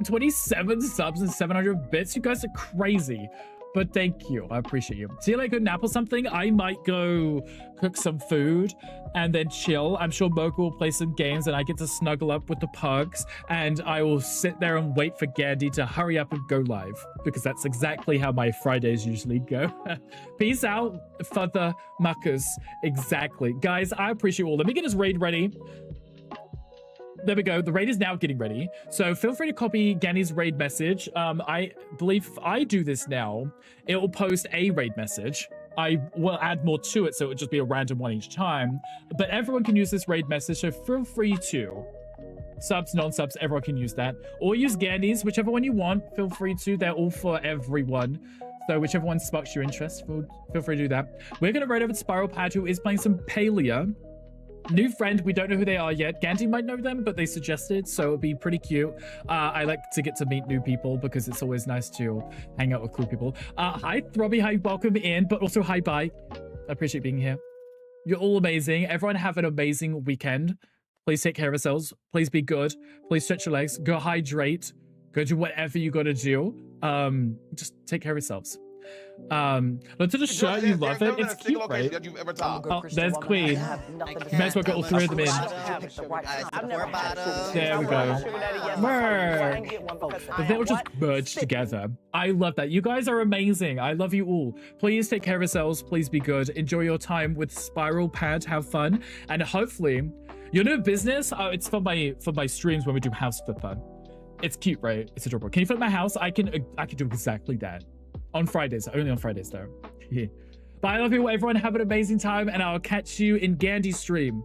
Speaker 6: 27 subs and 700 bits. You guys are crazy, but thank you. I appreciate you. See you later, good nap or something. I might go cook some food and then chill. I'm sure Mocha will play some games and I get to snuggle up with the pugs, and I will sit there and wait for Gandhi to hurry up and go live, because that's exactly how my Fridays usually go. Peace out, Father Muckers. Exactly. Guys, I appreciate you all. Let me get this raid ready. There we go. The raid is now getting ready. So feel free to copy Gandhi's raid message. I believe if I do this now, it will post a raid message. I will add more to it, so it would just be a random one each time. But everyone can use this raid message, so feel free to. Subs, non-subs, everyone can use that. Or use Gandhi's, whichever one you want. Feel free to. They're all for everyone. So whichever one sparks your interest, feel free to do that. We're going to raid over to Spiral Pad, who is playing some Palia. New friend, we don't know who they are yet. Gandhi might know them, but they suggested, so it'd be pretty cute. I like to get to meet new people because it's always nice to hang out with cool people. Hi, Throbby, hi, welcome in, but also hi, bye. I appreciate being here. You're all amazing. Everyone have an amazing weekend. Please take care of yourselves. Please be good. Please stretch your legs. Go hydrate. Go do whatever you gotta do. Just take care of yourselves. Look at the shirt, you love
Speaker 1: There's
Speaker 6: it.
Speaker 1: never been
Speaker 6: It's
Speaker 1: a single
Speaker 6: cute,
Speaker 1: location
Speaker 6: right?
Speaker 1: that you've ever
Speaker 3: I'm a
Speaker 1: topped.
Speaker 3: good
Speaker 6: Oh,
Speaker 3: Christian
Speaker 6: there's
Speaker 3: woman.
Speaker 6: Queen.
Speaker 3: I have nothing to
Speaker 6: Might as well
Speaker 3: say.
Speaker 6: get all three of them in.
Speaker 3: Pick the right
Speaker 2: I
Speaker 3: time.
Speaker 5: I've never
Speaker 2: support
Speaker 5: had a sugar
Speaker 2: bottoms.
Speaker 5: daddy.
Speaker 6: There we
Speaker 5: If I want
Speaker 6: go.
Speaker 5: a sugar daddy, yes, I probably could go out and get one because I
Speaker 6: They
Speaker 5: am
Speaker 6: were just
Speaker 5: what?
Speaker 6: merged
Speaker 5: Sickening.
Speaker 6: together. I love that. You guys are amazing. I love you all. Please take care of yourselves. Please be good. Enjoy your time with Spiral Pad. Have fun. And hopefully, your new business, it's for my streams when we do house flipper. It's cute, right? It's adorable. Can you flip my house? I can do exactly that. On Fridays. Only on Fridays, though. But I love you, everyone. Have an amazing time, and I'll catch you in Gandhi's stream.